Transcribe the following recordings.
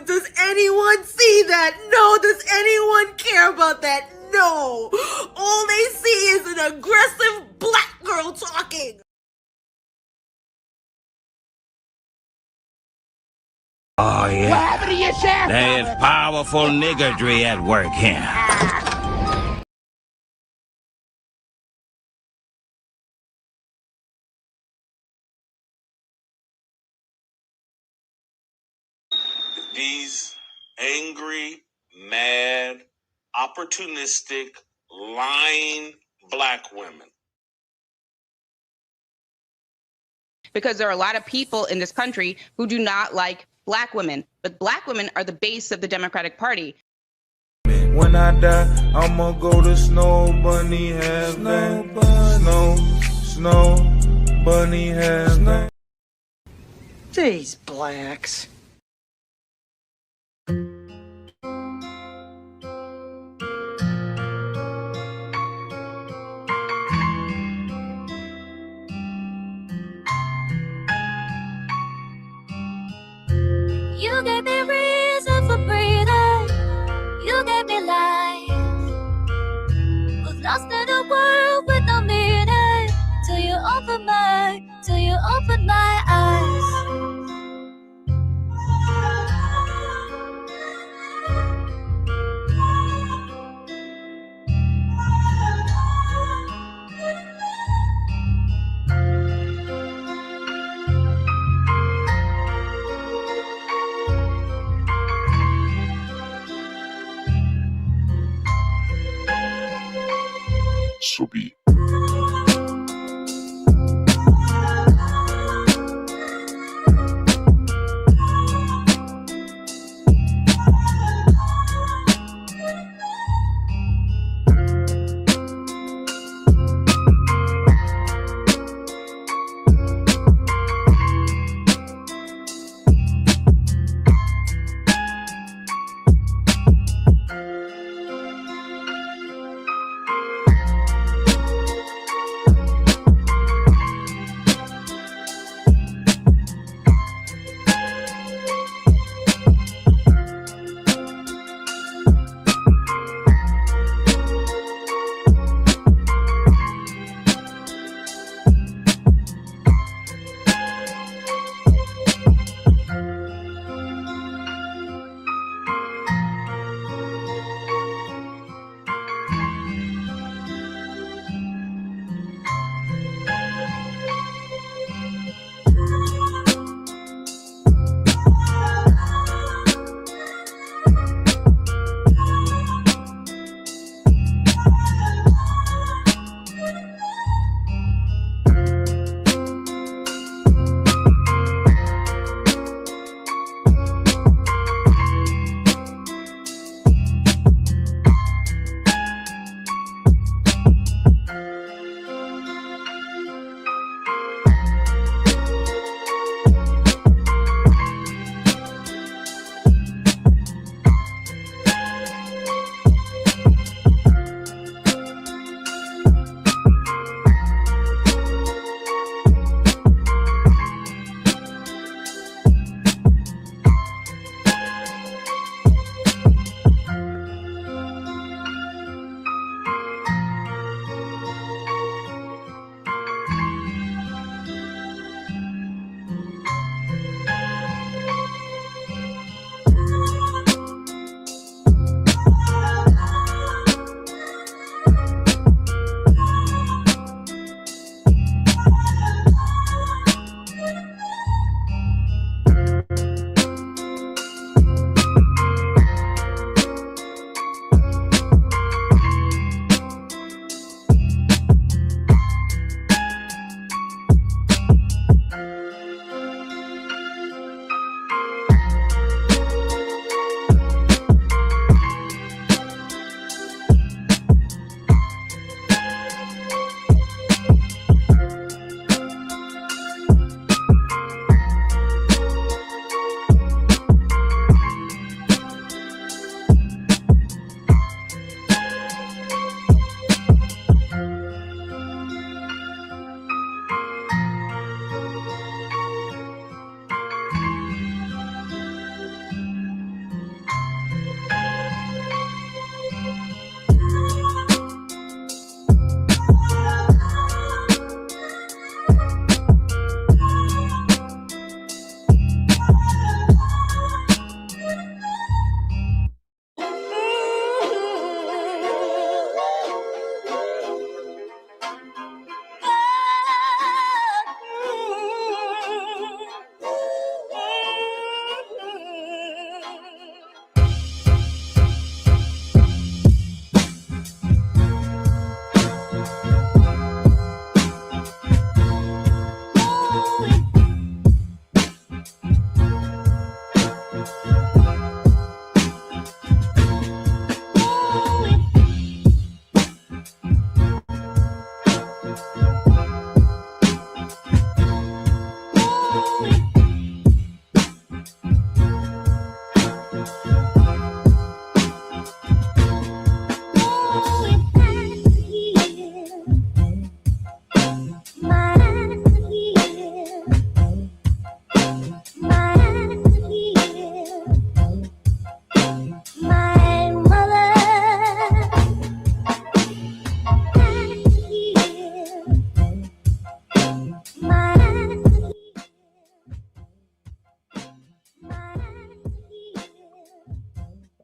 but does anyone see that? No, does anyone care about that? No. All they see is an aggressive black girl talking. Oh, yeah. What happened to your sheriff? There is powerful niggardry at work here. These angry, mad, opportunistic, lying black women. Because there are a lot of people in this country who do not like black women, but black women are the base of the Democratic Party. When I die, I'ma go to Snow Bunny Heaven. Snow Bunny Heaven. These blacks. You gave me reason for breathing. You gave me life. Was lost in a world with no meaning till you opened my eyes. So be.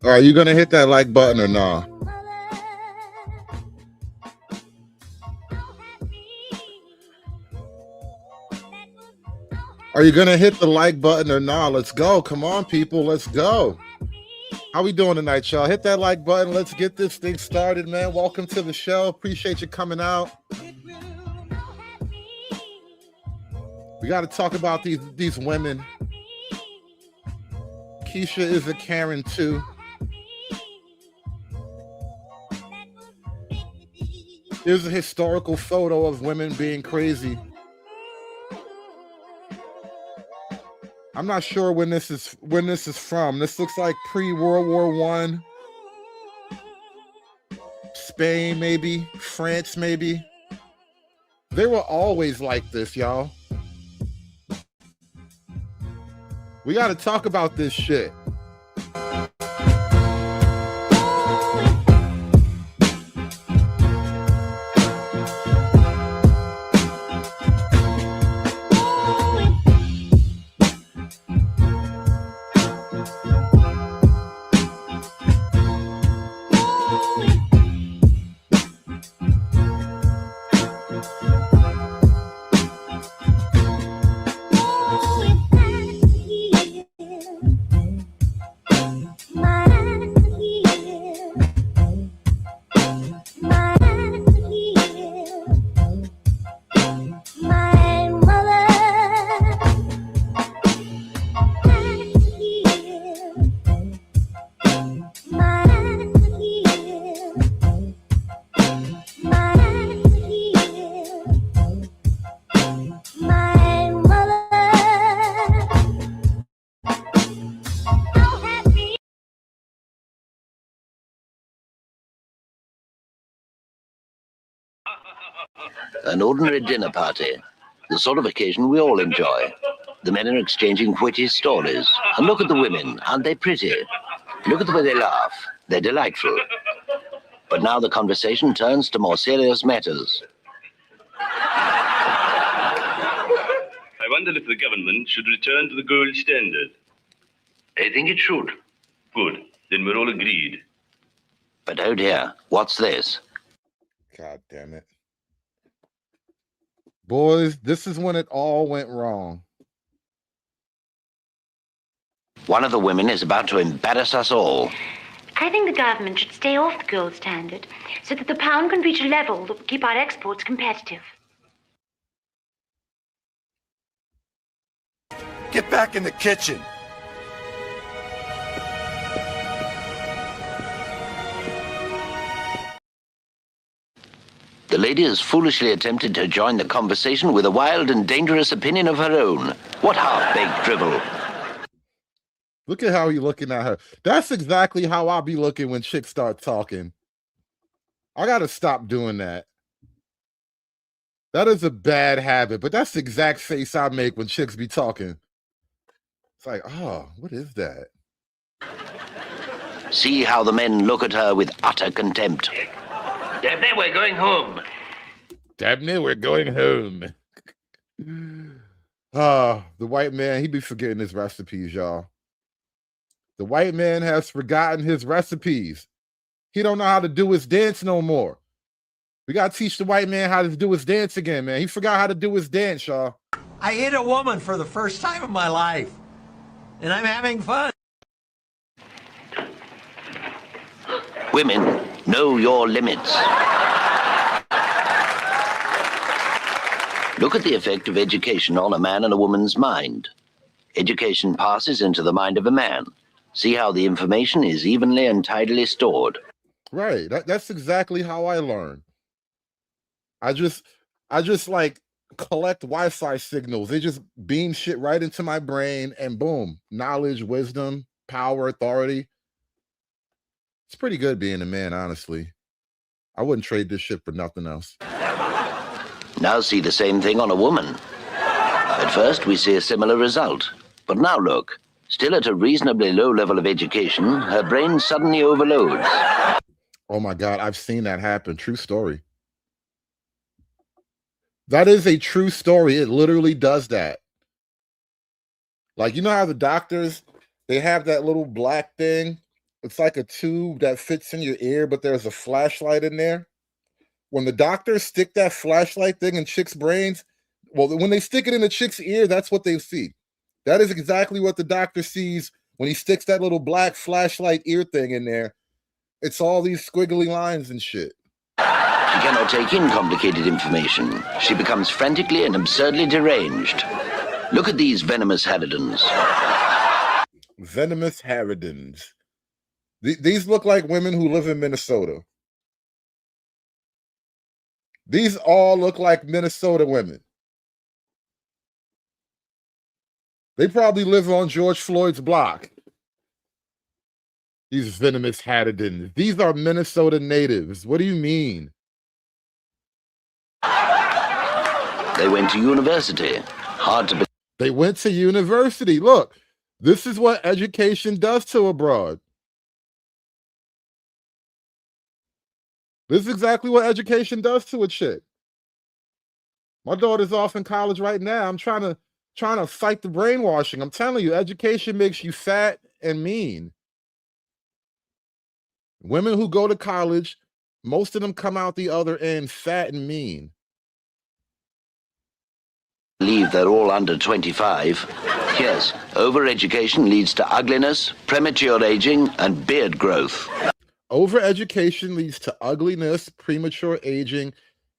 Are you gonna hit that like button or no? Are you gonna hit the like button or not? Let's go. Come on, people. Let's go. How we doing tonight, y'all? Hit that like button. Let's get this thing started, man. Welcome to the show. Appreciate you coming out. We got to talk about these women. Keisha is a Karen too. There's a historical photo of women being crazy. I'm not sure when this is from. This looks like pre-World War I. Spain, maybe. France, maybe. They were always like this, y'all. We got to talk about this shit. An ordinary dinner party, the sort of occasion we all enjoy. The men are exchanging witty stories. And look at the women, aren't they pretty? Look at the way they laugh. They're delightful. But now the conversation turns to more serious matters. I wonder if the government should return to the gold standard. I think it should. Good. Then we're all agreed. But oh dear, what's this? God damn it. Boys, this is when it all went wrong. One of the women is about to embarrass us all. I think the government should stay off the gold standard so that the pound can reach a level that will keep our exports competitive. Get back in the kitchen. The lady has foolishly attempted to join the conversation with a wild and dangerous opinion of her own. What half-baked drivel. Look at how he's looking at her. That's exactly how I'll be looking when chicks start talking. I got to stop doing that. That is a bad habit, but that's the exact face I make when chicks be talking. It's like, oh, what is that? See how the men look at her with utter contempt. Dabney, we're going home. Dabney, we're going home. The white man, he be forgetting his recipes, y'all. The white man has forgotten his recipes. He don't know how to do his dance no more. We got to teach the white man how to do his dance again, man. He forgot how to do his dance, y'all. I hit a woman for the first time in my life, and I'm having fun. Women, know your limits. Look at the effect of education on a man and a woman's mind. Education passes into the mind of a man. See how the information is evenly and tidily stored. Right. That's exactly how I learn. I just like collect Wi-Fi signals. They just beam shit right into my brain and boom, knowledge, wisdom, power, authority. It's pretty good being a man, honestly. I wouldn't trade this shit for nothing else. Now see the same thing on a woman. At first we see a similar result. But now look, still at a reasonably low level of education, her brain suddenly overloads. Oh my God, I've seen that happen. True story. That is a true story. It literally does that. Like, you know how the doctors, they have that little black thing It's like a tube that fits in your ear, but there's a flashlight in there. When the doctors stick that flashlight thing in chicks' brains, well, when they stick it in the chick's ear, that's what they see. That is exactly what the doctor sees when he sticks that little black flashlight ear thing in there. It's all these squiggly lines and shit. She cannot take in complicated information. She becomes frantically and absurdly deranged. Look at these venomous harridans. Venomous harridans. These look like women who live in Minnesota. These all look like Minnesota women. They probably live on George Floyd's block. These venomous harridans. These are Minnesota natives. What do you mean? They went to university. Hard to believe. They went to university. Look, this is what education does to a broad. This is exactly what education does to a chick. My daughter's off in college right now. I'm trying to fight the brainwashing. I'm telling you, education makes you fat and mean. Women who go to college, most of them come out the other end fat and mean. Believe they're all under 25. Yes, overeducation leads to ugliness, premature aging, and beard growth. Overeducation leads to ugliness, premature aging,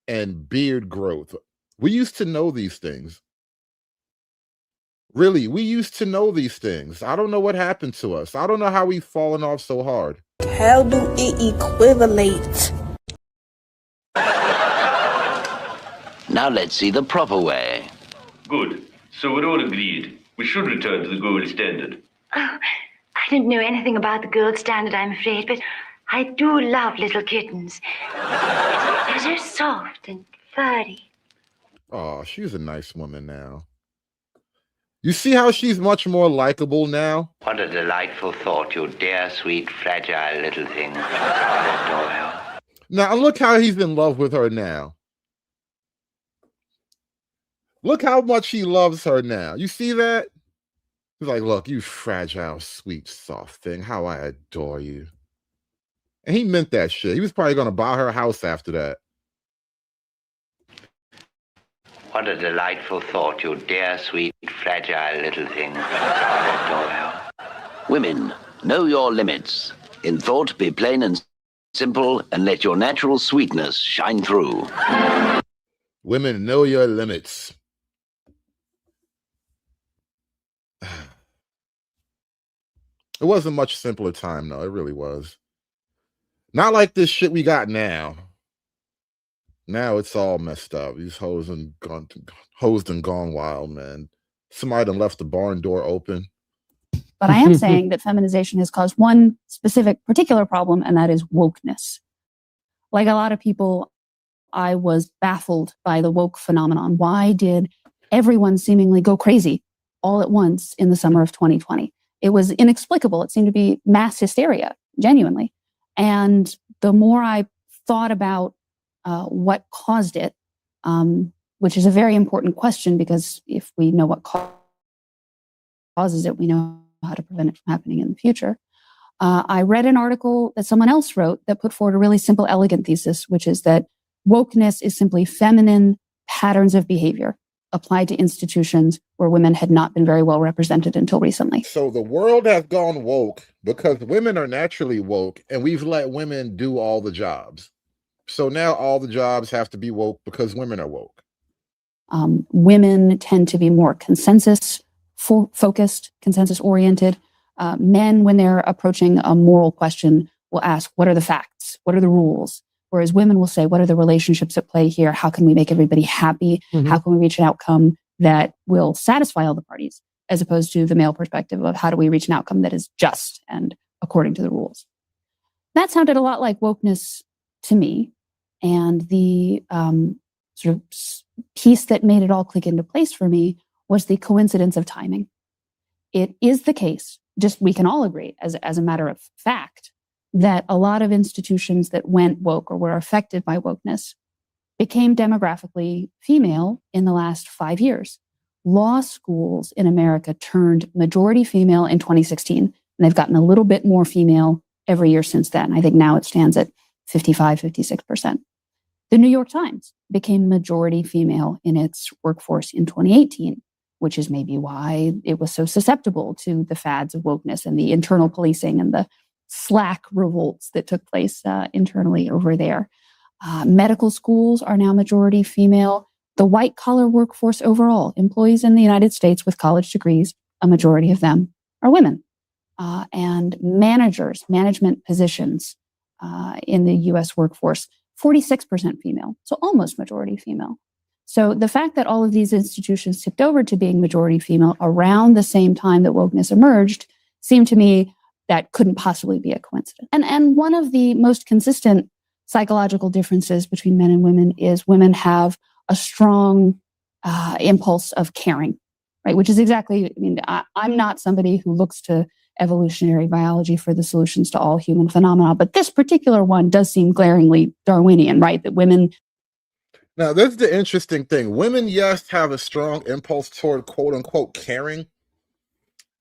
and beard growth. We used to know these things. Really, we used to know these things. I don't know what happened to us. I don't know how we've fallen off so hard. How do it equivalate? Now let's see the proper way. Good. So we're all agreed. We should return to the gold standard. Oh, I don't know anything about the gold standard, I'm afraid, but I do love little kittens. They're so soft and furry. Oh, she's a nice woman now. You see how she's much more likable now? What a delightful thought, you dear, sweet, fragile little thing. I adore you. Now, look how he's in love with her now. Look how much he loves her now. You see that? He's like, look, you fragile, sweet, soft thing. How I adore you. And he meant that shit. He was probably going to buy her a house after that. What a delightful thought, you dear, sweet, fragile little thing. I adore you. Women, know your limits. In thought, be plain and simple, and let your natural sweetness shine through. Women, know your limits. It wasn't a much simpler time, though. It really was. Not like this shit we got now. Now it's all messed up. These hoes and gone wild, man. Somebody done left the barn door open. But I am saying that feminization has caused one specific particular problem, and that is wokeness. Like a lot of people, I was baffled by the woke phenomenon. Why did everyone seemingly go crazy all at once in the summer of 2020? It was inexplicable. It seemed to be mass hysteria, genuinely. And the more I thought about what caused it, which is a very important question, because if we know what causes it, we know how to prevent it from happening in the future. I read an article that someone else wrote that put forward a really simple, elegant thesis, which is that wokeness is simply feminine patterns of behavior applied to institutions where women had not been very well represented until recently. So the world has gone woke because women are naturally woke, and we've let women do all the jobs. So now all the jobs have to be woke because women are woke. Women tend to be more consensus focused, consensus oriented. Men, when they're approaching a moral question, will ask, what are the facts? What are the rules? Whereas women will say, what are the relationships at play here? How can we make everybody happy? Mm-hmm. How can we reach an outcome that will satisfy all the parties? As opposed to the male perspective of how do we reach an outcome that is just and according to the rules. That sounded a lot like wokeness to me. And the sort of piece that made it all click into place for me was the coincidence of timing. It is the case, just we can all agree as a matter of fact, that a lot of institutions that went woke or were affected by wokeness became demographically female in the last 5 years. Law schools in America turned majority female in 2016, and they've gotten a little bit more female every year since then. I think now it stands at 55, 56%. The New York Times became majority female in its workforce in 2018, which is maybe why it was so susceptible to the fads of wokeness and the internal policing and the Slack revolts that took place internally over there. Medical schools are now majority female. The white collar workforce overall, employees in the United States with college degrees, a majority of them are women. And managers, management positions in the US workforce, 46% female, so almost majority female. So the fact that all of these institutions tipped over to being majority female around the same time that wokeness emerged seemed to me that couldn't possibly be a coincidence. And one of the most consistent psychological differences between men and women is women have a strong impulse of caring, right? Which is exactly, I mean, I'm not somebody who looks to evolutionary biology for the solutions to all human phenomena, but this particular one does seem glaringly Darwinian, right? That women. Now, this is the interesting thing. Women, yes, have a strong impulse toward quote unquote caring,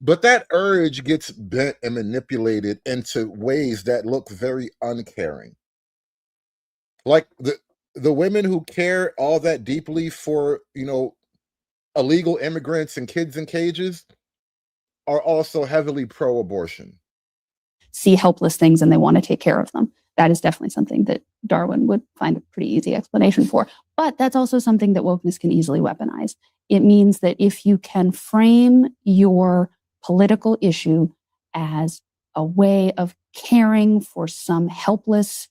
but that urge gets bent and manipulated into ways that look very uncaring. Like the women who care all that deeply for, illegal immigrants and kids in cages are also heavily pro-abortion. See helpless things and they want to take care of them. That is definitely something that Darwin would find a pretty easy explanation for. But that's also something that wokeness can easily weaponize. It means that if you can frame your political issue as a way of caring for some helpless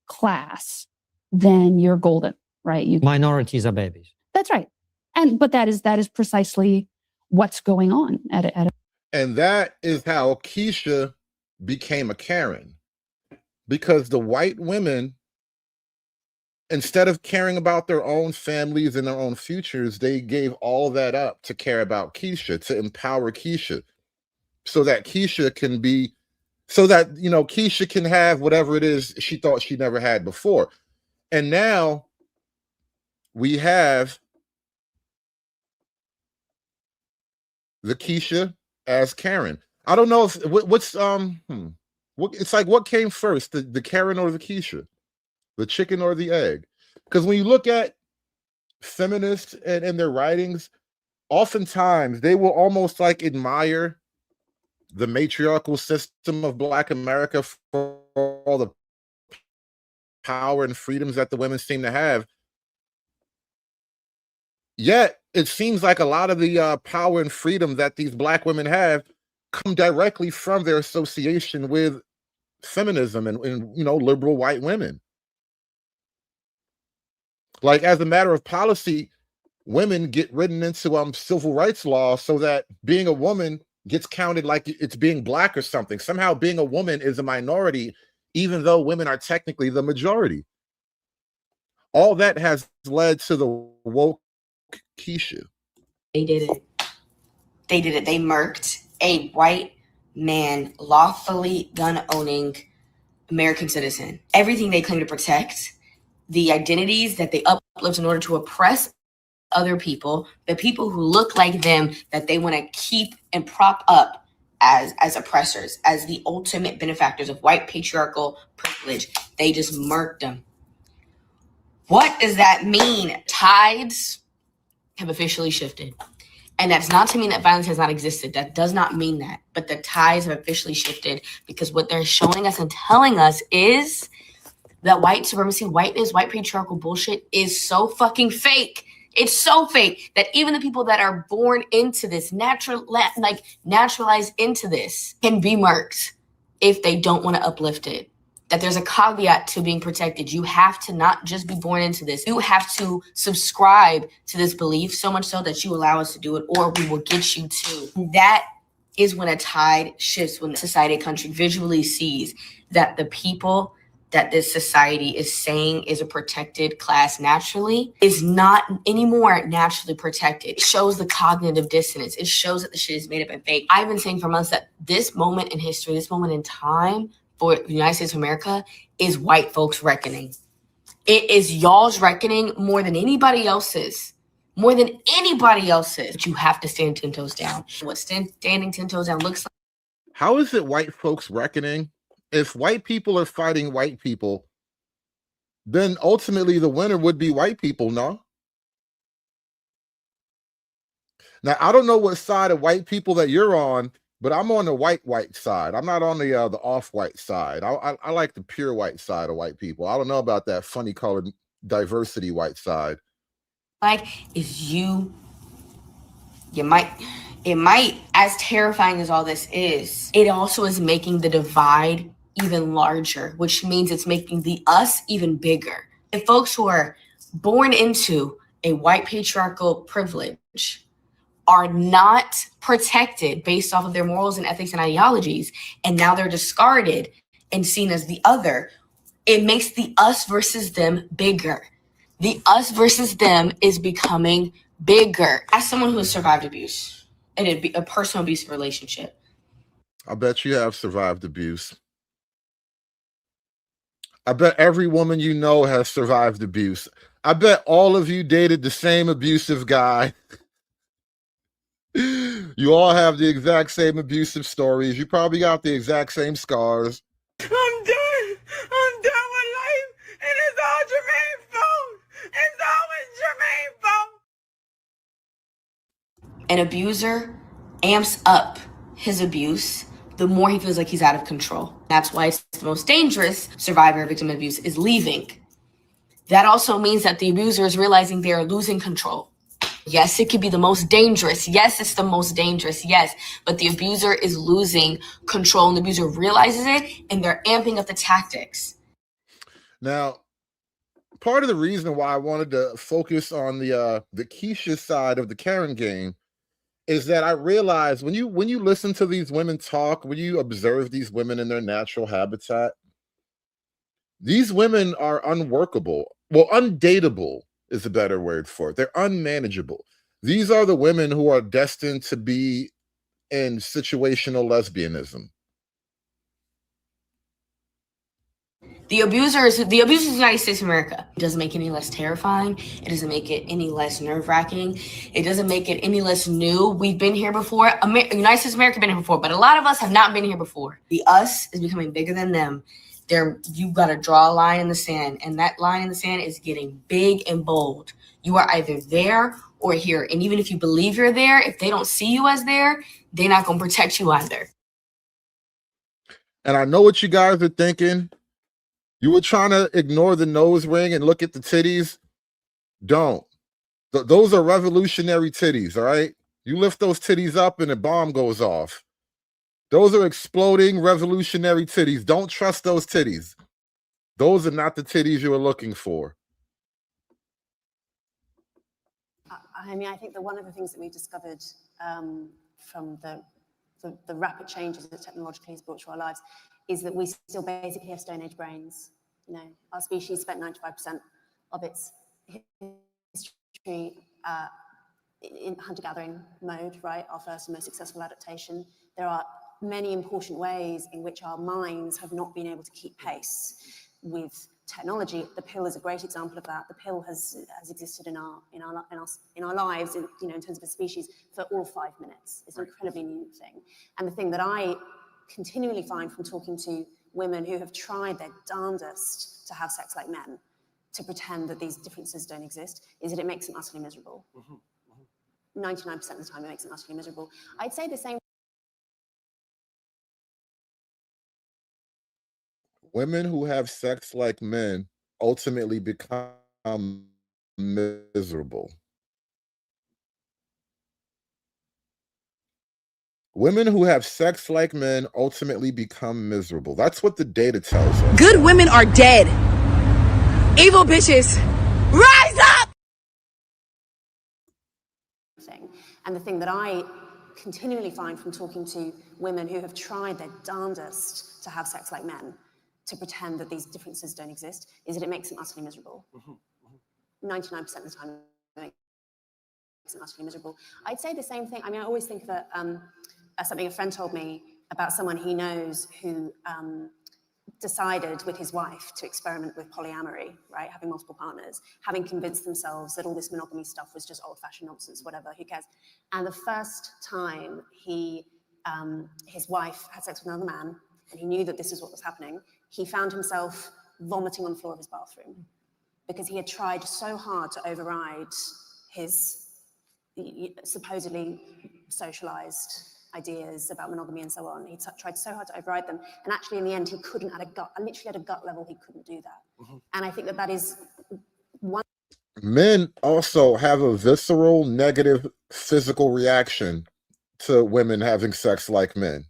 class, then you're golden, right? Minorities are babies. That's right. But that is precisely what's going on at a. And that is how Keisha became a Karen. Because the white women, instead of caring about their own families and their own futures, they gave all that up to care about Keisha, to empower Keisha, so that Keisha can be, Keisha can have whatever it is she thought she never had before. And now we have the Keisha as Karen. I don't know if it's like, what came first, the Karen or the Keisha, the chicken or the egg? Because when you look at feminists and their writings, oftentimes they will almost like admire the matriarchal system of Black America for all the power and freedoms that the women seem to have. Yet it seems like a lot of the power and freedom that these Black women have come directly from their association with feminism and liberal white women. Like, as a matter of policy, women get written into civil rights law so that being a woman gets counted like it's being Black or something. Somehow being a woman is a minority, even though women are technically the majority. All that has led to the woke Keisha. They did it. They did it. They murked a white man, lawfully gun-owning American citizen. Everything they claim to protect, the identities that they uplift in order to oppress other people, the people who look like them that they want to keep and prop up as oppressors, as the ultimate benefactors of white patriarchal privilege, they just murked them. What does that mean? Tides have officially shifted. And that's not to mean that violence has not existed. That does not mean that. But the tides have officially shifted because what they're showing us and telling us is that white supremacy, whiteness, white patriarchal bullshit is so fucking fake. It's so fake that even the people that are born into this, naturalized into this, can be murked if they don't want to uplift it. That there's a caveat to being protected. You have to not just be born into this. You have to subscribe to this belief so much so that you allow us to do it, or we will get you to. That is when a tide shifts, when society, country visually sees that the people that this society is saying is a protected class naturally is not anymore naturally protected. It shows the cognitive dissonance. It shows that the shit is made up and fake. I've been saying for months that this moment in history, this moment in time for the United States of America is white folks' reckoning. It is y'all's reckoning more than anybody else's. More than anybody else's. But you have to stand 10 toes down. What standing 10 toes down looks like. How is it white folks' reckoning If white people are fighting white people, then ultimately the winner would be white people, no? Now, I don't know what side of white people that you're on, but I'm on the white side. I'm not on the off-white side. I like the pure white side of white people. I don't know about that funny colored diversity white side. Like, is it might, as terrifying as all this is, it also is making the divide even larger, which means it's making the us even bigger. And folks who are born into a white patriarchal privilege are not protected based off of their morals and ethics and ideologies, and now they're discarded and seen as the other. It makes the us versus them bigger. The us versus them is becoming bigger. As someone who has survived abuse and a personal abusive relationship, I bet you have survived abuse. I bet every woman you know has survived abuse. I bet all of you dated the same abusive guy. You all have the exact same abusive stories. You probably got the exact same scars. I'm done. I'm done with life. And it's all Jermaine's fault. It's always Jermaine's fault. an abuser amps up his abuse the more he feels like he's out of control. That's why it's the most dangerous survivor victim of abuse is leaving. That also means that the abuser is realizing they are losing control. Yes, it could be the most dangerous. Yes, it's the most dangerous. Yes, but the abuser is losing control and the abuser realizes it and they're amping up the tactics. Now, part of the reason why I wanted to focus on the Keisha side of the Karen game is that I realized when you listen to these women talk, when you observe these women in their natural habitat, these women are unworkable. Well, undateable is a better word for it. They're unmanageable. These are the women who are destined to be in situational lesbianism. The abuser is the United States of America. It doesn't make it any less terrifying. It doesn't make it any less nerve-wracking. It doesn't make it any less new. We've been here before. United States of America been here before, but a lot of us have not been here before. The us is becoming bigger than them. You've got to draw a line in the sand, and that line in the sand is getting big and bold. You are either there or here. And even if you believe you're there, if they don't see you as there, they're not going to protect you either. And I know what you guys are thinking. You were trying to ignore the nose ring and look at the titties. Don't. Those are revolutionary titties, all right? You lift those titties up and a bomb goes off. Those are exploding revolutionary titties. Don't trust those titties. Those are not the titties you were looking for. I mean, I think that one of the things that we've discovered from the rapid changes that technologically has brought to our lives is that we still basically have Stone Age brains. You know, our species spent 95% of its history in hunter-gathering mode, right? Our first and most successful adaptation. There are many important ways in which our minds have not been able to keep pace with technology. The pill is a great example of that. The pill has existed in our lives, in terms of a species, for all 5 minutes. It's an incredibly new thing. And the thing that I continually find from talking to women who have tried their darndest to have sex like men, to pretend that these differences don't exist, is that it makes them utterly miserable. 99% of the time, it makes them utterly miserable. I'd say the same. Women who have sex like men ultimately become miserable. Women who have sex like men ultimately become miserable. That's what the data tells us. Good women are dead. Evil bitches, rise up! And the thing that I continually find from talking to women who have tried their darndest to have sex like men, to pretend that these differences don't exist, is that it makes them utterly miserable. 99% of the time, it makes them utterly miserable. I'd say the same thing. I mean, I always think of something a friend told me about someone he knows who decided with his wife to experiment with polyamory, right? Having multiple partners, having convinced themselves that all this monogamy stuff was just old-fashioned nonsense, whatever, who cares? And the first time his wife had sex with another man, and he knew that this is what was happening, he found himself vomiting on the floor of his bathroom because he had tried so hard to override his supposedly socialized ideas about monogamy and so on. He tried so hard to override them, and actually in the end he couldn't, literally at a gut level, he couldn't do that. And I think that is one. Men also have a visceral negative physical reaction to women having sex like men.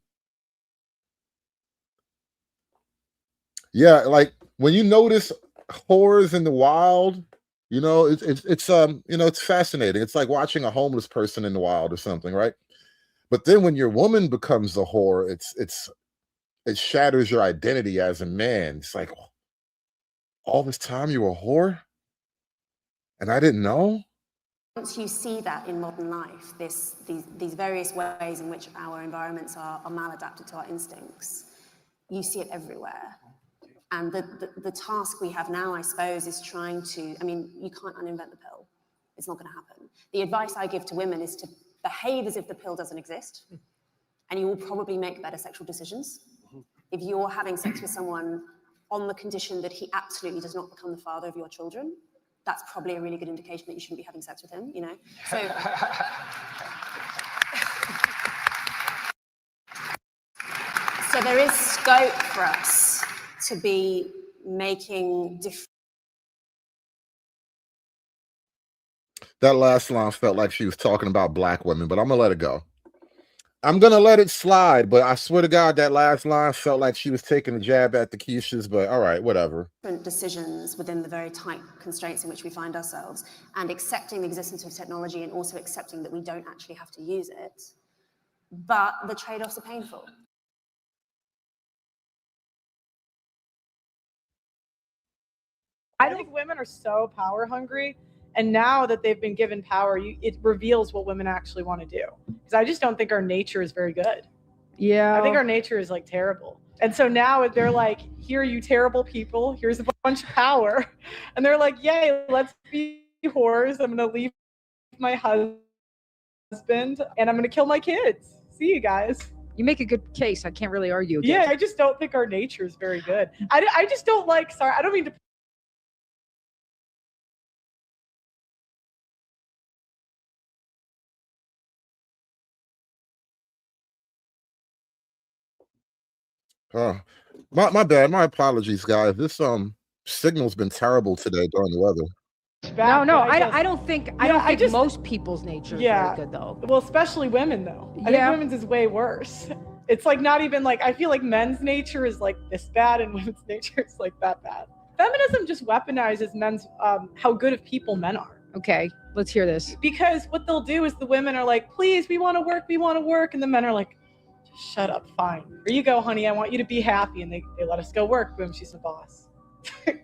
Yeah, like when you notice whores in the wild, you know, it's fascinating. It's like watching a homeless person in the wild or something, right? But then when your woman becomes a whore, it shatters your identity as a man. It's like, all this time you were a whore and I didn't know. Once you see that in modern life, these various ways in which our environments are maladapted to our instincts, you see it everywhere. And the task we have now, I suppose, is trying to, I mean, you can't uninvent the pill. It's not going to happen. The advice I give to women is to behave as if the pill doesn't exist, and you will probably make better sexual decisions. If you're having sex with someone on the condition that he absolutely does not become the father of your children, that's probably a really good indication that you shouldn't be having sex with him, you know? So there is scope for us to be making different. That last line felt like she was talking about black women, but I'm gonna let it go. I'm gonna let it slide, but I swear to God, that last line felt like she was taking a jab at the Keishas, but all right, whatever. Decisions within the very tight constraints in which we find ourselves, and accepting the existence of technology and also accepting that we don't actually have to use it. But the trade-offs are painful. I think women are so power hungry, and now that they've been given power, it reveals what women actually want to do. Because I just don't think our nature is very good. Yeah. I think our nature is like terrible. And so now they're like, here, you terrible people, here's a bunch of power. And they're like, yay, let's be whores. I'm going to leave my husband and I'm going to kill my kids. See you guys. You make a good case. I can't really argue against. Yeah, I just don't think our nature is very good. I just don't like, sorry, I don't mean to. My bad. My apologies, guys. This signal's been terrible today during the weather. No, I don't think most people's nature is very good though. Well, especially women though. I think women's is way worse. It's like not even like, I feel like men's nature is like this bad and women's nature is like that bad. Feminism just weaponizes men's how good of people men are. Okay, let's hear this. Because what they'll do is the women are like, please, we want to work, and the men are like, shut up, fine. Here you go, honey, I want you to be happy. And they let us go work. Boom, she's the boss.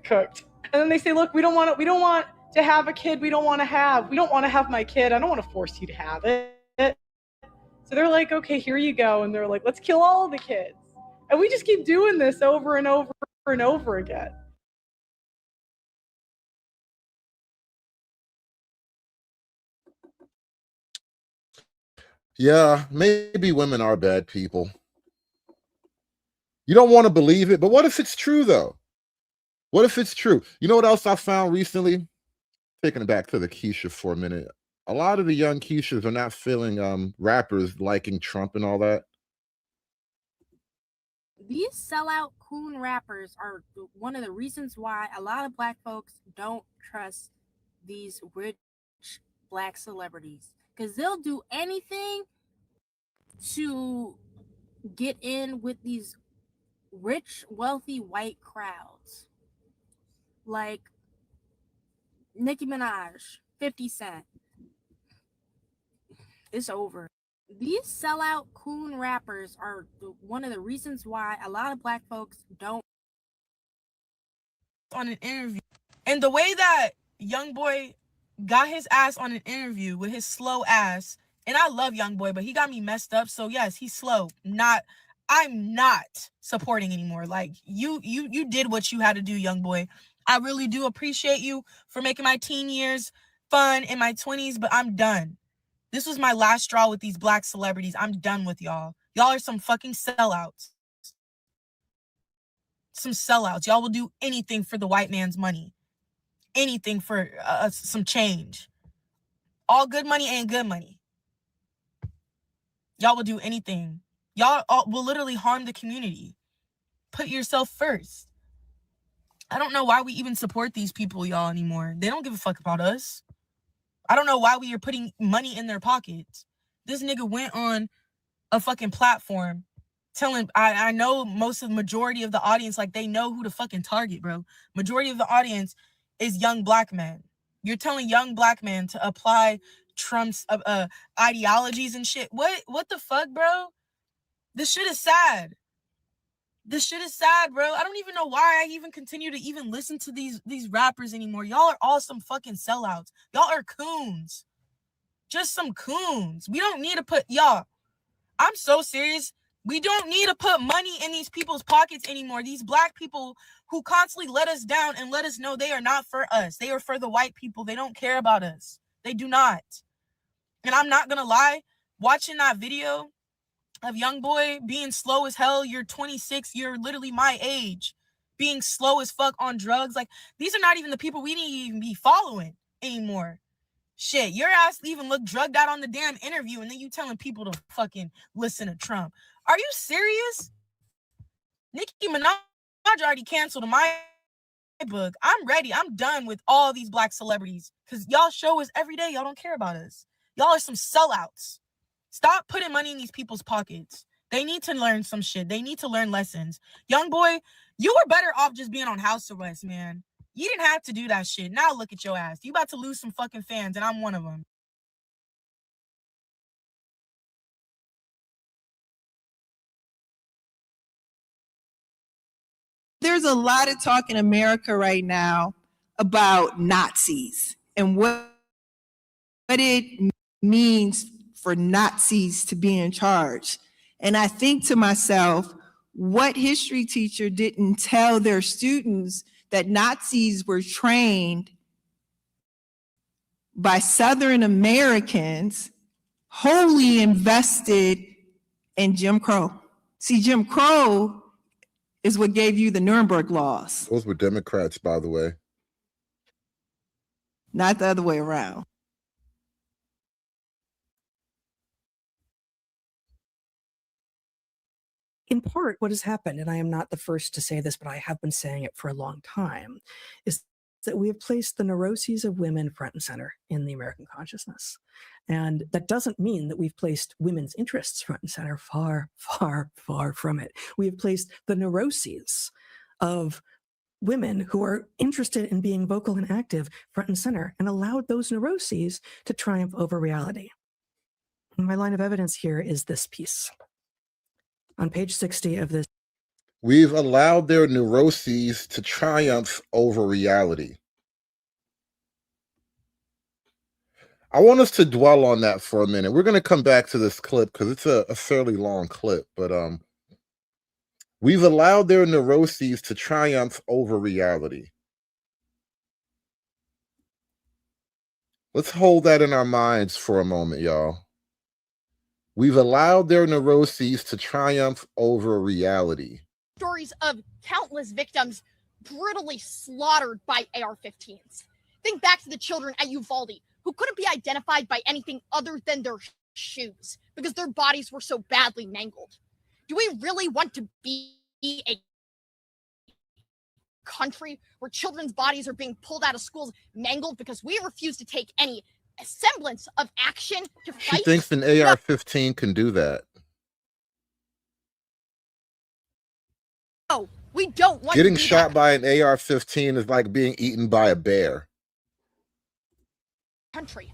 Cooked. And then they say, look, we don't want to have a kid we don't want to have my kid. I don't want to force you to have it. So they're like, okay, here you go. And they're like, let's kill all the kids. And we just keep doing this over and over and over again. Yeah, maybe women are bad people. You don't want to believe it, but what if it's true though? What if it's true? You know what else I found recently? Taking it back to the Keisha for a minute. A lot of the young Keishas are not feeling rappers liking Trump and all that. These sellout coon rappers are one of the reasons why a lot of black folks don't trust these rich black celebrities, because they'll do anything to get in with these rich, wealthy white crowds. Like Nicki Minaj, 50 Cent. It's over. These sellout coon rappers are one of the reasons why a lot of black folks don't. On an interview, and the way that YoungBoy got his ass on an interview with his slow ass, and I love YoungBoy, but he got me messed up. So yes, he's slow. I'm not supporting anymore. Like you did what you had to do, YoungBoy. I really do appreciate you for making my teen years fun in my 20s, but I'm done. This was my last straw with these black celebrities. I'm done with y'all. Y'all are some fucking sellouts. some sellouts. Y'all will do anything for the white man's money. Anything for some change. All good money ain't good money. Y'all will do anything. Y'all will literally harm the community. Put yourself first. I don't know why we even support these people, y'all, anymore. They don't give a fuck about us. I don't know why we are putting money in their pockets. This nigga went on a fucking platform telling, I know most of the majority of the audience, like, they know who to fucking target, bro. Majority of the audience is young black men. You're telling young black men to apply Trump's ideologies and shit. What the fuck, bro? This shit is sad. This shit is sad, bro. I don't even know why I even continue to even listen to these rappers anymore. Y'all are all some fucking sellouts. Y'all are coons. Just some coons. We don't need to put, y'all, I'm so serious. We don't need to put money in these people's pockets anymore. These black people who constantly let us down and let us know they are not for us. They are for the white people. They don't care about us. They do not. And I'm not gonna lie, watching that video of young boy being slow as hell, you're 26, you're literally my age, being slow as fuck on drugs. Like, these are not even the people we need to even be following anymore. Shit, your ass even look drugged out on the damn interview, and then you telling people to fucking listen to Trump. Are you serious? Nicki Minaj already canceled in my book. I'm ready. I'm done with all these black celebrities because y'all show us every day y'all don't care about us. Y'all are some sellouts. Stop putting money in these people's pockets. They need to learn some shit. They need to learn lessons. Young boy, you were better off just being on house arrest, man. You didn't have to do that shit. Now look at your ass. You about to lose some fucking fans, and I'm one of them. There's a lot of talk in America right now about Nazis and what it means for Nazis to be in charge. And I think to myself, what history teacher didn't tell their students that Nazis were trained by Southern Americans wholly invested in Jim Crow? See, Jim Crow is what gave you the Nuremberg laws. Those were Democrats, by the way. Not the other way around. In part, what has happened, and I am not the first to say this, but I have been saying it for a long time, is that we have placed the neuroses of women front and center in the American consciousness. And that doesn't mean that we've placed women's interests front and center. Far, far, far from it. We have placed the neuroses of women who are interested in being vocal and active front and center and allowed those neuroses to triumph over reality. And my line of evidence here is this piece. On page 60 of this. We've allowed their neuroses to triumph over reality. I want us to dwell on that for a minute. We're going to come back to this clip because it's a fairly long clip, but we've allowed their neuroses to triumph over reality. Let's hold that in our minds for a moment, y'all. We've allowed their neuroses to triumph over reality. Stories of countless victims brutally slaughtered by AR-15s. Think back to the children at Uvalde who couldn't be identified by anything other than their shoes because their bodies were so badly mangled. Do we really want to be a country where children's bodies are being pulled out of schools mangled because we refuse to take any semblance of action to fight? She thinks an AR-15 can do that. No, we don't want Getting to do shot that. by an AR-15 is like being eaten by a bear. Country,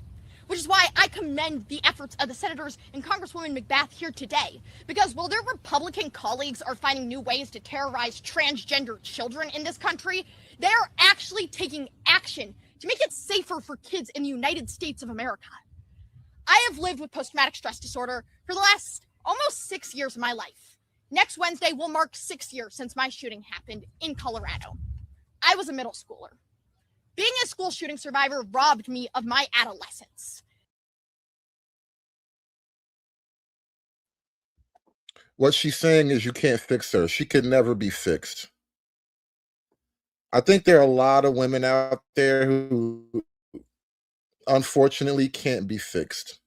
which is why I commend the efforts of the senators and Congresswoman McBath here today, because while their Republican colleagues are finding new ways to terrorize transgender children in this country, they are actually taking action to make it safer for kids in the United States of America. I have lived with post-traumatic stress disorder for the last almost 6 years of my life. Next Wednesday will mark 6 years since my shooting happened in Colorado. I was a middle schooler. Being a school shooting survivor robbed me of my adolescence. What she's saying is you can't fix her. She could never be fixed. I think there are a lot of women out there who unfortunately can't be fixed.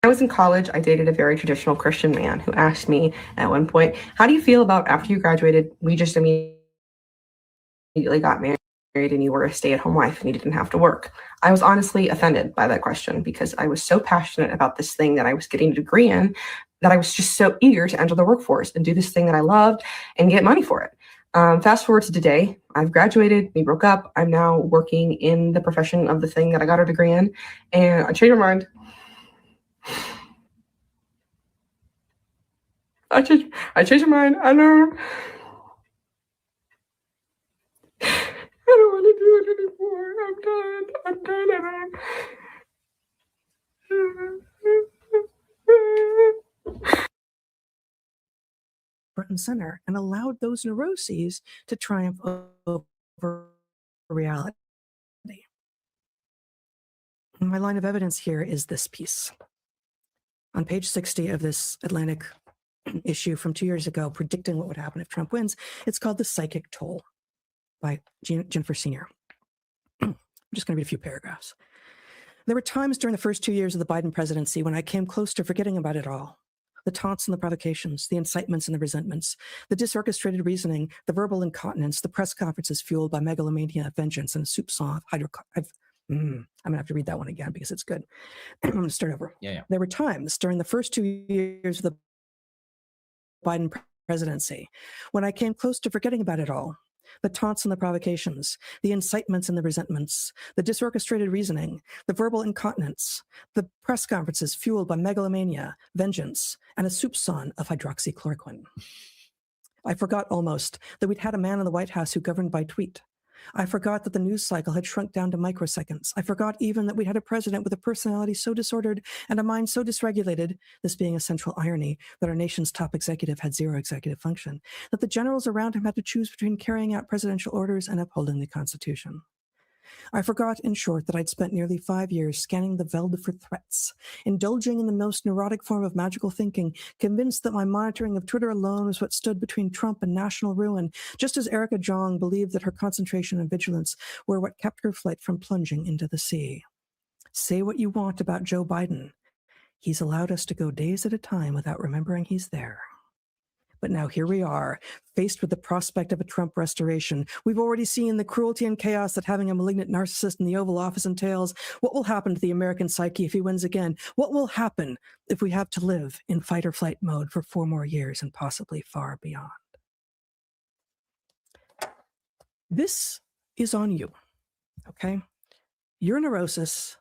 I was in college, I dated a very traditional Christian man who asked me at one point, how do you feel about after you graduated, we just immediately got married and you were a stay-at-home wife and you didn't have to work? I was honestly offended by that question because I was so passionate about this thing that I was getting a degree in that I was just so eager to enter the workforce and do this thing that I loved and get money for it. Fast forward to today, I've graduated, we broke up, I'm now working in the profession of the thing that I got a degree in, and I changed my mind. I changed my mind. I don't want to do it anymore. I'm done. Front and center and allowed those neuroses to triumph over reality. And my line of evidence here is this piece. On page 60 of this Atlantic issue from 2 years ago, predicting what would happen if Trump wins, it's called The Psychic Toll by Jennifer Senior. I'm just going to read a few paragraphs. There were times during the first 2 years of the Biden presidency when I came close to forgetting about it all. The taunts and the provocations, the incitements and the resentments, the disorchestrated reasoning, the verbal incontinence, the press conferences fueled by megalomania, vengeance, and a soup song of I'm going to have to read that one again because it's good. I'm going to start over. Yeah. There were times during the first 2 years of the Biden presidency when I came close to forgetting about it all. The taunts and the provocations, the incitements and the resentments, the disorchestrated reasoning, the verbal incontinence, the press conferences fueled by megalomania, vengeance, and a soup song of hydroxychloroquine. I forgot almost that we'd had a man in the White House who governed by tweet. I forgot that the news cycle had shrunk down to microseconds. I forgot even that we had a president with a personality so disordered and a mind so dysregulated, this being a central irony, that our nation's top executive had zero executive function, that the generals around him had to choose between carrying out presidential orders and upholding the Constitution. I forgot, in short, that I'd spent nearly 5 years scanning the Veld for threats, indulging in the most neurotic form of magical thinking, convinced that my monitoring of Twitter alone was what stood between Trump and national ruin, just as Erica Jong believed that her concentration and vigilance were what kept her flight from plunging into the sea. Say what you want about Joe Biden. He's allowed us to go days at a time without remembering he's there. But now here we are, faced with the prospect of a Trump restoration. We've already seen the cruelty and chaos that having a malignant narcissist in the Oval Office entails. What will happen to the American psyche if he wins again? What will happen if we have to live in fight or flight mode for 4 more years and possibly far beyond? This is on you, okay? Your neurosis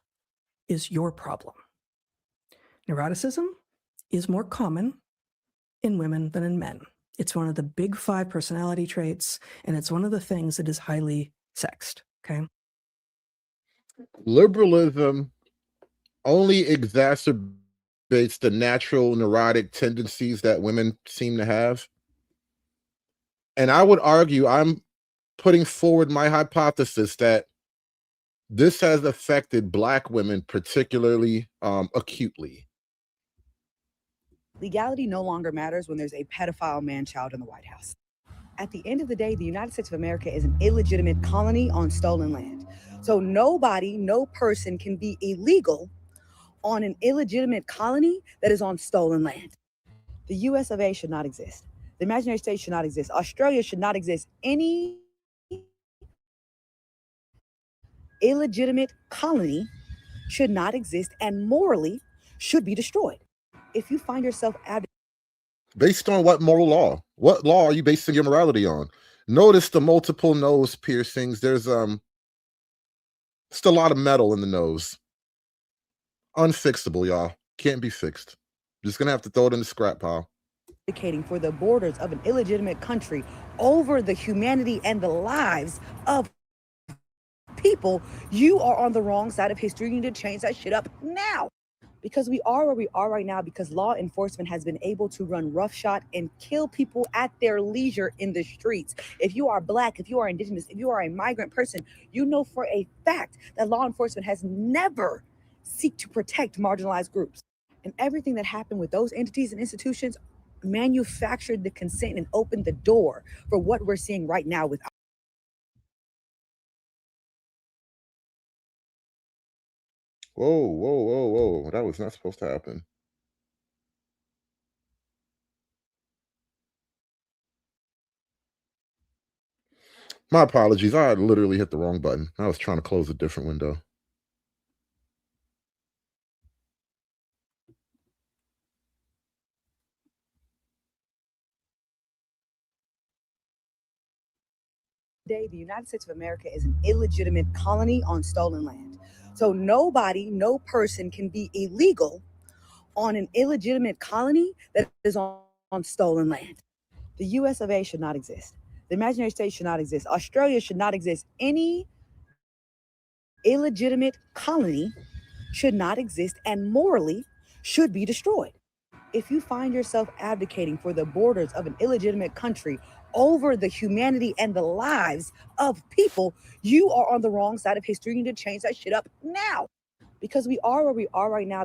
is your problem. Neuroticism is more common in women than in men. It's one of the big 5 personality traits, and it's one of the things that is highly sexed, okay? Liberalism only exacerbates the natural neurotic tendencies that women seem to have. And I would argue, I'm putting forward my hypothesis that this has affected Black women particularly acutely. Legality no longer matters when there's a pedophile man-child in the White House. At the end of the day, the United States of America is an illegitimate colony on stolen land. So nobody, no person can be illegal on an illegitimate colony that is on stolen land. The US of A should not exist. The imaginary state should not exist. Australia should not exist. Any illegitimate colony should not exist and morally should be destroyed. If you find yourself Based on what moral law? What law are you basing your morality on? Notice the multiple nose piercings. There's just a lot of metal in the nose. Unfixable, y'all. Can't be fixed. Just gonna have to throw it in the scrap pile. advocating for the borders of an illegitimate country over the humanity and the lives of people, you are on the wrong side of history. You need to change that shit up now. Because we are where we are right now because law enforcement has been able to run roughshod and kill people at their leisure in the streets. If you are Black, if you are Indigenous, if you are a migrant person, you know for a fact that law enforcement has never sought to protect marginalized groups. And everything that happened with those entities and institutions manufactured the consent and opened the door for what we're seeing right now with Whoa, whoa, whoa, whoa. That was not supposed to happen. My apologies. I literally hit the wrong button. I was trying to close a different window. Today, the United States of America is an illegitimate colony on stolen land. So nobody, no person can be illegal on an illegitimate colony that is on stolen land. The US of A should not exist. The imaginary state should not exist. Australia should not exist. Any illegitimate colony should not exist and morally should be destroyed. If you find yourself advocating for the borders of an illegitimate country over the humanity and the lives of people, you are on the wrong side of history. You need to change that shit up now. Because we are where we are right now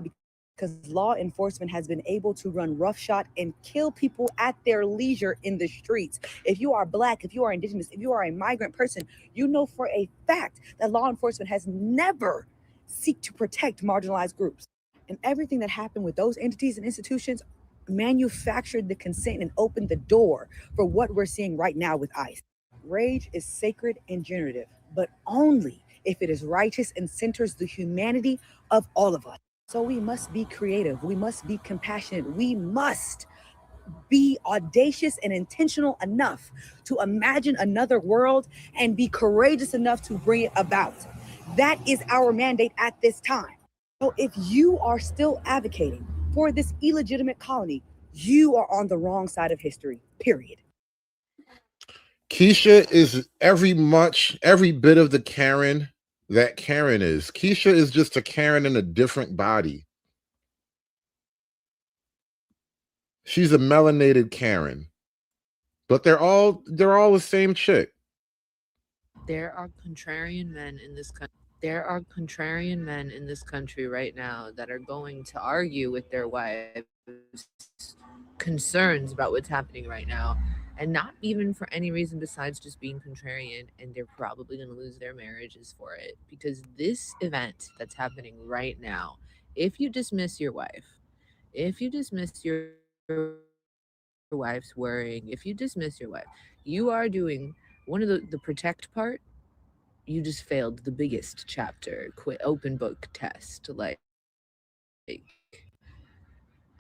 because law enforcement has been able to run roughshod and kill people at their leisure in the streets. If you are Black, if you are Indigenous, if you are a migrant person, you know for a fact that law enforcement has never seek to protect marginalized groups. And everything that happened with those entities and institutions manufactured the consent and opened the door for what we're seeing right now with ICE. Rage is sacred and generative, but only if it is righteous and centers the humanity of all of us. So we must be creative. We must be compassionate. We must be audacious and intentional enough to imagine another world and be courageous enough to bring it about. That is our mandate at this time. So if you are still advocating for this illegitimate colony, you are on the wrong side of history, period. Keisha is every bit of the Karen that Karen is. Keisha is just a Karen in a different body. She's a melanated Karen. But they're all the same chick. There are contrarian men in this country. There are contrarian men in this country right now that are going to argue with their wives concerns about what's happening right now, and not even for any reason besides just being contrarian, and they're probably going to lose their marriages for it, because this event that's happening right now, if you dismiss your wife, if you dismiss your wife's worrying, if you dismiss your wife, you are doing one of the protect part. You just failed the biggest chapter, quit open book test. Like,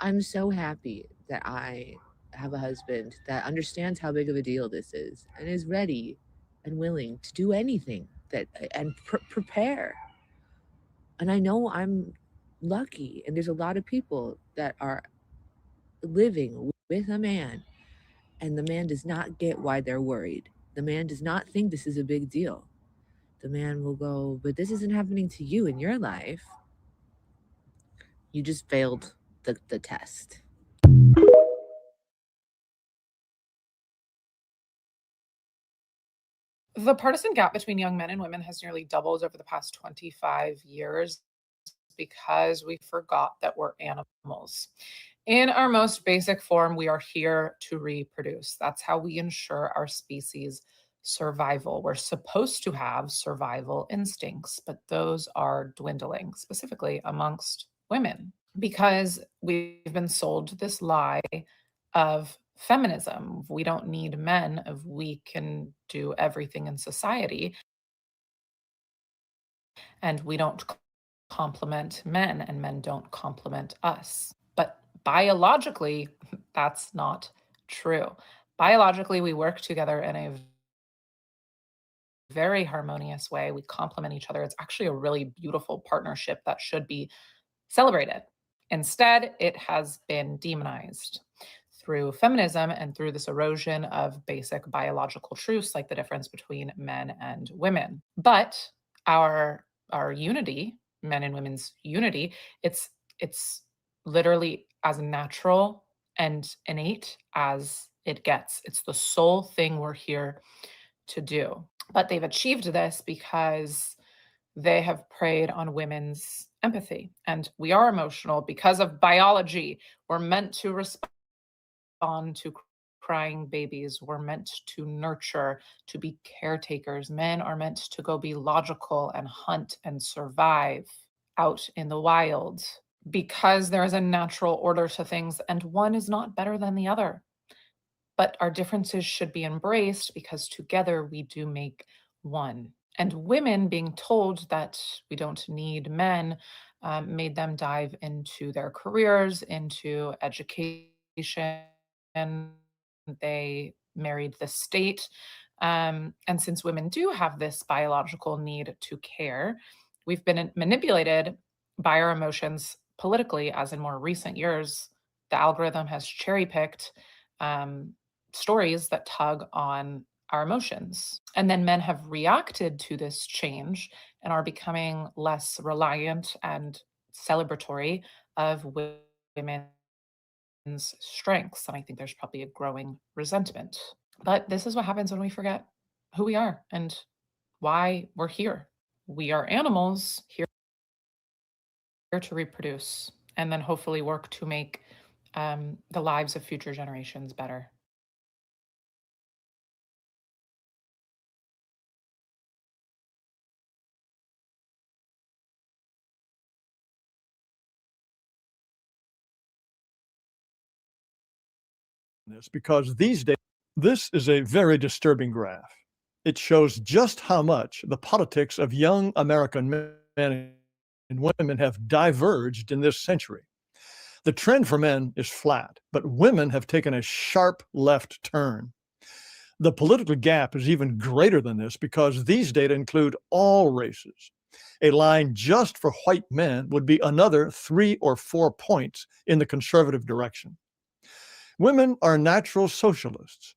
I'm so happy that I have a husband that understands how big of a deal this is and is ready and willing to do anything that and prepare. And I know I'm lucky, and there's a lot of people that are living with a man, and the man does not get why they're worried. The man does not think this is a big deal. The man will go, but this isn't happening to you in your life. You just failed the test. The partisan gap between young men and women has nearly doubled over the past 25 years because we forgot that we're animals. In our most basic form, we are here to reproduce. That's how we ensure our species survival. We're supposed to have survival instincts, but those are dwindling, specifically amongst women, because we've been sold this lie of feminism. We don't need men if we can do everything in society. And we don't complement men, and men don't complement us. But biologically, that's not true. Biologically, we work together in a very harmonious way. We complement each other. It's actually a really beautiful partnership that should be celebrated. Instead, it has been demonized through feminism and through this erosion of basic biological truths, like the difference between men and women. But our unity, men and women's unity, it's literally as natural and innate as it gets. It's the sole thing we're here to do. But they've achieved this because they have preyed on women's empathy. And we are emotional because of biology. We're meant to respond on to crying babies. We're meant to nurture, to be caretakers. Men are meant to go be logical and hunt and survive out in the wild because there is a natural order to things and one is not better than the other. But our differences should be embraced because together we do make one. And women being told that we don't need men made them dive into their careers, into education. They married the state. And since women do have this biological need to care, we've been manipulated by our emotions politically, as in more recent years, the algorithm has cherry picked stories that tug on our emotions. And then men have reacted to this change and are becoming less reliant and celebratory of women's strengths. And I think there's probably a growing resentment. But this is what happens when we forget who we are and why we're here. We are animals here to reproduce and then hopefully work to make the lives of future generations better. This because these days, this is a very disturbing graph. It shows just how much the politics of young American men and women have diverged in this century. The trend for men is flat, but women have taken a sharp left turn. The political gap is even greater than this because these data include all races. A line just for white men would be another 3 or 4 points in the conservative direction. Women are natural socialists.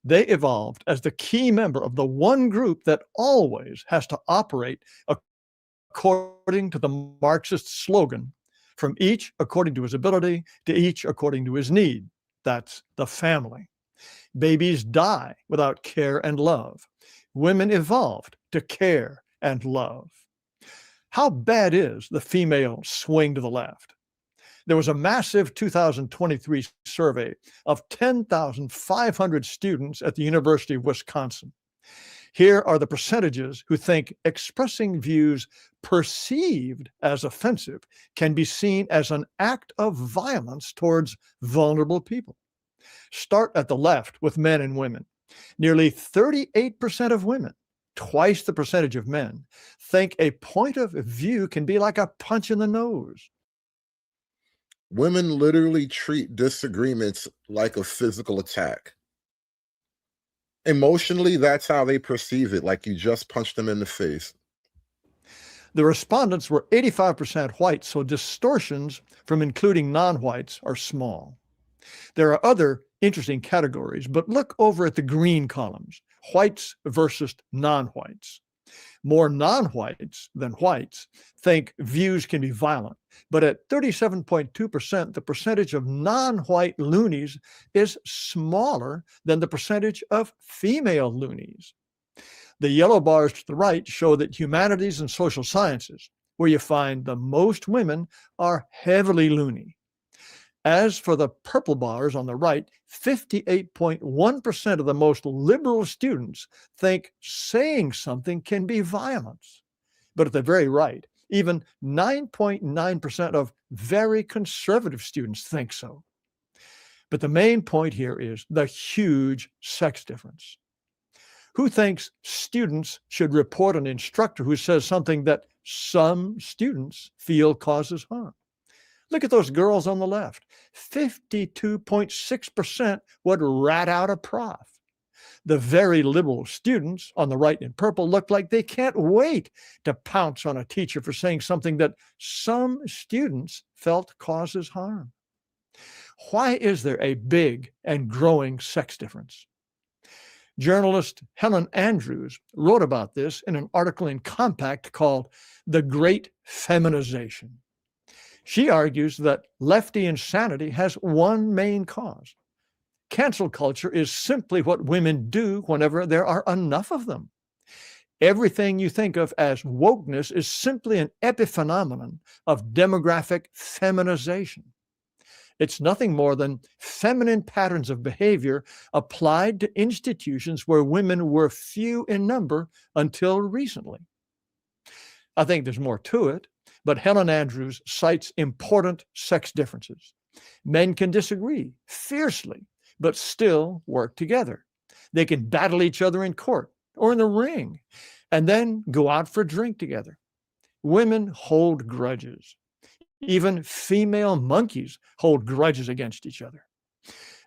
They evolved as the key member of the one group that always has to operate according to the Marxist slogan, from each according to his ability to each according to his need. That's the family. Babies die without care and love. Women evolved to care and love. How bad is the female swing to the left? There was a massive 2023 survey of 10,500 students at the University of Wisconsin. Here are the percentages who think expressing views perceived as offensive can be seen as an act of violence towards vulnerable people. Start at the left with men and women. Nearly 38% of women, twice the percentage of men, think a point of view can be like a punch in the nose. Women literally treat disagreements like a physical attack. Emotionally, that's how they perceive it, like you just punched them in the face. The respondents were 85% white, so distortions from including non-whites are small. There are other interesting categories, but look over at the green columns, whites versus non-whites. More non-whites than whites think views can be violent, but at 37.2%, the percentage of non-white loonies is smaller than the percentage of female loonies. The yellow bars to the right show that humanities and social sciences, where you find the most women, are heavily loony. As for the purple bars on the right, 58.1% of the most liberal students think saying something can be violence. But at the very right, even 9.9% of very conservative students think so. But the main point here is the huge sex difference. Who thinks students should report an instructor who says something that some students feel causes harm? Look at those girls on the left. 52.6% would rat out a prof. The very liberal students on the right in purple look like they can't wait to pounce on a teacher for saying something that some students felt causes harm. Why is there a big and growing sex difference? Journalist Helen Andrews wrote about this in an article in Compact called The Great Feminization. She argues that lefty insanity has one main cause. Cancel culture is simply what women do whenever there are enough of them. Everything you think of as wokeness is simply an epiphenomenon of demographic feminization. It's nothing more than feminine patterns of behavior applied to institutions where women were few in number until recently. I think there's more to it, but Helen Andrews cites important sex differences. Men can disagree fiercely, but still work together. They can battle each other in court or in the ring, and then go out for a drink together. Women hold grudges. Even female monkeys hold grudges against each other.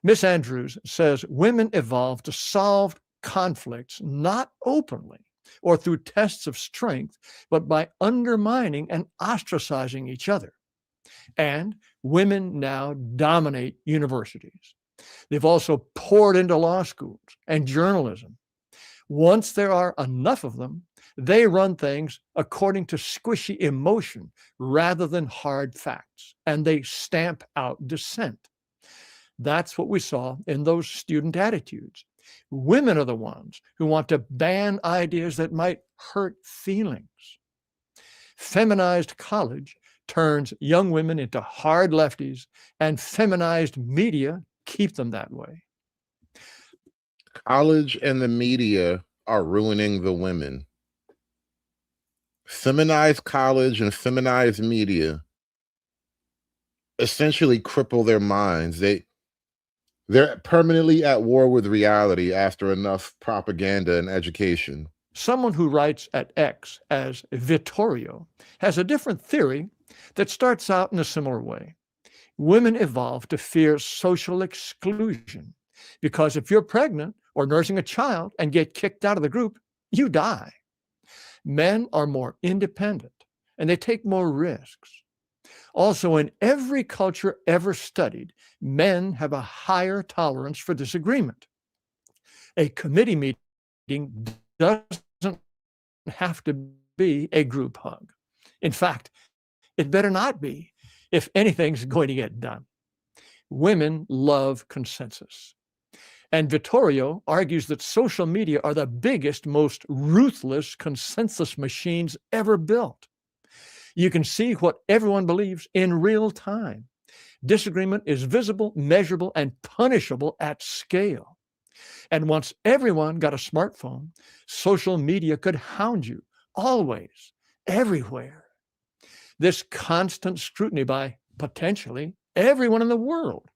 Miss Andrews says women evolved to solve conflicts not openly or through tests of strength, but by undermining and ostracizing each other. And women now dominate universities. They've also poured into law schools and journalism. Once there are enough of them, they run things according to squishy emotion rather than hard facts, and they stamp out dissent. That's what we saw in those student attitudes. Women are the ones who want to ban ideas that might hurt feelings. Feminized college turns young women into hard lefties, and feminized media keep them that way. College and the media are ruining the women. Feminized college and feminized media essentially cripple their minds. They're permanently at war with reality after enough propaganda and education. Someone who writes at X as Vittorio has a different theory that starts out in a similar way. Women evolved to fear social exclusion because if you're pregnant or nursing a child and get kicked out of the group, you die. Men are more independent and they take more risks. Also, in every culture ever studied, men have a higher tolerance for disagreement. A committee meeting doesn't have to be a group hug. In fact, it better not be if anything's going to get done. Women love consensus. And Vittorio argues that social media are the biggest, most ruthless consensus machines ever built. You can see what everyone believes in real time. Disagreement is visible, measurable, and punishable at scale. And once everyone got a smartphone, social media could hound you always, everywhere. This constant scrutiny by potentially everyone in the world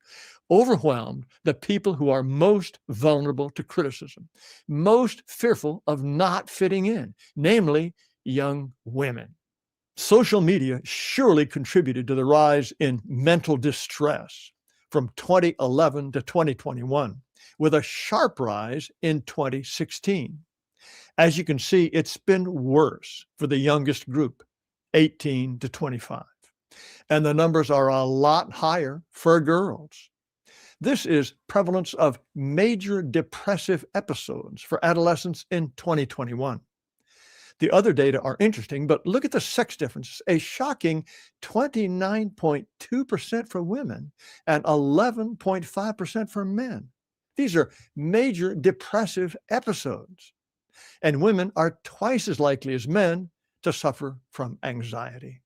overwhelmed the people who are most vulnerable to criticism, most fearful of not fitting in, namely young women. Social media surely contributed to the rise in mental distress from 2011 to 2021, with a sharp rise in 2016. As you can see, it's been worse for the youngest group, 18 to 25. And the numbers are a lot higher for girls. This is prevalence of major depressive episodes for adolescents in 2021. The other data are interesting, but look at the sex differences. A shocking 29.2% for women and 11.5% for men. These are major depressive episodes. And women are twice as likely as men to suffer from anxiety.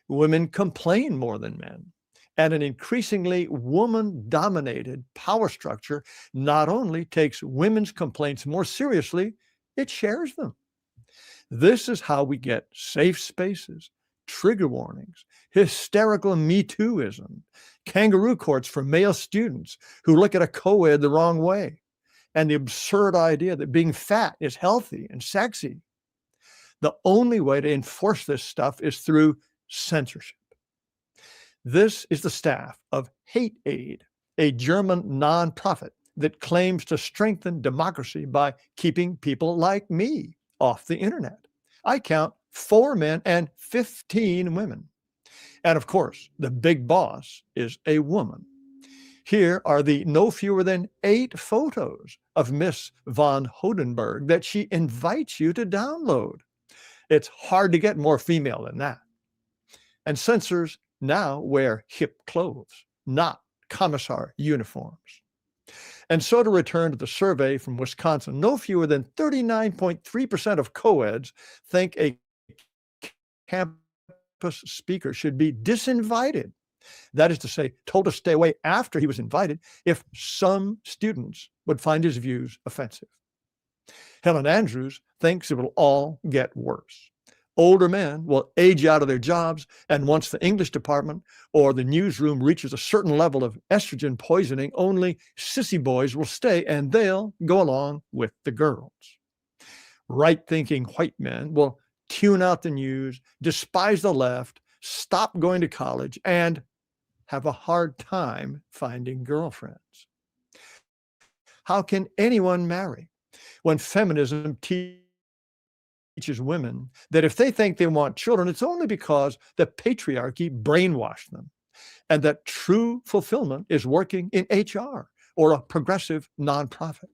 Women complain more than men. And an increasingly woman-dominated power structure not only takes women's complaints more seriously, it shares them. This is how we get safe spaces, trigger warnings, hysterical Me Tooism, kangaroo courts for male students who look at a co-ed the wrong way, and the absurd idea that being fat is healthy and sexy. The only way to enforce this stuff is through censorship. This is the staff of Hate Aid, a German nonprofit that claims to strengthen democracy by keeping people like me off the internet. I count 4 men and 15 women. And of course, the big boss is a woman. Here are the no fewer than 8 photos of Miss von Hodenberg that she invites you to download. It's hard to get more female than that. And censors now wear hip clothes, not commissar uniforms. And so to return to the survey from Wisconsin, no fewer than 39.3% of co-eds think a campus speaker should be disinvited That is to say, told to stay away after he was invited if some students would find his views offensive. Helen Andrews thinks it will all get worse. Older men will age out of their jobs, and once the English department or the newsroom reaches a certain level of estrogen poisoning, only sissy boys will stay, and they'll go along with the girls. Right-thinking white men will tune out the news, despise the left, stop going to college, and have a hard time finding girlfriends. How can anyone marry when feminism teaches women that if they think they want children, it's only because the patriarchy brainwashed them, and that true fulfillment is working in HR or a progressive nonprofit?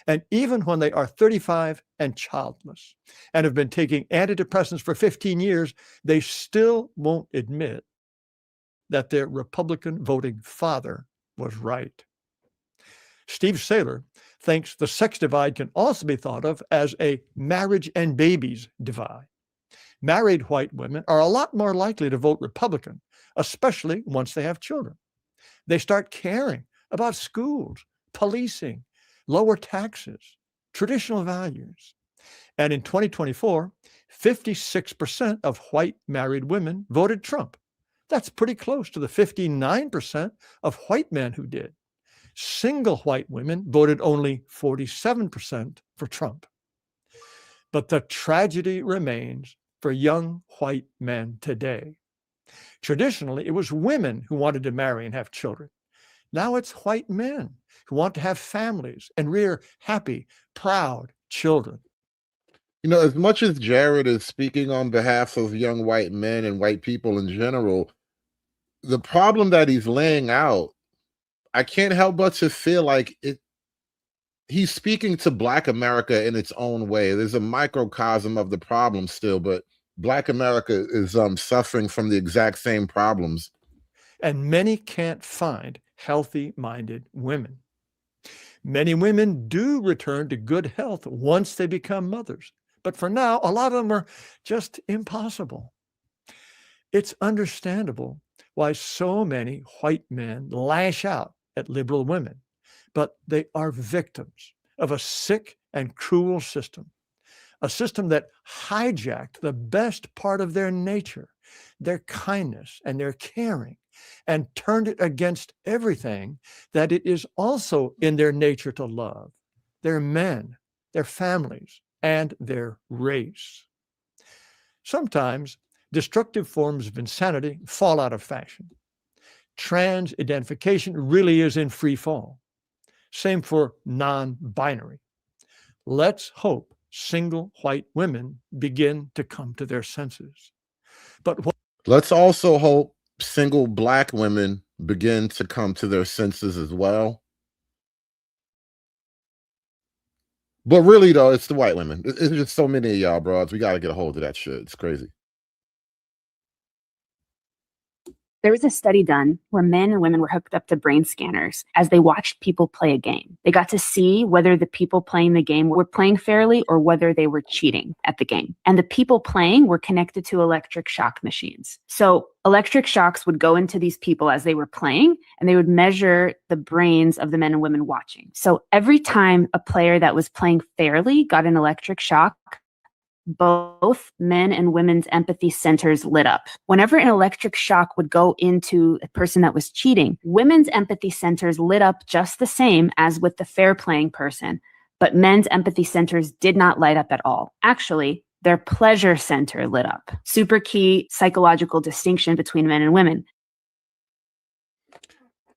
And even when they are 35 and childless and have been taking antidepressants for 15 years, they still won't admit that their Republican voting father was right. Steve Saylor thinks the sex divide can also be thought of as a marriage and babies divide. Married white women are a lot more likely to vote Republican, especially once they have children. They start caring about schools, policing, lower taxes, traditional values. And in 2024, 56% of white married women voted Trump. That's pretty close to the 59% of white men who did. Single white women voted only 47% for Trump. But the tragedy remains for young white men today. Traditionally, it was women who wanted to marry and have children. Now it's white men who want to have families and rear happy, proud children. You know, as much as Jared is speaking on behalf of young white men and white people in general, the problem that he's laying out, I can't help but to feel like he's speaking to Black America in its own way. There's a microcosm of the problem still, but Black America is suffering from the exact same problems. And many can't find healthy-minded women. Many women do return to good health once they become mothers. But for now, a lot of them are just impossible. It's understandable why so many white men lash out at liberal women, but they are victims of a sick and cruel system, a system that hijacked the best part of their nature, their kindness and their caring, and turned it against everything that it is also in their nature to love, their men, their families, and their race. Sometimes destructive forms of insanity fall out of fashion. Trans identification really is in free fall. Same for non-binary. Let's hope single white women begin to come to their senses. But let's also hope single Black women begin to come to their senses as well. But really, though, it's the white women. It's just so many of y'all broads. We got to get a hold of that shit. It's crazy. There was a study done where men and women were hooked up to brain scanners as they watched people play a game. They got to see whether the people playing the game were playing fairly or whether they were cheating at the game. And the people playing were connected to electric shock machines. So electric shocks would go into these people as they were playing, and they would measure the brains of the men and women watching. So every time a player that was playing fairly got an electric shock, both men and women's empathy centers lit up. Whenever an electric shock would go into a person that was cheating, women's empathy centers lit up just the same as with the fair playing person, but men's empathy centers did not light up at all. Actually, their pleasure center lit up. Super key psychological distinction between men and women.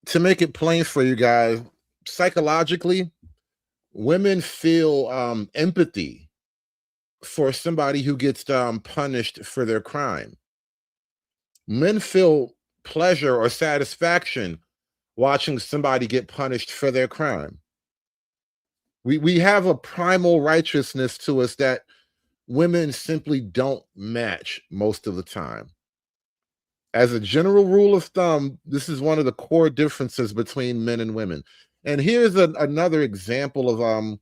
To make it plain for you guys, psychologically, women feel empathy for somebody who gets punished for their crime. Men feel pleasure or satisfaction watching somebody get punished for their crime. We have a primal righteousness to us that women simply don't match most of the time. As a general rule of thumb, this is one of the core differences between men and women. And here's another example of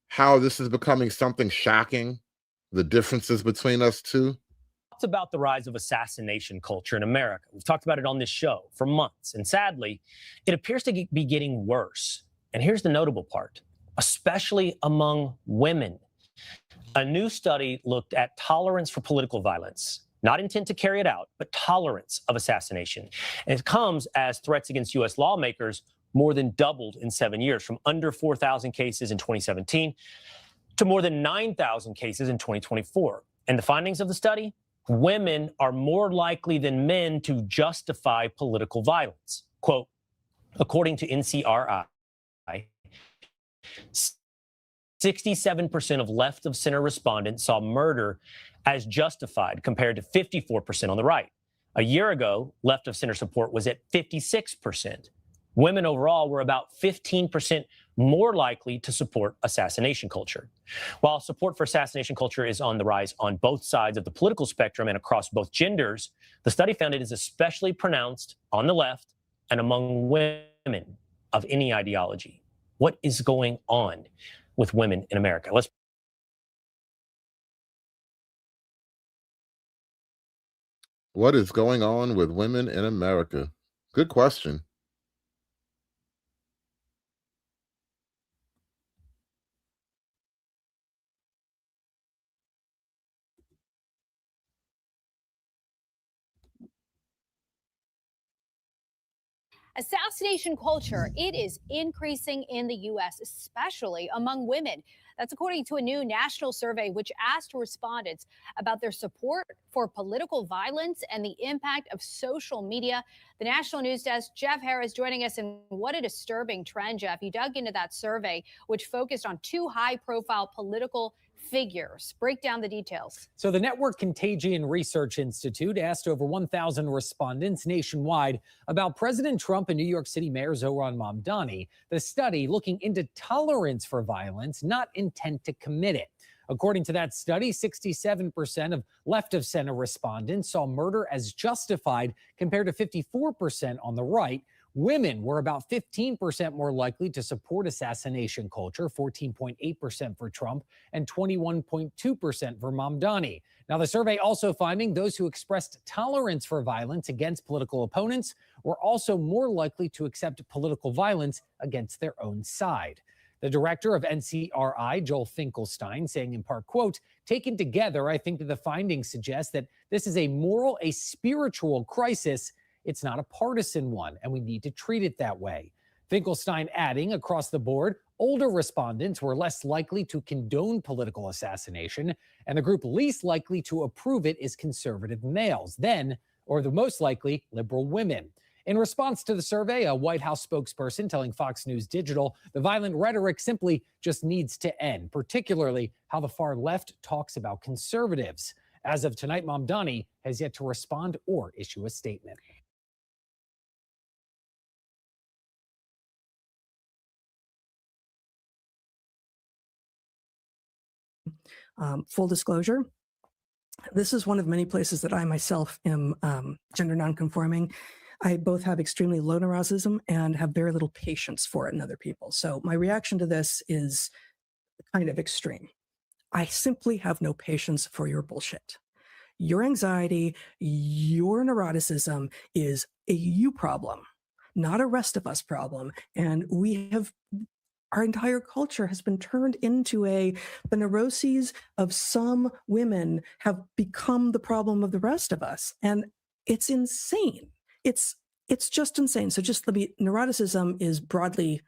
how this is becoming something shocking, the differences between us two. about the rise of assassination culture in America. We've talked about it on this show for months, and sadly, it appears to be getting worse. And here's the notable part, especially among women. A new study looked at tolerance for political violence, not intent to carry it out, but tolerance of assassination. And it comes as threats against U.S. lawmakers more than doubled in 7 years, from under 4,000 cases in 2017 to more than 9,000 cases in 2024. And the findings of the study? Women are more likely than men to justify political violence. Quote, according to NCRI, 67% of left of center respondents saw murder as justified, compared to 54% on the right. A year ago, left of center support was at 56%. Women overall were about 15% more likely to support assassination culture. While support for assassination culture is on the rise on both sides of the political spectrum and across both genders, the study found it is especially pronounced on the left and among women of any ideology. What is going on with women in America? What is going on with women in America? Good question. Assassination culture, it is increasing in the U.S., especially among women. That's according to a new national survey which asked respondents about their support for political violence and the impact of social media. The National News Desk, Jeff Harris, joining us. And what a disturbing trend, Jeff. You dug into that survey, which focused on two high-profile political figures. Break down the details. So the Network Contagion Research Institute asked over 1,000 respondents nationwide about President Trump and New York City Mayor Zohran Mamdani. The study looking into tolerance for violence, not intent to commit it. According to that study, 67% of left-of-center respondents saw murder as justified, compared to 54% on the right. Women were about 15% more likely to support assassination culture, 14.8% for Trump and 21.2% for Mamdani. Now, the survey also finding those who expressed tolerance for violence against political opponents were also more likely to accept political violence against their own side. The director of NCRI, Joel Finkelstein, saying in part, quote, taken together, I think that the findings suggest that this is a moral, a spiritual crisis. It's not a partisan one, and we need to treat it that way. Finkelstein adding, across the board, older respondents were less likely to condone political assassination, and the group least likely to approve it is conservative males, then, or the most likely, liberal women. In response to the survey, a White House spokesperson telling Fox News Digital the violent rhetoric simply just needs to end, particularly how the far left talks about conservatives. As of tonight, Mamdani has yet to respond or issue a statement. Full disclosure, this is one of many places that I myself am gender nonconforming. I both have extremely low neuroticism and have very little patience for it in other people. So my reaction to this is kind of extreme. I simply have no patience for your bullshit. Your anxiety, your neuroticism is a you problem, not a rest of us problem. And our entire culture has been turned into the neuroses of some women have become the problem of the rest of us. And it's insane. It's just insane. So just neuroticism is broadly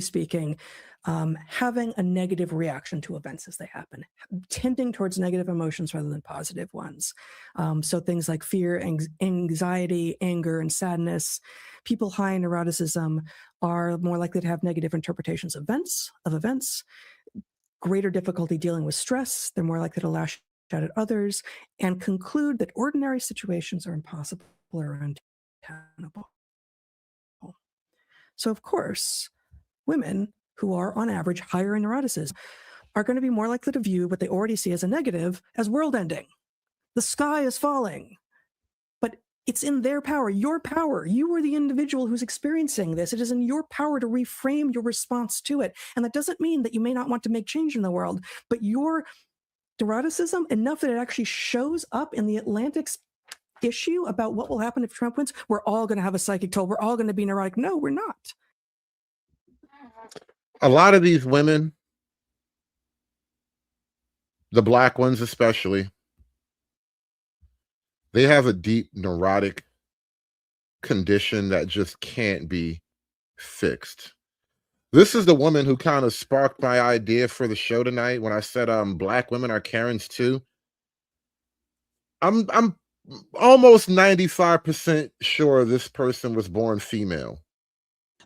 speaking, having a negative reaction to events as they happen, tending towards negative emotions rather than positive ones. So things like fear, anxiety, anger, and sadness. People high in neuroticism are more likely to have negative interpretations of events, greater difficulty dealing with stress. They're more likely to lash out at others and conclude that ordinary situations are impossible or untenable. So of course, women who are on average higher in neuroticism are going to be more likely to view what they already see as a negative as world ending. The sky is falling. But it's in their power, your power. You are the individual who's experiencing this. It is in your power to reframe your response to it. And that doesn't mean that you may not want to make change in the world, but your neuroticism enough that it actually shows up in the Atlantic's issue about what will happen if Trump wins? We're all going to have a psychic toll. We're all going to be neurotic. No, we're not. A lot of these women, the Black ones especially, they have a deep neurotic condition that just can't be fixed. This is the woman who kind of sparked my idea for the show tonight when I said Black women are Karens too. I'm almost 95% sure this person was born female.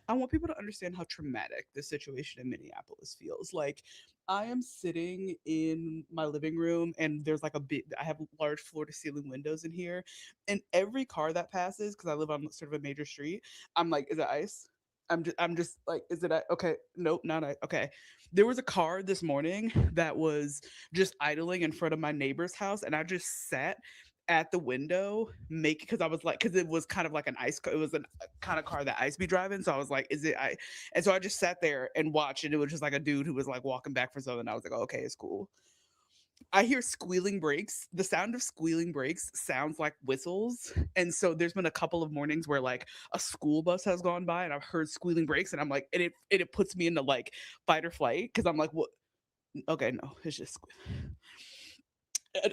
I want people to understand how traumatic the situation in Minneapolis feels. Like, I am sitting in my living room and there's like I have large floor to ceiling windows in here. And every car that passes, because I live on sort of a major street, I'm like, is it ice? I'm just like, is it okay? Nope, not ice. Okay. There was a car this morning that was just idling in front of my neighbor's house, and I just sat at the window because I was like, because it was kind of like an ice car. It was a kind of car that ice be driving, so I was like, is it I? And so I just sat there and watched, and it was just like a dude who was like walking back from something. I was like, oh, okay, it's cool. I hear squealing brakes. The sound of squealing brakes sounds like whistles. And so there's been a couple of mornings where like a school bus has gone by and I've heard squealing brakes, and I'm like, and it puts me into like fight or flight, because I'm like, what? Okay, no, it's just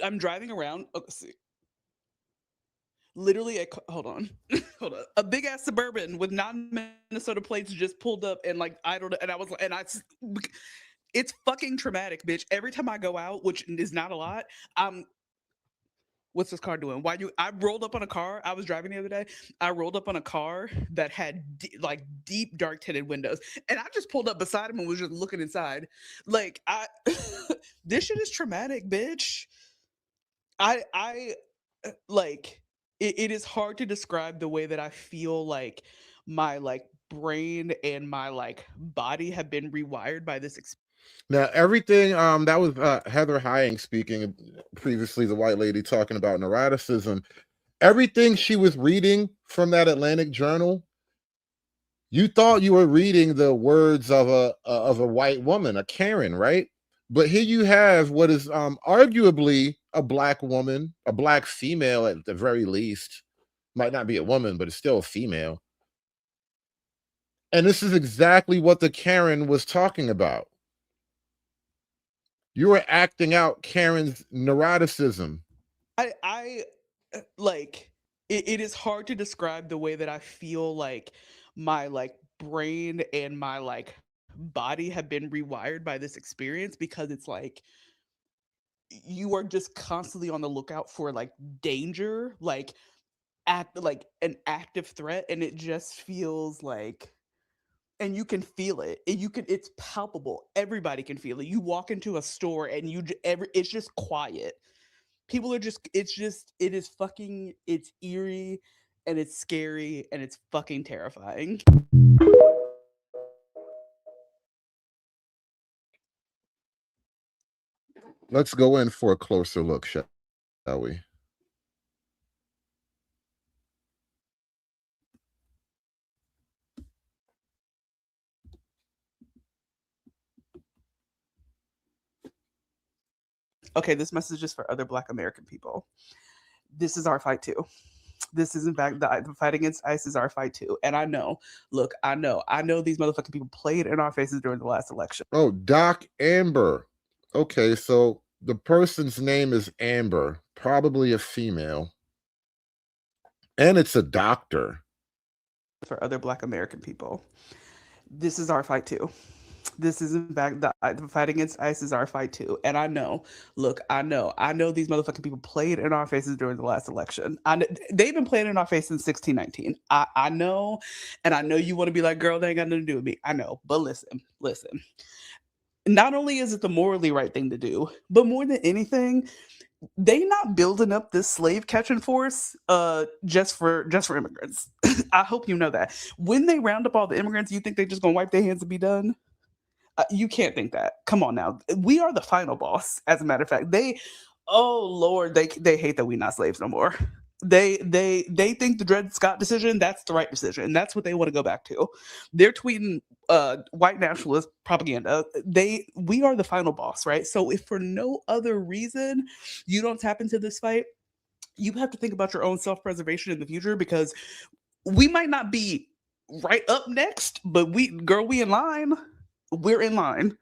I'm driving around. Oh, see. Literally hold on. Hold on. A big ass Suburban with non-Minnesota plates just pulled up and like idled, and I was like, it's fucking traumatic, bitch. Every time I go out, which is not a lot, what's this car doing? I rolled up on a car. I was driving the other day. I rolled up on a car that had deep dark tinted windows, and I just pulled up beside him and was just looking inside. Like, this shit is traumatic, bitch. It is hard to describe the way that I feel like my brain and my body have been rewired by this experience. Now, everything that was Heather Hying speaking previously, the white lady talking about neuroticism. Everything she was reading from that Atlantic Journal, you thought you were reading the words of a white woman, a Karen, right? But here you have what is arguably a Black woman, a Black female at the very least. Might not be a woman, but it's still a female. And this is exactly what the Karen was talking about. You were acting out Karen's neuroticism. It is hard to describe the way that I feel like my brain and my body have been rewired by this experience, because it's like you are just constantly on the lookout for danger, an active threat, and it just feels like, and you can feel it. It's palpable. Everybody can feel it. You walk into a store and it's just quiet. People are just, it is fucking, it's eerie and it's scary and it's fucking terrifying. Let's go in for a closer look, shall we? Okay, this message is for other Black American people. This is our fight too. This is in fact the fight against ICE is our fight too. And I know, look, I know these motherfucking people played in our faces during the last election. Oh, Doc Amber. Okay, so the person's name is Amber, probably a female. And it's a doctor. For other Black American people. This is our fight too. This is in fact the fight against ICE is our fight too. And I know, look, I know these motherfucking people played in our faces during the last election. They've been playing in our face since 1619. I know, and I know you want to be like, girl, they ain't got nothing to do with me. I know, but listen. Not only is it the morally right thing to do, but more than anything, they not building up this slave catching force just for immigrants. I hope you know that. When they round up all the immigrants, you think they just gonna wipe their hands and be done? You can't think that. Come on now. We are the final boss, as a matter of fact. Oh Lord, they hate that we not slaves no more. They think the Dred Scott decision, that's the right decision. That's what they want to go back to. They're tweeting white nationalist propaganda. We are the final boss, right? So if for no other reason you don't tap into this fight, you have to think about your own self-preservation in the future, because we might not be right up next, but we in line. We're in line.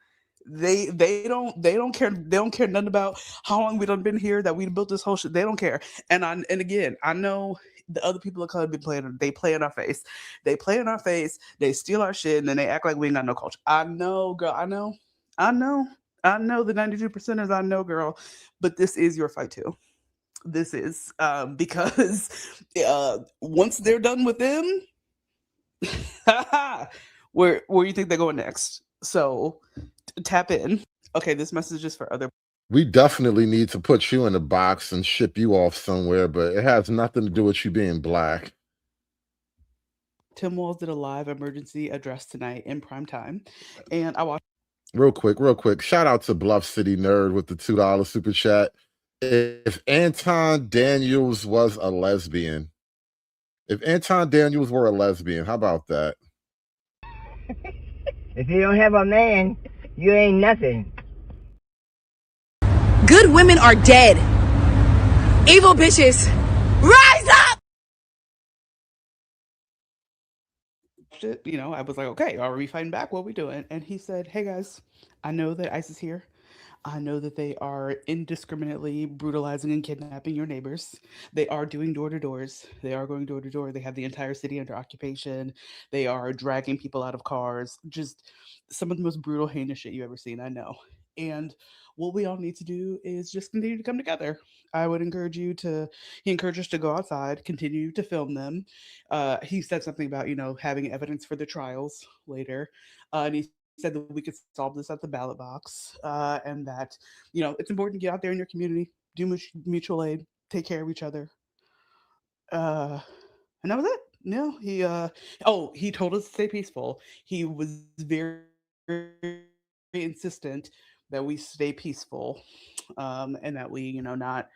They don't care. They don't care nothing about how long we done been here, that we built this whole shit. They don't care. And again, I know the other people of color have been playing. They play in our face. They play in our face. They steal our shit, and then they act like we ain't got no culture. I know, girl. I know. The 92%ers. I know, girl. But this is your fight too. This is because once they're done with them, where you think they're going next? So tap in. Okay, this message is for other. We definitely need to put you in a box and ship you off somewhere, but it has nothing to do with you being black. Tim Walz did a live emergency address tonight in prime time, and I watched. Real quick. Shout out to Bluff City Nerd with the $2 super chat. If Anton Daniels was a lesbian, how about that? If you don't have a man, you ain't nothing. Good women are dead. Evil bitches, rise up! I was like, okay, are we fighting back? What are we doing? And he said, hey guys, I know that ICE is here. I know that they are indiscriminately brutalizing and kidnapping your neighbors. They are doing door-to-doors. They are going door-to-door. They have the entire city under occupation. They are dragging people out of cars. Just some of the most brutal, heinous shit you've ever seen, I know. And what we all need to do is just continue to come together. I would encourage he encouraged us to go outside, continue to film them. He said something about, having evidence for the trials later. And he said that we could solve this at the ballot box, and that it's important to get out there in your community, do mutual aid, take care of each other, and that was it. He told us to stay peaceful. He was very, very insistent that we stay peaceful, and that we not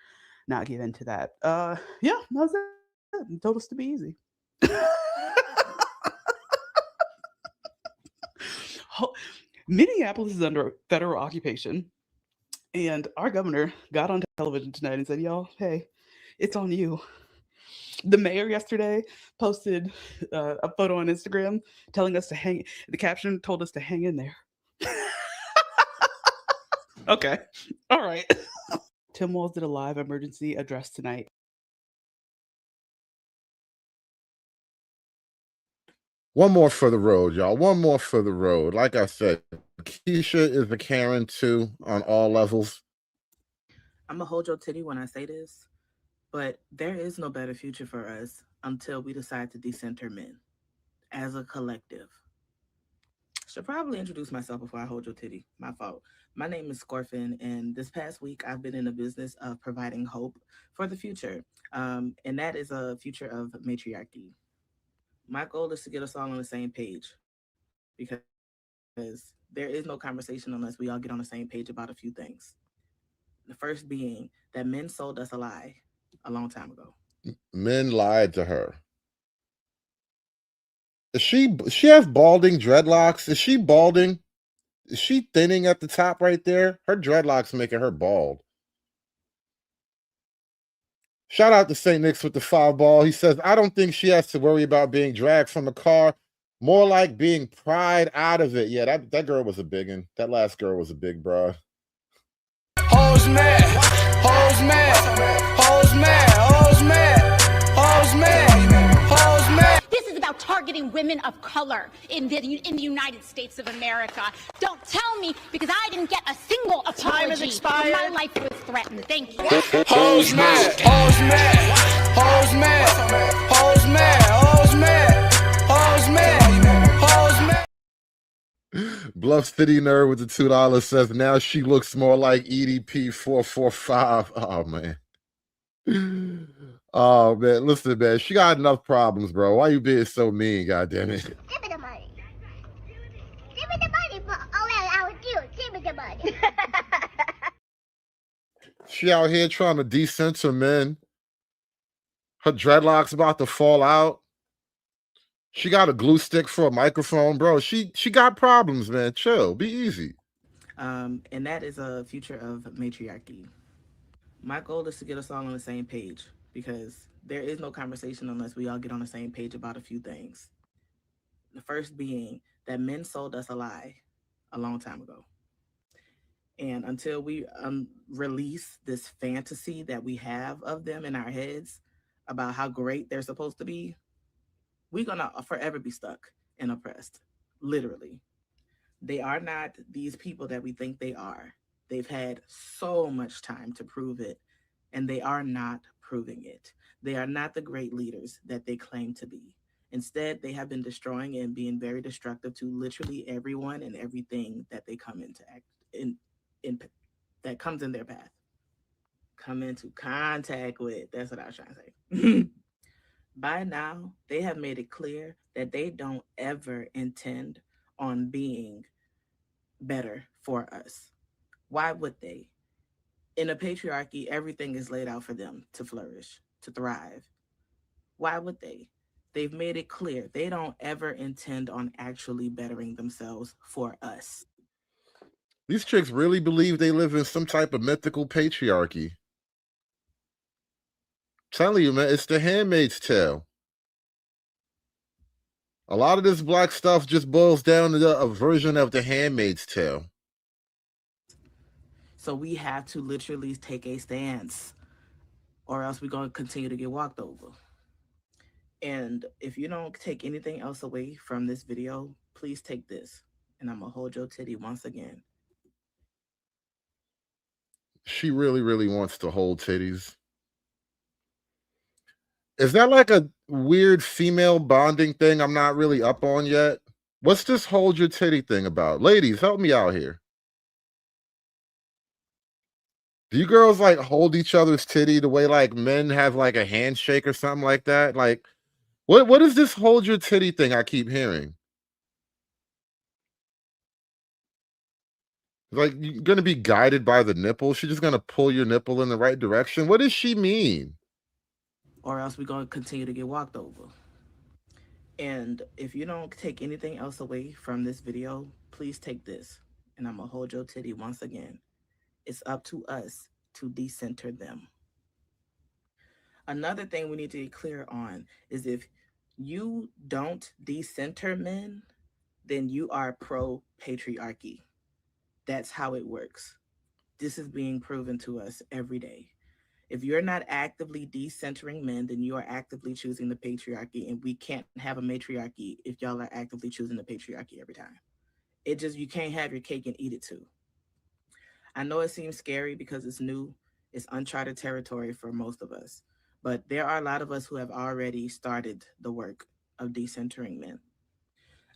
get into that. That was it. He told us to be easy. Minneapolis is under federal occupation, and our governor got on television tonight and said, y'all, hey, it's on you. The mayor yesterday posted a photo on Instagram telling us to hang. The caption told us to hang in there. Okay. All right. Tim Walz did a live emergency address tonight. One more for the road, y'all. One more for the road. Like I said, Keisha is a Karen too on all levels. I'm going to hold your titty when I say this, but there is no better future for us until we decide to decenter men as a collective. Should probably introduce myself before I hold your titty. My fault. My name is Scorfin, and this past week I've been in the business of providing hope for the future, and that is a future of matriarchy. My goal is to get us all on the same page, because there is no conversation unless we all get on the same page about a few things. The first being that men sold us a lie a long time ago. Men lied to her. She has balding dreadlocks. Is she balding? Is she thinning at the top right there? Her dreadlocks making her bald. Shout out to St. Nick's with the foul ball. He says, I don't think she has to worry about being dragged from a car. More like being pried out of it. Yeah, that girl was a big one. That last girl was a big bra. Hoes mad, hoes mad, hoes mad, hoes mad, hoes mad, hoes mad. This is about targeting women of color in the United States of America. Don't tell me, because I didn't get a single apology. Time has expired. My life was threatened. Thank you. Hoes mad, hoes mad, hoes mad, hoes mad, hoes mad, hoes mad, hoes mad. Bluff City Nerd with the $2 says, now she looks more like EDP 445. Oh, man. Oh, man. Listen, man. She got enough problems, bro. Why you being so mean, goddammit? Give me the money. Give me the money, but I was cute. Give me the money. She out here trying to decenter men. Her dreadlocks about to fall out. She got a glue stick for a microphone, bro. She got problems, man. Chill. Be easy. And that is a future of matriarchy. My goal is to get us all on the same page because there is no conversation unless we all get on the same page about a few things. The first being that men sold us a lie a long time ago. And until we release this fantasy that we have of them in our heads about how great they're supposed to be, we're going to forever be stuck and oppressed, literally. They are not these people that we think they are. They've had so much time to prove it, and they are not proving it. They are not the great leaders that they claim to be. Instead, they have been destroying and being very destructive to literally everyone and everything that they come into that comes in their path. Come into contact with. That's what I was trying to say. By now, they have made it clear that they don't ever intend on being better for us. Why would they? In a patriarchy, everything is laid out for them to flourish, to thrive. Why would they? They've made it clear they don't ever intend on actually bettering themselves for us. These chicks really believe they live in some type of mythical patriarchy. Telling you, man, it's the Handmaid's Tale. A lot of this black stuff just boils down to a version of the Handmaid's Tale. So we have to literally take a stance, or else we're going to continue to get walked over. And if you don't take anything else away from this video, please take this. And I'm going to hold your titty once again. She really, really wants to hold titties. Is that like a weird female bonding thing I'm not really up on yet? What's this hold your titty thing about? Ladies, help me out here. Do you girls like hold each other's titty the way like men have like a handshake or something like that? Like, what is this hold your titty thing I keep hearing? Like, you're gonna be guided by the nipple? She's just gonna pull your nipple in the right direction? What does she mean? Or else we're going to continue to get walked over. And if you don't take anything else away from this video, please take this. And I'm going to hold your titty once again. It's up to us to decenter them. Another thing we need to get clear on is if you don't decenter men, then you are pro-patriarchy. That's how it works. This is being proven to us every day. If you're not actively decentering men, then you are actively choosing the patriarchy, and we can't have a matriarchy if y'all are actively choosing the patriarchy every time. You can't have your cake and eat it too. I know it seems scary because it's new, it's uncharted territory for most of us, but there are a lot of us who have already started the work of decentering men.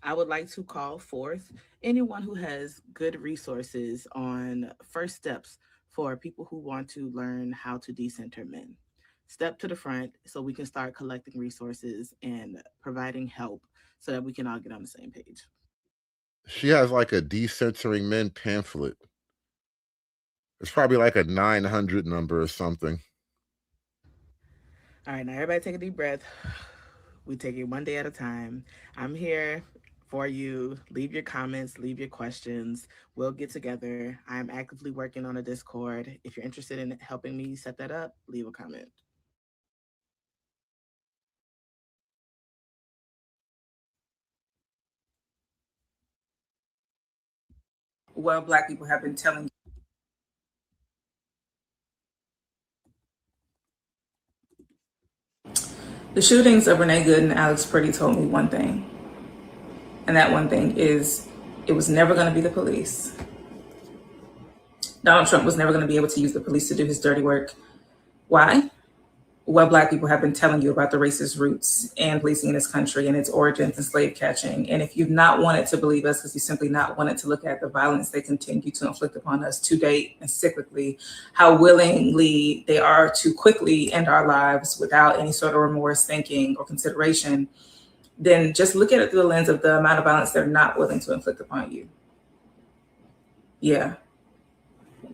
I would like to call forth anyone who has good resources on first steps for people who want to learn how to decenter men. Step to the front so we can start collecting resources and providing help so that we can all get on the same page. She has like a decentering men pamphlet. It's probably like a 900 number or something. All right, now everybody take a deep breath. We take it one day at a time. I'm here for you. Leave your comments, leave your questions. We'll get together. I'm actively working on a Discord. If you're interested in helping me set that up, leave a comment. Well, Black people have been telling the shootings of Renee Good and Alex Purdy told me one thing. And that one thing is it was never going to be the police. Donald Trump was never going to be able to use the police to do his dirty work. Why? Well, Black people have been telling you about the racist roots and policing in this country and its origins and slave catching. And if you've not wanted to believe us because you simply not wanted to look at the violence they continue to inflict upon us to date and cyclically, how willingly they are to quickly end our lives without any sort of remorse, thinking, or consideration, then just look at it through the lens of the amount of violence they're not willing to inflict upon you. Yeah.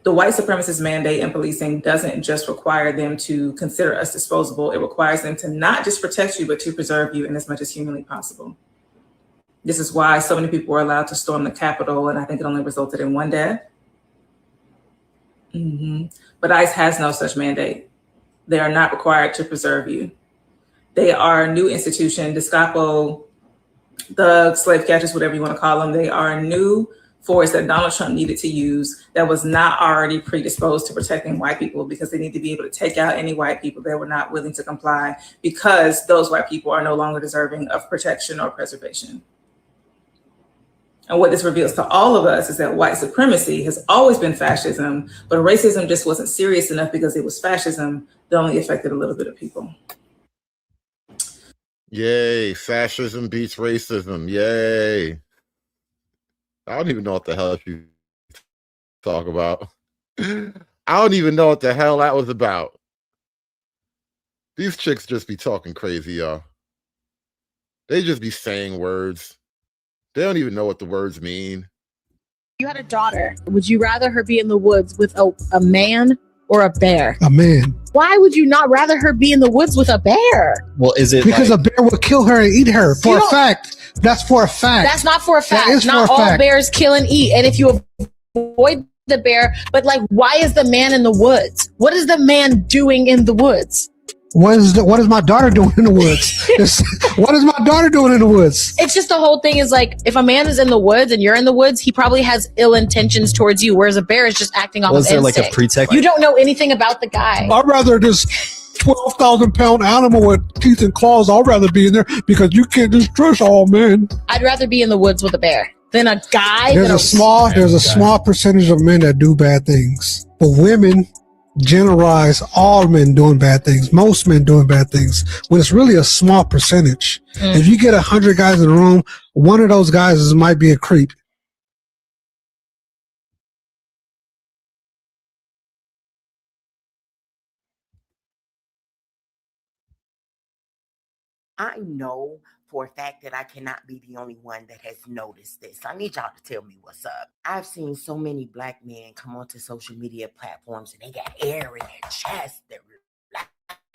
The white supremacist mandate in policing doesn't just require them to consider us disposable. It requires them to not just protect you, but to preserve you in as much as humanly possible. This is why so many people were allowed to storm the Capitol, and I think it only resulted in one death. But ICE has no such mandate. They are not required to preserve you. They are a new institution, Gestapo, thugs, slave catchers, whatever you want to call them. They are a new force that Donald Trump needed to use that was not already predisposed to protecting white people, because they need to be able to take out any white people that were not willing to comply, because those white people are no longer deserving of protection or preservation. And what this reveals to all of us is that white supremacy has always been fascism, but racism just wasn't serious enough because it was fascism that only affected a little bit of people. Yay, fascism beats racism. Yay. I don't even know what the hell you talk about. I don't even know what the hell that was about. These chicks just be talking crazy, y'all. They just be saying words. They don't even know what the words mean. You had a daughter. Would you rather her be in the woods with a man or a bear? A man. Why would you not rather her be in the woods with a bear? Well, is it because a bear will kill her and eat her? For a fact. That's for a fact. That's not for a fact. That is not for a all fact. bears kill and eat. And if you avoid the bear, but like, why is the man in the woods? What is the man doing in the woods? What is my daughter doing in the woods? What is my daughter doing in the woods? It's just the whole thing is like, if a man is in the woods and you're in the woods, he probably has ill intentions towards you, whereas a bear is just acting off of Was there like instinct. a pretext? You don't know anything about the guy. I'd rather this 12,000-pound animal with teeth and claws. I'd rather be in there because you can't just trust all men. I'd rather be in the woods with a bear than a guy. There's a small percentage of men that do bad things, but women generalize all men doing bad things, most men doing bad things, when it's really a small percentage. If you get 100 guys in a room, one of those guys might be a creep. I know for a fact that I cannot be the only one that has noticed this. I need y'all to tell me what's up. I've seen so many black men come onto social media platforms and they got air in their chest. They're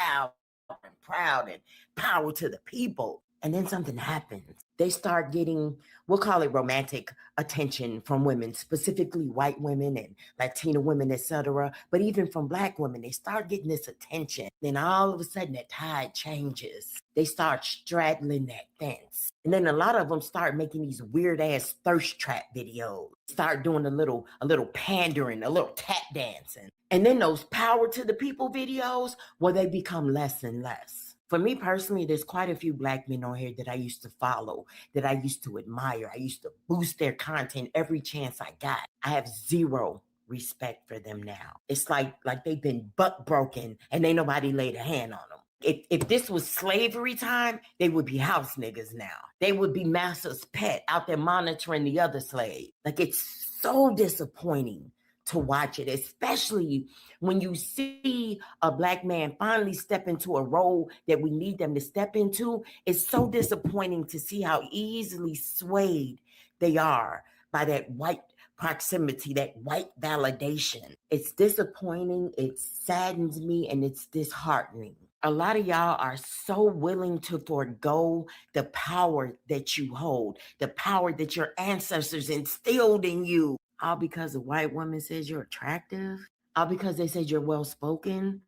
loud and proud and power to the people. And then something happens. They start getting, we'll call it romantic attention from women, specifically white women and Latina women, etc. But even from black women, they start getting this attention. Then all of a sudden that tide changes. They start straddling that fence. And then a lot of them start making these weird ass thirst trap videos. Start doing a little pandering, a little tap dancing. And then those power to the people videos, well, they become less and less. For me personally, there's quite a few black men on here that I used to follow, that I used to admire. I used to boost their content every chance I got. I have zero respect for them now. It's like they've been buck broken and ain't nobody laid a hand on them. If this was slavery time, they would be house niggas now. They would be master's pet out there monitoring the other slave. Like, it's so disappointing to watch it, especially when you see a black man finally step into a role that we need them to step into. It's so disappointing to see how easily swayed they are by that white proximity, that white validation. It's disappointing, it saddens me, and it's disheartening. A lot of y'all are so willing to forego the power that you hold, the power that your ancestors instilled in you. All because a white woman says you're attractive? All because they said you're well-spoken?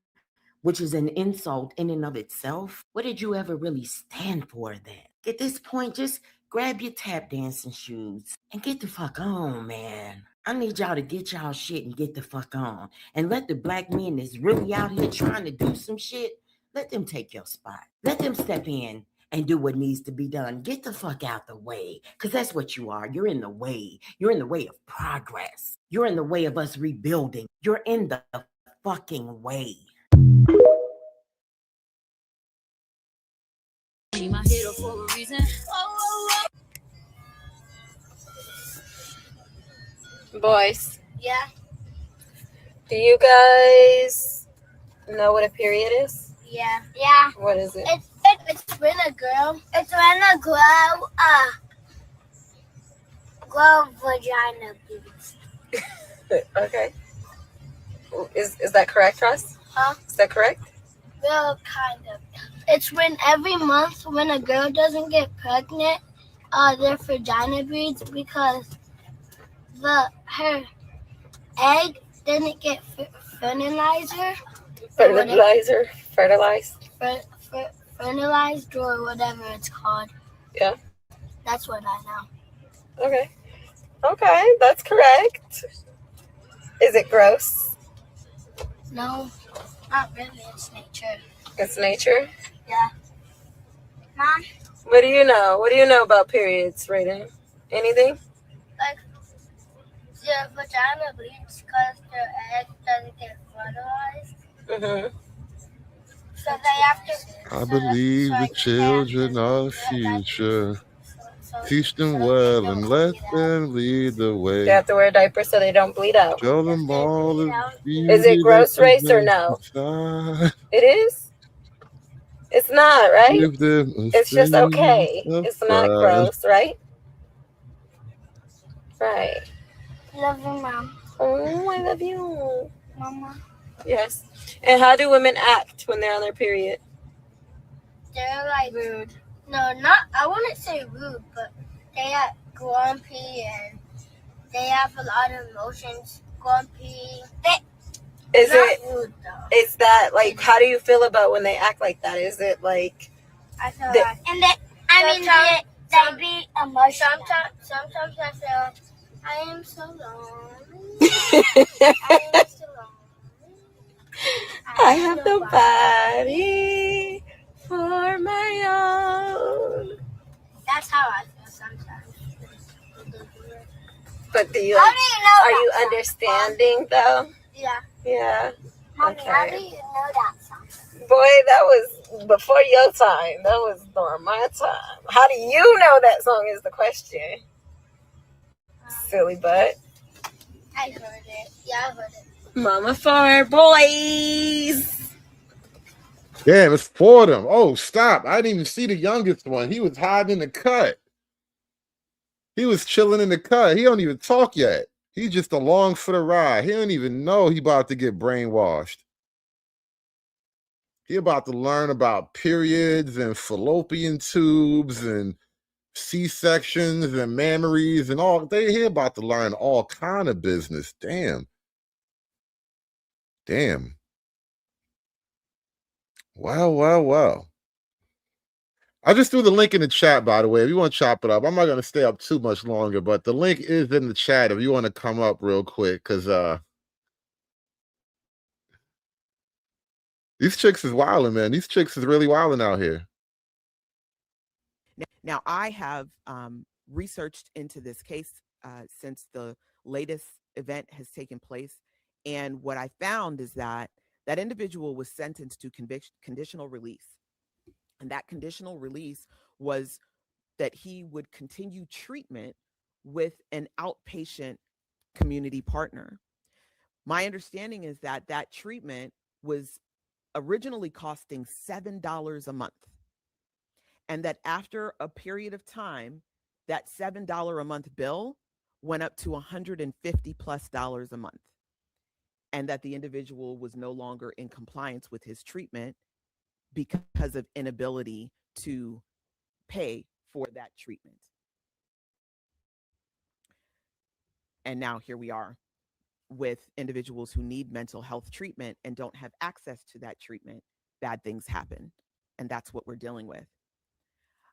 Which is an insult in and of itself? What did you ever really stand for then? At this point, just grab your tap dancing shoes and get the fuck on, man. I need y'all to get y'all shit and get the fuck on. And let the black men that's really out here trying to do some shit, let them take your spot. Let them step in and do what needs to be done. Get the fuck out the way, because that's what you are. You're in the way. You're in the way of progress. You're in the way of us rebuilding. You're in the fucking way. My hero for a reason. Boys, Yeah. do you guys know what a period is? Yeah. Yeah. What is it? It's when a girl. It's when a girl vagina bleeds. Okay. Is that correct, Russ? Huh? Is that correct? Well, kind of. It's when every month when a girl doesn't get pregnant, their vagina bleeds because her egg didn't get fertilizer. Fertilized or whatever it's called. Yeah. That's what I know. Okay, that's correct. Is it gross? No, not really. It's nature. It's nature? Yeah. Mom? What do you know? What do you know about periods, Raiden? Anything? Like, your vagina bleeds because their egg doesn't get fertilized. Mm-hmm. So they have to... I believe the children are the future. Teach them well and let them lead the way. They have to wear diapers so they don't bleed out. Show them all the beauty. Is it gross race or no? It is? It's not, right? It's just okay. It's not gross, right? Right. Love you, Mom. Oh, I love you. Mama. Yes. And how do women act when they're on their period? They're like rude. No, not. I wouldn't say rude, but they act grumpy and they have a lot of emotions. Grumpy. Is not it? rude though. Is that like? How do you feel about when they act like that? Is it like? I feel like. And they be emotional. Sometimes I feel I am so lonely. I am so lonely. I have nobody for my own. That's how I feel sometimes. But do you? How do you know Are that you song? understanding though? Yeah. Yeah. Mommy, Okay. how do you know that song? Boy, that was before your time. That was during my time. How do you know that song is the question? Silly butt. I heard it. Yeah, I heard it. Mama for boys. Damn, it's 4 of them. Oh, stop. I didn't even see the youngest one. He was hiding in the cut. He was chilling in the cut. He don't even talk yet. He's just along for the ride. He don't even know he about to get brainwashed. He about to learn about periods and fallopian tubes and C-sections and mammaries and all. He about to learn all kind of business. Damn. Well. I just threw the link in the chat, by the way. If you want to chop it up, I'm not going to stay up too much longer, but the link is in the chat if you want to come up real quick, because these chicks is wilding, man. These chicks is really wilding out here. Now, I have researched into this case since the latest event has taken place, and what I found is that that individual was sentenced to conditional release. And that conditional release was that he would continue treatment with an outpatient community partner. My understanding is that that treatment was originally costing $7 a month. And that after a period of time, that $7 a month bill went up to $150+ a month. And that the individual was no longer in compliance with his treatment because of inability to pay for that treatment. And now here we are with individuals who need mental health treatment and don't have access to that treatment. Bad things happen. And that's what we're dealing with.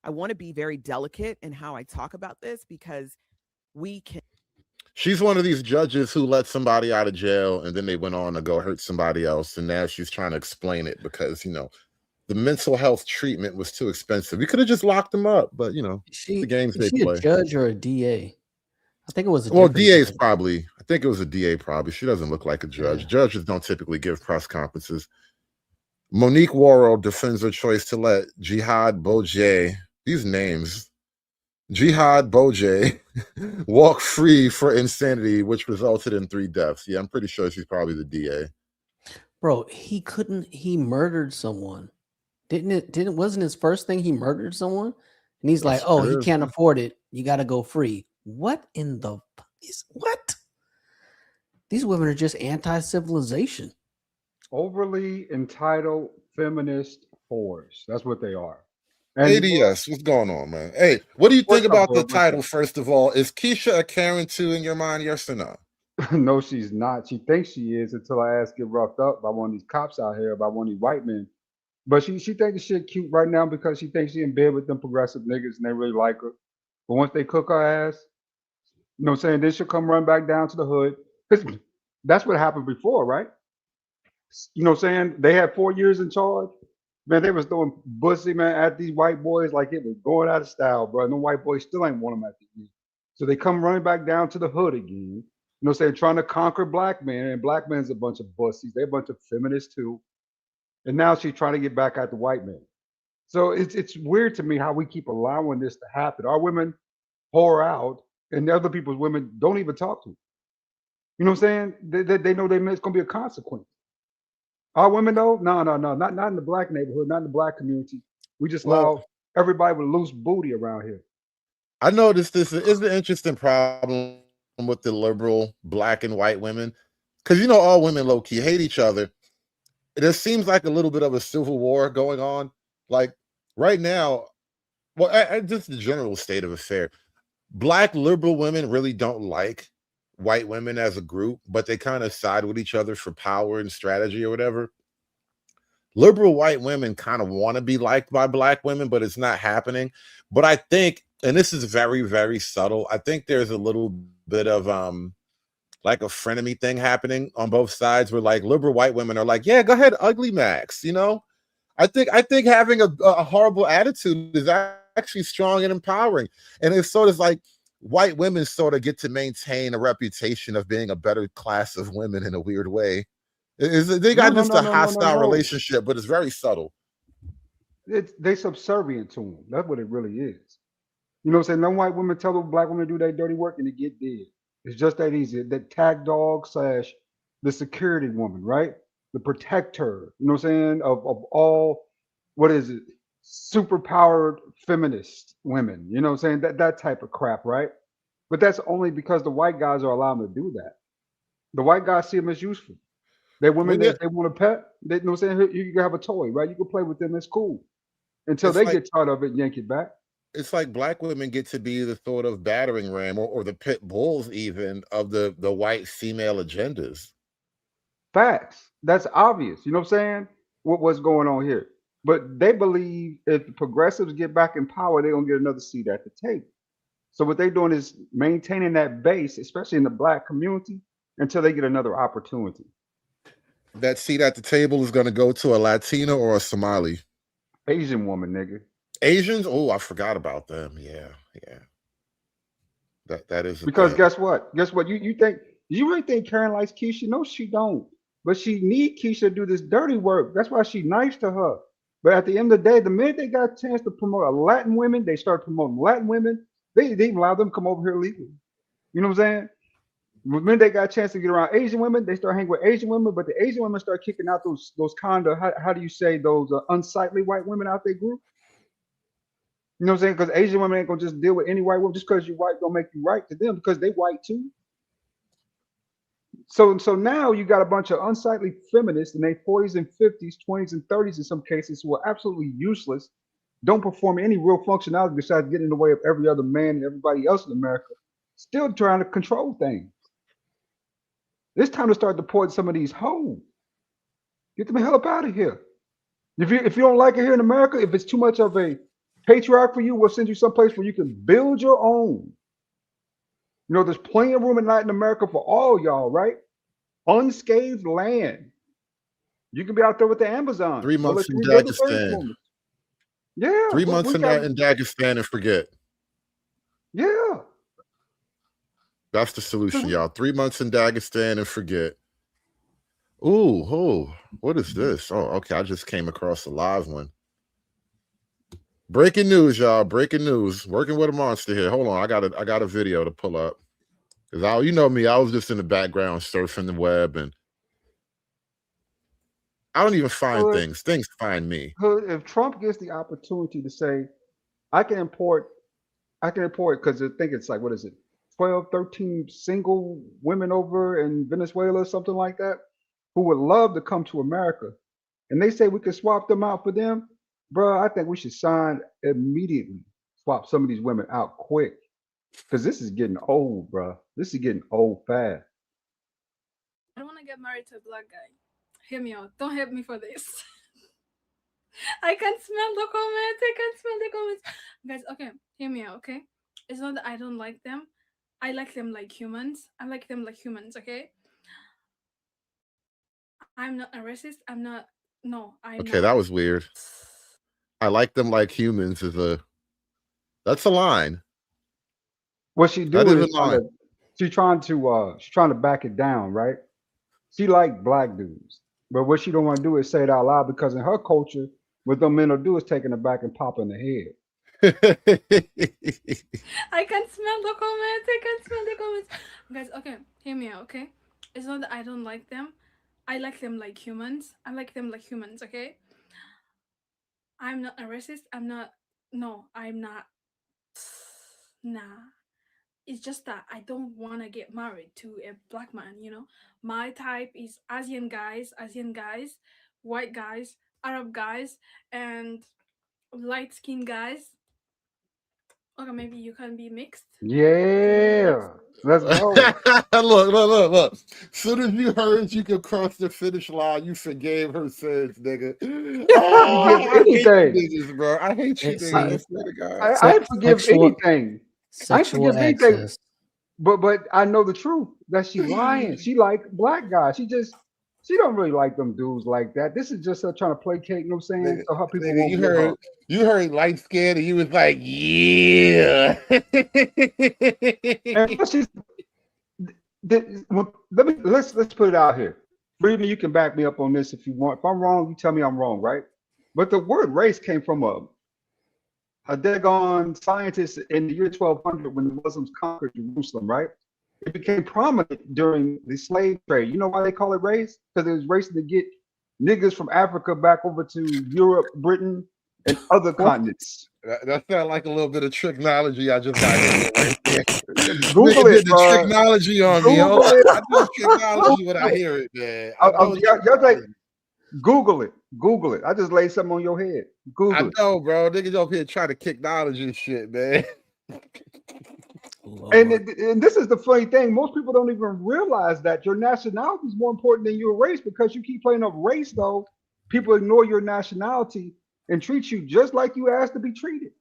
I want to be very delicate in how I talk about this because we can. She's one of these judges who let somebody out of jail and then they went on to go hurt somebody else. And now she's trying to explain it because, the mental health treatment was too expensive. We could have just locked them up, but the games they play. A judge or a DA? I think it was a DA's judge. Probably. I think it was a DA probably. She doesn't look like a judge. Yeah. Judges don't typically give press conferences. Monique Worrell defends her choice to let Jihad Bojay, these names, Jihad Bojay, walk free for insanity, which resulted in 3 deaths. Yeah, I'm pretty sure she's probably the DA. Bro, he murdered someone. Wasn't his first thing he murdered someone? And he's like, oh, he can't afford it. You got to go free. What in the what? These women are just anti-civilization. Overly entitled feminist whores. That's what they are. And ADS, what's going on, man? Hey, what do you think what's up, about bro? the What's title, up? first of all? Is Keisha a Karen too in your mind, yes or no? No, she's not. She thinks she is until her ass get roughed up by one of these cops out here, by one of these white men. But she thinks the shit cute right now because she thinks she in bed with them progressive niggas and they really like her. But once they cook her ass, you know what I'm saying, then she'll come run back down to the hood. 'Cause that's what happened before, right? You know what I'm saying? They had 4 years in charge. Man, they was throwing bussy, man, at these white boys like it was going out of style, bro. And the white boys still ain't want them at the end. So they come running back down to the hood again. You know what I'm saying? Trying to conquer black men. And black men's a bunch of bussies. They're a bunch of feminists too. And now she's trying to get back at the white men. So it's weird to me how we keep allowing this to happen. Our women whore out, and the other people's women don't even talk to them. You know what I'm saying? They know it's going to be a consequence. Our women though, no, not in the black neighborhood, not in the black community. We just Well, allow everybody with loose booty around here. I noticed this is the interesting problem with the liberal black and white women, because you know all women low key hate each other. There seems like a little bit of a civil war going on. Like right now, well, just the general state of affair. Black liberal women really don't like white women as a group, but they kind of side with each other for power and strategy or whatever. Liberal white women kind of want to be liked by black women, but it's not happening. But I think, and this is very, very subtle, I think there's a little bit of like a frenemy thing happening on both sides where like liberal white women are like, yeah, go ahead, ugly Max, you know? I think having a horrible attitude is actually strong and empowering. And it's sort of like white women sort of get to maintain a reputation of being a better class of women in a weird way. They got just a hostile No. relationship, but it's very subtle. They subservient to them. That's what it really is. You know what I'm saying? No white women tell the black women to do their dirty work and they get dead. It's just that easy. The tag dog slash the security woman, right? The protector, you know what I'm saying? Of all, what is it? Superpowered feminist women. You know what I'm saying? That type of crap, right? But that's only because the white guys are allowing them to do that. The white guys see them as useful. They're women that they want a pet. They, you know what I'm saying? You can have a toy, right? You can play with them. It's cool. Until It's they like get tired of it and yank it back. it's like black women get to be the sort of battering ram or the pit bulls even of the white female agendas. Facts. That's obvious. You know what I'm saying? What's going on here? But they believe if the progressives get back in power, they're gonna get another seat at the table. So what they're doing is maintaining that base, especially in the black community, until they get another opportunity. That seat at the table is going to go to a Latina or a Somali. Asian woman, nigga. Asians? Oh, I forgot about them. Yeah. That is a Because thing. guess what? Guess what? You really think Karen likes Keisha? No, she don't. But she need Keisha to do this dirty work. That's why she nice to her. But at the end of the day, the minute they got a chance to promote a Latin women, they start promoting Latin women. They even allow them to come over here legally. You know what I'm saying? The minute they got a chance to get around Asian women, they start hanging with Asian women. But the Asian women start kicking out those kind of how do you say those unsightly white women out their group? You know what I'm saying? Because Asian women ain't gonna just deal with any white woman just because you white don't make you right to them because they white too. So now you got a bunch of unsightly feminists in their 40s and 50s, 20s and 30s in some cases who are absolutely useless, don't perform any real functionality besides getting in the way of every other man and everybody else in America, still trying to control things. It's time to start deporting some of these hoes. Get them the hell up out of here. If you don't like it here in America, if it's too much of a patriarch for you, we'll send you someplace where you can build your own. You know, there's plenty of room in Latin America for all y'all, right? Unscathed land. You can be out there with the Amazon. 3 We'll months let you in rebuild the third Dagestan. woman. Yeah. 3 months we in got, Dagestan and forget. yeah. That's the solution, y'all. 3 months in Dagestan and forget. Ooh, what is this? Oh, okay. I just came across a live one. Breaking news, y'all. Breaking news. Working with a monster here. Hold on. I got a video to pull up. Because you know me, I was just in the background surfing the web and I don't even find things. Things find me. If Trump gets the opportunity to say, I can import because I think it's like, what is it? 12, 13 single women over in Venezuela or something like that who would love to come to America. And they say we could swap them out for them. Bro, I think we should sign immediately. Swap some of these women out quick. Because this is getting old, bro. This is getting old fast. I don't want to get married to a black guy. Hear me out. Don't hate me for this. I can smell the comments. I can smell the comments. Guys, okay, hear me out, okay? It's not that I don't like them. I like them like humans. I like them like humans, okay? I'm not a racist. I'm not. No, I'm Okay, not. that was weird. I like them like humans that's a line. What she That doing is a is line. she's trying to back it down, right? She like black dudes. But what she don't want to do is say it out loud because in her culture, what them men will do is taking it back and pop in the head. I can smell the comments. I can smell the comments. Guys, okay, hear me out, okay? It's not that I don't like them. I like them like humans. I like them like humans, okay? I'm not a racist. I'm not. No, I'm not. Nah. It's just that I don't want to get married to a black man, you know? My type is Asian guys, white guys, Arab guys, and light skinned guys. Okay, maybe you can be mixed. Yeah. Let's go. Look. Soon as you heard you could cross the finish line, you forgave her sins, nigga. I forgive I hate you anything. niggas, bro. I hate you See, niggas. I swear to God. I ain't forgive sexual anything. I ain't sexual forgive anything. access. But I know the truth that she lying. She like black guys. She don't really like them dudes like that. This is just her trying to placate, you know what I'm saying? So her people Nigga, won't get her. you heard light skin and you was like, yeah. And plus she's let's put it out here. Freeman, you can back me up on this if you want. If I'm wrong, you tell me I'm wrong, right? But the word race came from a daggone scientist in the year 1200 when the Muslims conquered Jerusalem, right? It became prominent during the slave trade. You know why they call it race? Because it was racing to get niggas from Africa back over to Europe, Britain, and other continents. That sounds like a little bit of tricknology I just got hit with right there. Google Nigga it, did the bro. tricknology on me. Google Hold it. on. I do tricknology when I hear it, man. I know Y'all like, Google it. Google it. I just laid something on your head. Google it. I know, bro. Niggas over here trying to kick knowledge and shit, man. And this is the funny thing. Most people don't even realize that your nationality is more important than your race because you keep playing up race, though. People ignore your nationality and treat you just like you asked to be treated.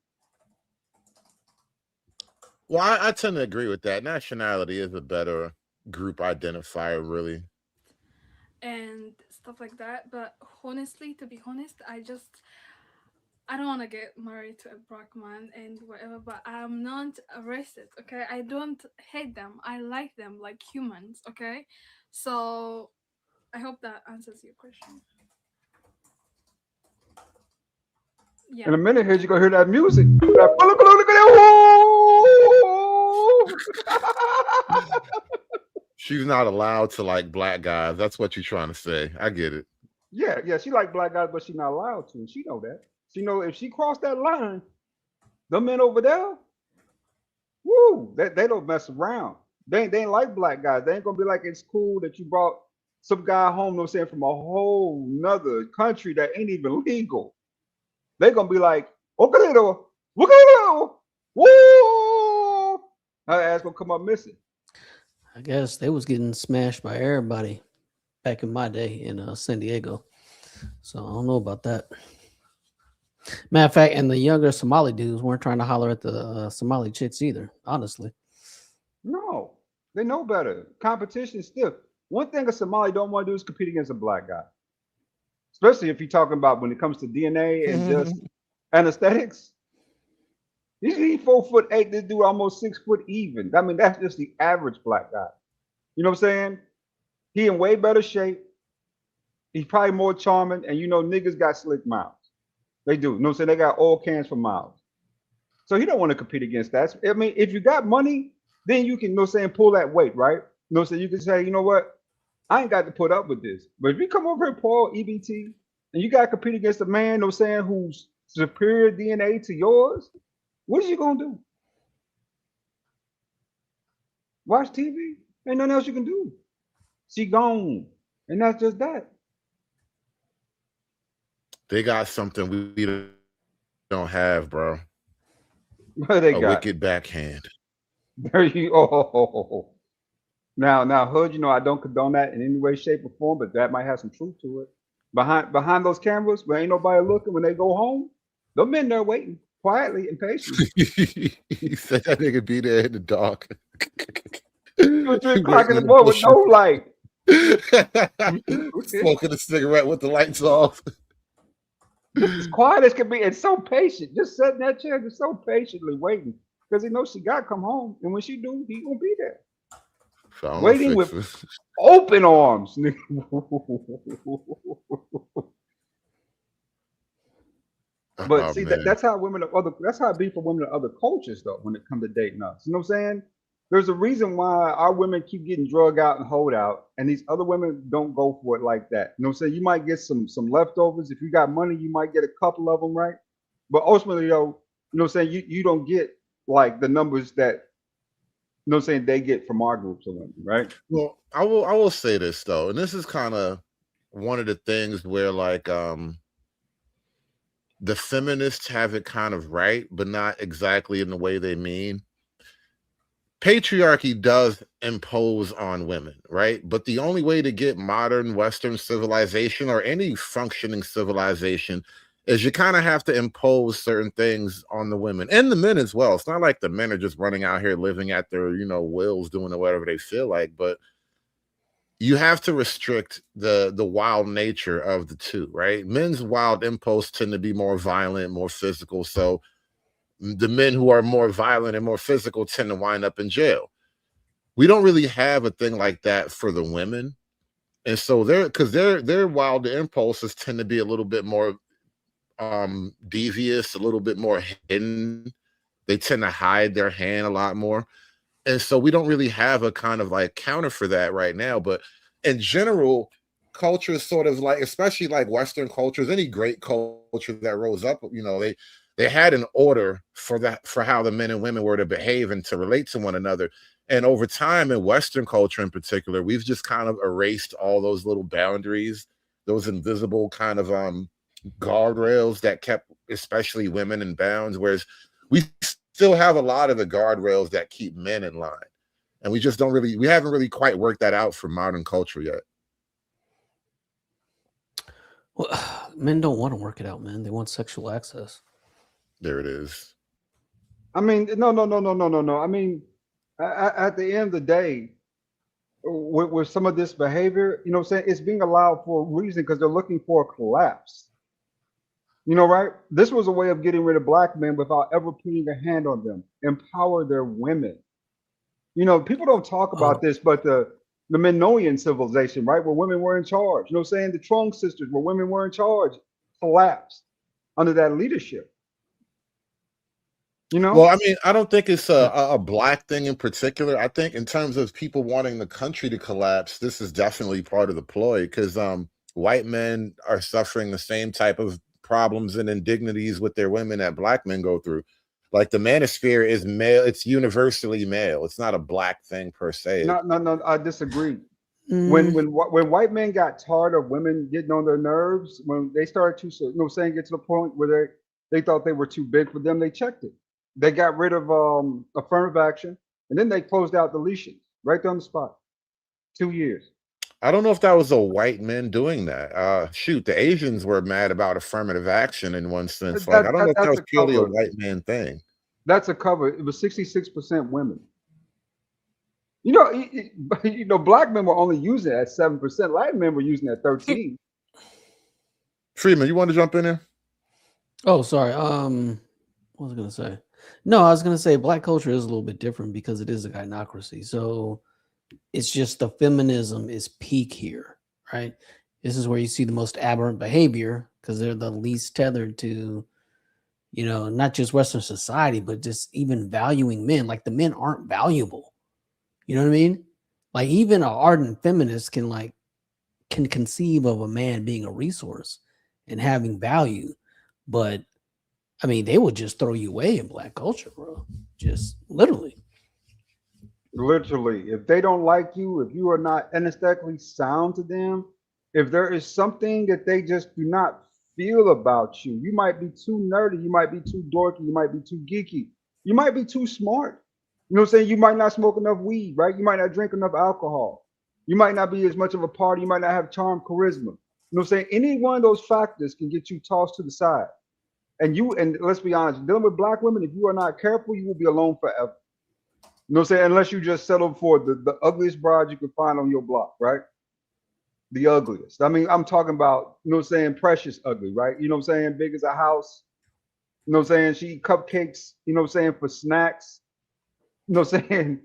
Well, I tend to agree with that. Nationality is a better group identifier, really. And stuff like that. But honestly, to be honest, I don't want to get married to a black man and whatever, but I'm not racist, okay? I don't hate them. I like them like humans, okay? So I hope that answers your question. Yeah. In a minute here, you're going to hear that music. Look at that. She's not allowed to like black guys. That's what you're trying to say. I get it. Yeah, she like black guys, but she's not allowed to. And she know that. She know if she crossed that line, them men over there, woo, they don't mess around. They ain't like black guys. They ain't gonna be like, it's cool that you brought some guy home, you know what I'm saying, from a whole nother country that ain't even legal. They gonna be like, okay, woo, her ass gonna come up missing. I guess they was getting smashed by everybody back in my day in San Diego. So I don't know about that. Matter of fact, and the younger Somali dudes weren't trying to holler at the Somali chicks either, honestly. No, they know better. Competition is stiff. One thing a Somali don't want to do is compete against a black guy. Especially if you're talking about when it comes to DNA and just anesthetics. He's 4'8". This dude almost 6 foot even. I mean, that's just the average black guy. You know what I'm saying? He in way better shape. He's probably more charming. And you know, niggas got slick mouths. They do. You know what I'm saying? They got oil cans for mouths. So he don't want to compete against that. I mean, if you got money, then you can, you know what I'm saying, pull that weight, right? You know what I'm saying? You can say, you know what? I ain't got to put up with this. But if you come over here, Paul, EBT, and you got to compete against a man, you know what I'm saying, who's superior DNA to yours, what is you going to do? Watch TV. Ain't nothing else you can do. She gone. And that's just that. They got something we don't have, bro. What they A got? wicked backhand. There you oh. Now, Hood, I don't condone that in any way, shape, or form, but that might have some truth to it. Behind those cameras, where ain't nobody looking, when they go home, those men there waiting quietly and patiently. He said that nigga be there in the dark. 2 o'clock in the morning with no light. Smoking a cigarette with the lights off. Just as quiet as can be, and so patient. Just sitting in that chair, just so patiently waiting, because he knows she got to come home, and when she do, he gonna be there, waiting with open arms. But see, that's how women of other. That's how it be for women of other cultures, though. When it comes to dating us, you know what I'm saying? There's a reason why our women keep getting drug out and hold out, and these other women don't go for it like that. You know what I'm saying? You might get some leftovers. If you got money, you might get a couple of them, right? But ultimately, though, you know what I'm saying? You don't get like the numbers that, you know what I'm saying, they get from our groups of women, right? Well, I will say this though, and this is kind of one of the things where like the feminists have it kind of right, but not exactly in the way they mean. Patriarchy does impose on women, right? But the only way to get modern Western civilization or any functioning civilization is you kind of have to impose certain things on the women and the men as well. It's not like the men are just running out here living at their, wills, doing whatever they feel like, but you have to restrict the wild nature of the two, right? Men's wild impulse tend to be more violent, more physical. So the men who are more violent and more physical tend to wind up in jail. We don't really have a thing like that for the women. And so their wild impulses tend to be a little bit more devious, a little bit more hidden. They tend to hide their hand a lot more. And so we don't really have a kind of like counter for that right now. But in general, culture is sort of like, especially like Western cultures, any great culture that rose up, they had an order for how the men and women were to behave and to relate to one another. And over time in Western culture in particular, we've just kind of erased all those little boundaries, those invisible kind of guardrails that kept especially women in bounds, whereas we still have a lot of the guardrails that keep men in line. And we haven't really quite worked that out for modern culture yet. Well, men don't want to work it out, man. They want sexual access. There it is. I mean, no. I mean, at the end of the day, with some of this behavior, you know what I'm saying, it's being allowed for a reason, because they're looking for a collapse. Right? This was a way of getting rid of black men without ever putting a hand on them. Empower their women. People don't talk about this, but the Minoan civilization, right, where women were in charge. You know what I'm saying? The Trong sisters, where women were in charge, collapsed under that leadership. Well, I mean, I don't think it's a black thing in particular. I think in terms of people wanting the country to collapse, this is definitely part of the ploy, because white men are suffering the same type of problems and indignities with their women that black men go through. Like the manosphere is male, it's universally male. It's not a black thing per se. No, I disagree. When white men got tired of women getting on their nerves, when they started to, get to the point where they thought they were too big for them, they checked it. They got rid of affirmative action, and then they closed out deletions right there on the spot. 2 years. I don't know if that was a white men doing that. Shoot, the Asians were mad about affirmative action in one sense. Like, I don't know if that was purely a white man thing. That's a cover. It was 66% women. Black men were only using it at 7%. White men were using it at 13%. Freeman, you want to jump in there? Oh, sorry. What was I going to say? No, I was going to say black culture is a little bit different because it is a gynocracy. So it's just the feminism is peak here, right? This is where you see the most aberrant behavior because they're the least tethered to, not just Western society, but just even valuing men. Like the men aren't valuable. You know what I mean? Like even an ardent feminist can conceive of a man being a resource and having value, but I mean, they would just throw you away in black culture, bro. Just literally. Literally, if they don't like you, if you are not aesthetically sound to them, if there is something that they just do not feel about you, you might be too nerdy, you might be too dorky, you might be too geeky, you might be too smart. You know what I'm saying? You might not smoke enough weed, right? You might not drink enough alcohol. You might not be as much of a party. You might not have charm, charisma. You know what I'm saying? Any one of those factors can get you tossed to the side. And let's be honest, dealing with black women, if you are not careful, you will be alone forever. You know what I'm saying? Unless you just settle for the ugliest bride you can find on your block, right? The ugliest. I mean, I'm talking about, you know what I'm saying, precious ugly, right? You know what I'm saying? Big as a house. You know what I'm saying? She eat cupcakes, you know what I'm saying, for snacks. You know what I'm saying?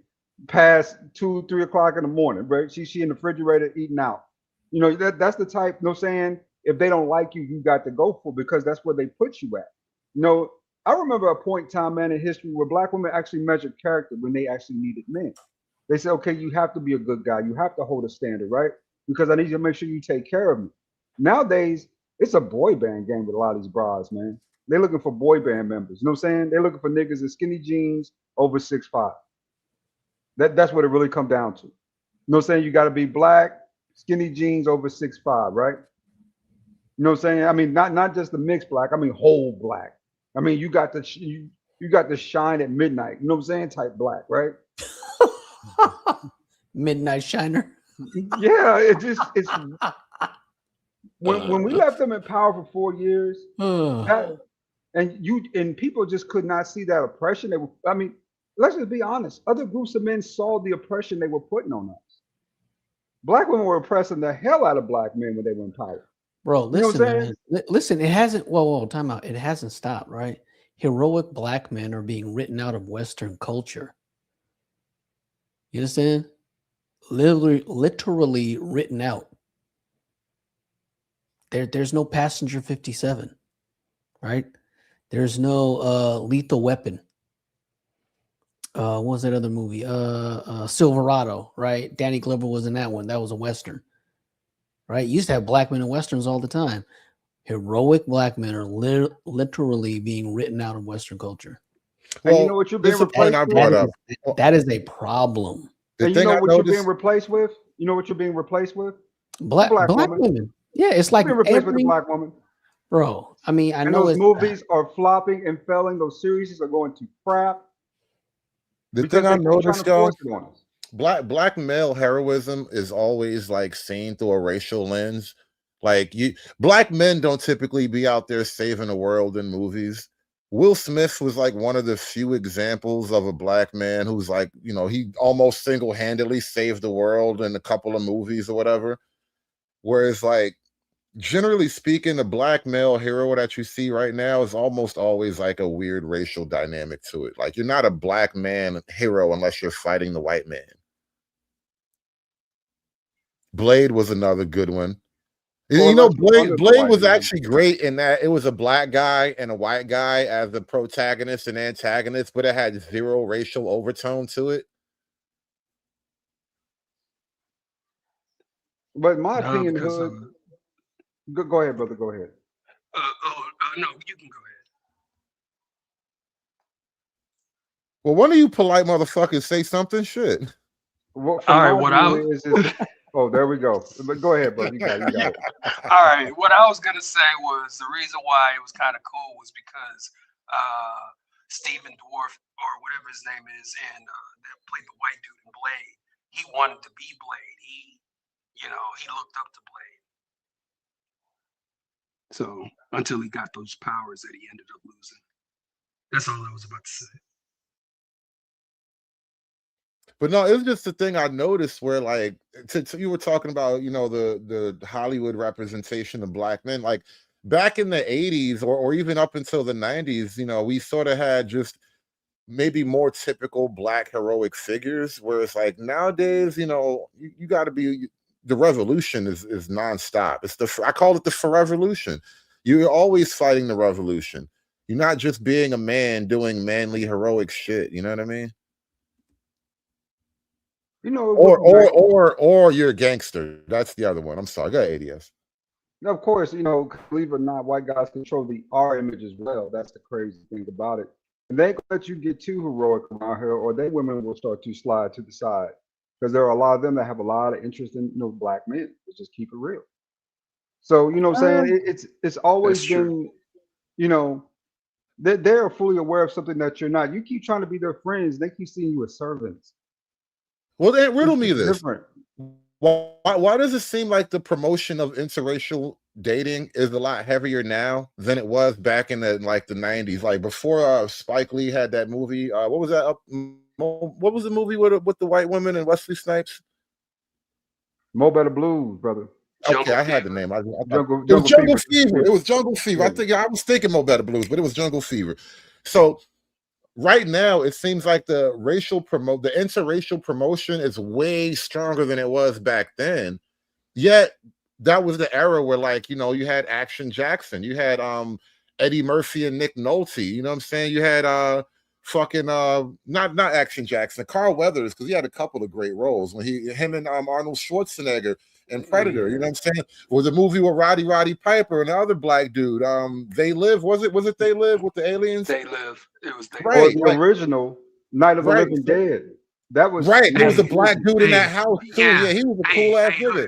Past 2, 3 o'clock in the morning, right? She in the refrigerator eating out. You know, that's the type, you know what I'm saying? If they don't like you, you got to go for, because that's where they put you at. You know, I remember a point in time, man, in history where black women actually measured character when they actually needed men. They said, okay, you have to be a good guy. You have to hold a standard, right? Because I need you to make sure you take care of me. Nowadays, it's a boy band game with a lot of these bras, man. They're looking for boy band members. You know what I'm saying? They're looking for niggas in skinny jeans over 6'5". That's what it really come down to. You know what I'm saying? You got to be black, skinny jeans over 6'5", right? You know what I'm saying? I mean, not just the mixed black. I mean, whole black. I mean, you got you got the shine at midnight. You know what I'm saying? Type black, right? Midnight Shiner. Yeah, it's when we left them in power for 4 years, that, and people just could not see that oppression. They were, I mean, let's just be honest. Other groups of men saw the oppression they were putting on us. Black women were oppressing the hell out of black men when they were in power. Bro, You know what listen, I'm saying? man. Listen, it hasn't. Whoa, time out. It hasn't stopped, right? Heroic black men are being written out of Western culture. You understand? Literally written out. There's no Passenger 57, right? There's no Lethal Weapon. What was that other movie? Silverado, right? Danny Glover was in that one. That was a Western, right? You used to have black men in Westerns all the time. Heroic black men are literally being written out of Western culture. And you know what you're being replaced with? That is a problem. And you know what you're being replaced with? You know what you're being replaced with? Black women. Yeah, it's like you're being replaced with a black woman. Bro, I mean, I and know those movies are flopping and failing. Those series are going to crap. The thing I noticed, y'all, black male heroism is always like seen through a racial lens. Like black men don't typically be out there saving the world in movies. Will Smith was like one of the few examples of a black man who's like, you know, he almost single-handedly saved the world in a couple of movies or whatever. Whereas, like, generally speaking, the black male hero that you see right now is almost always like a weird racial dynamic to it. Like, you're not a black man hero unless you're fighting the white man. Blade was another good one. You know, Blade was actually great in that it was a black guy and a white guy as the protagonist and antagonist, but it had zero racial overtone to it. But my opinion, Hood. Go ahead, brother. Go ahead. No, you can go ahead. Well, one of you polite motherfuckers say something. Shit. Well, all right, what I was... Oh, there we go. But go ahead, brother. You got it. All right, what I was gonna say was the reason why it was kind of cool was because Stephen Dwarf or whatever his name is, and that played the white dude in Blade. He wanted to be Blade. He looked up to Blade. So until he got those powers that he ended up losing. That's all I was about to say. But no, it was just the thing I noticed where, like, you were talking about, you know, the Hollywood representation of black men. Like, back in the 80s or even up until the 90s, you know, we sort of had just maybe more typical black heroic figures. Whereas, like, nowadays, you know, you got to be, the revolution is nonstop. I call it the forevolution. You're always fighting the revolution. You're not just being a man doing manly heroic shit. You know what I mean? You know, or you're a gangster. That's the other one. I'm sorry. Go ahead, ADS. Of course, you know, believe it or not, white guys control the R image as well. That's the crazy thing about it. And they ain't gonna let you get too heroic around here, or they women will start to slide to the side. Because there are a lot of them that have a lot of interest in black men. Let's just keep it real. So you know what I'm saying? It's always That's true. been, you know, they're fully aware of something that you're not. You keep trying to be their friends, they keep seeing you as servants. Well, then riddle me It's this. different. Why does it seem like the promotion of interracial dating is a lot heavier now than it was back in the 90s? Like before Spike Lee had that movie. What was that? What was the movie with the white woman and Wesley Snipes? Mo Better Blues, brother. Okay, I had the name. I thought it was Jungle Jungle Fever. Fever. It was Jungle Fever. Yeah. I was thinking Mo Better Blues, but it was Jungle Fever. So right now, it seems like the interracial promotion is way stronger than it was back then. Yet that was the era where, like, you had Action Jackson, you had Eddie Murphy and Nick Nolte. You know what I'm saying? You had not Action Jackson, Carl Weathers, because he had a couple of great roles when him and Arnold Schwarzenegger in Predator. You know what I'm saying? Was a movie with Roddy Piper and the other black dude. They Live. Was it They Live with the aliens? They Live. It was They Or Live. the original Night of the Living Dead. That was There was a he black dude in that house too. Yeah, he was a cool ass nigga.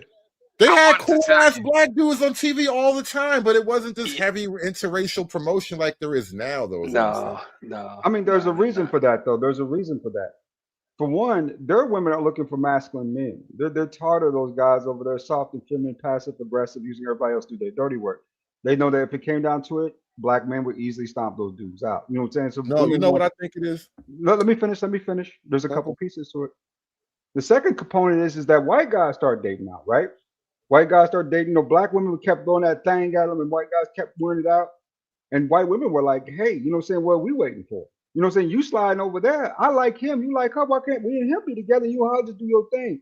They had cool ass black dudes on TV all the time, but it wasn't this heavy interracial promotion like there is now, though. No. I mean, there's a reason for that, though. There's a reason for that. For one, their women are looking for masculine men. They're tired of those guys over there, soft and feminine, passive aggressive, using everybody else to do their dirty work. They know that if it came down to it, black men would easily stomp those dudes out. You know what I'm saying? So No, you know what I think it is? Let me finish. There's a couple pieces to it. The second component is that white guys start dating out, right? White guys start dating. Black women kept throwing that thing at them, and white guys kept wearing it out. And white women were like, hey, you know what I'm saying? What are we waiting for? You know what I'm saying? You sliding over there. I like him. You like her. Why can't we and him be together? You and her just do your thing.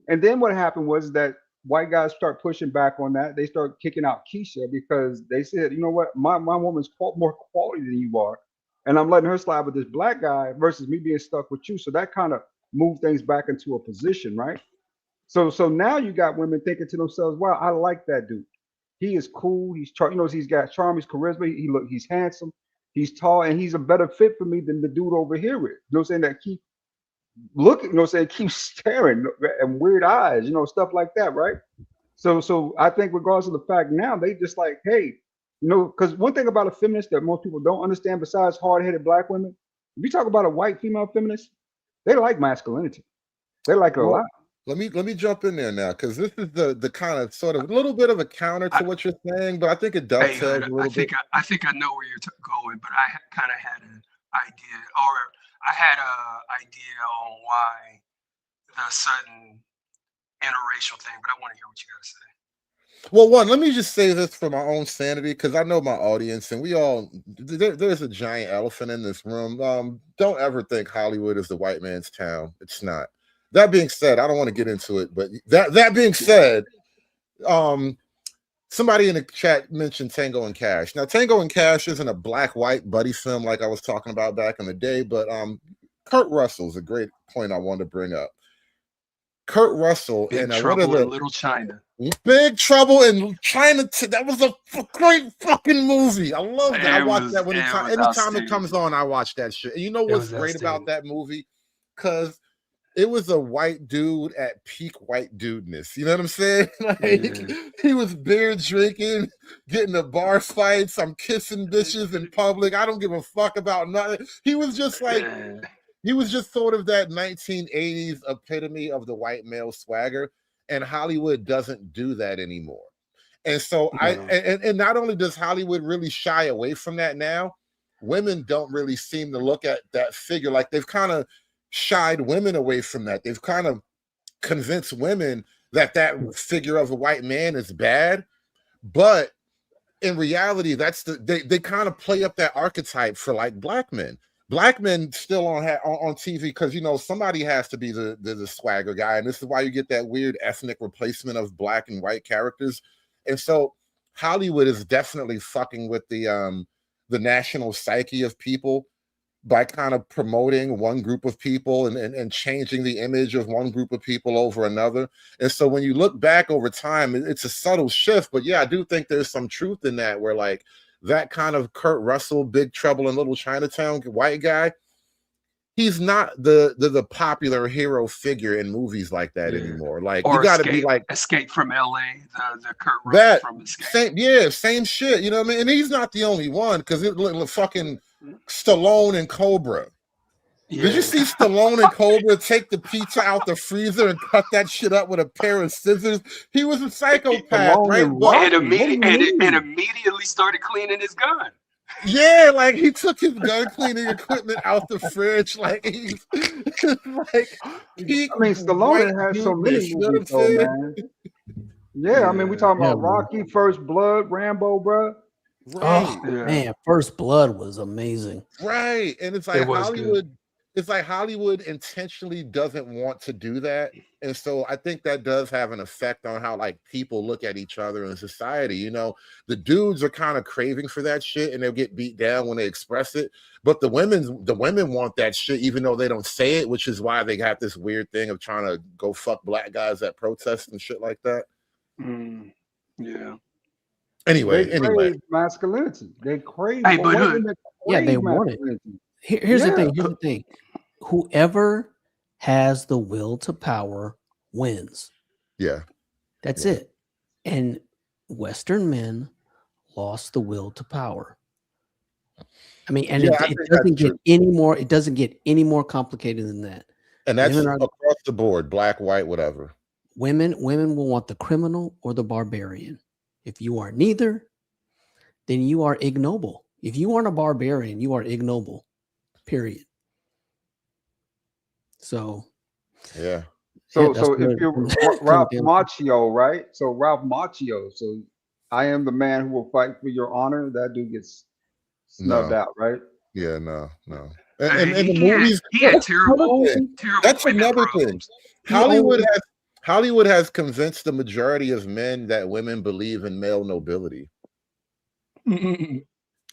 And then what happened was that white guys start pushing back on that. They start kicking out Keisha because they said, you know what? My woman's more quality than you are. And I'm letting her slide with this black guy versus me being stuck with you. So that kind of moved things back into a position, right? So now you got women thinking to themselves, wow, I like that dude. He is cool. He's got charm, he's charisma. He's handsome. He's tall, and he's a better fit for me than the dude over here is. You know what I'm saying? That keep looking, keep staring and weird eyes, stuff like that, right? So I think regardless of the fact now, they just like, hey, because one thing about a feminist that most people don't understand, besides hard-headed black women, if you talk about a white female feminist, they like masculinity. They like it a lot. Let me jump in there now, because this is the kind of sort of a little bit of a counter to what you're saying, but I think it dovetails a little bit. I think I know where you're going, but I kind of had an idea, or I had a idea on why the sudden interracial thing, but I want to hear what you got to say. Well, one, let me just say this for my own sanity, because I know my audience, and there's a giant elephant in this room. Don't ever think Hollywood is the white man's town. It's not. That being said, I don't want to get into it, but that being said, somebody in the chat mentioned Tango and Cash. Now, Tango and Cash isn't a black-white buddy film like I was talking about back in the day, but Kurt Russell's a great point I wanted to bring up. Kurt Russell Big Trouble in Little China. Big Trouble in China. That was a great fucking movie. I love that. I watch that anytime it comes on. I watch that shit. And you know what's great about that movie? Because it was a white dude at peak white dudeness. You know what I'm saying? He was beer drinking, getting the bar fights. I'm kissing bitches in public. I don't give a fuck about nothing. He was just like, he was just sort of that 1980s epitome of the white male swagger. And Hollywood doesn't do that anymore. And so and not only does Hollywood really shy away from that now, women don't really seem to look at that figure. Like they've kind of shied women away from that. They've kind of convinced women that figure of a white man is bad, but in reality, they kind of play up that archetype for like black men. Black men still on TV because somebody has to be the swagger guy, and this is why you get that weird ethnic replacement of black and white characters. And so Hollywood is definitely fucking with the national psyche of people by kind of promoting one group of people and changing the image of one group of people over another. And so when you look back over time, it's a subtle shift, but yeah, I do think there's some truth in that, where like that kind of Kurt Russell, Big Trouble in Little Chinatown white guy. He's not the popular hero figure in movies like that anymore. Like you Or got to be like Escape from L.A. The Kurt Russell that. from Escape. Same shit. You know what I mean? And he's not the only one because it fucking Stallone and Cobra. Did you see Stallone and Cobra take the pizza out the freezer and cut that shit up with a pair of scissors? He was a psychopath, Stallone right? and But Rocky? And immediately started cleaning his gun. yeah, like he took his gun cleaning equipment out the fridge, like he's like peak I mean, white Stallone has so dude many bitch, you know what movies, I'm though, saying? man. Yeah, I mean, we talking Yeah, about man. Rocky, First Blood, Rambo, bro. Right. Oh man, First Blood was amazing. Right. And it's like Hollywood intentionally doesn't want to do that. And so I think that does have an effect on how like people look at each other in society. You know, the dudes are kind of craving for that shit and they'll get beat down when they express it. But the women want that shit even though they don't say it, which is why they got this weird thing of trying to go fuck black guys at protests and shit like that. Yeah. Anyway, They crave masculinity. They crave Hey, but women that Yeah, they crave want it. masculinity. Here's the thing. Yeah. Here's the thing. Whoever has the will to power wins. Yeah. That's it. And Western men lost the will to power. I mean, and Yeah, it, I it think doesn't that's get true. any more. It doesn't get any more complicated than that. And that's Women are- across the board, black, white, whatever. Women will want the criminal or the barbarian. If you are neither, then you are ignoble. If you aren't a barbarian, you are ignoble. Period. So yeah. So, that's so if what you're it Ralph comes down to. Macchio, right? So Ralph Macchio. So I am the man who will fight for your honor. That dude gets snubbed No. out, right? Yeah, no. Hey, And the he had- movies, he had that's terrible- another thing. terrible That's women another thing. problems. Hollywood has convinced the majority of men that women believe in male nobility.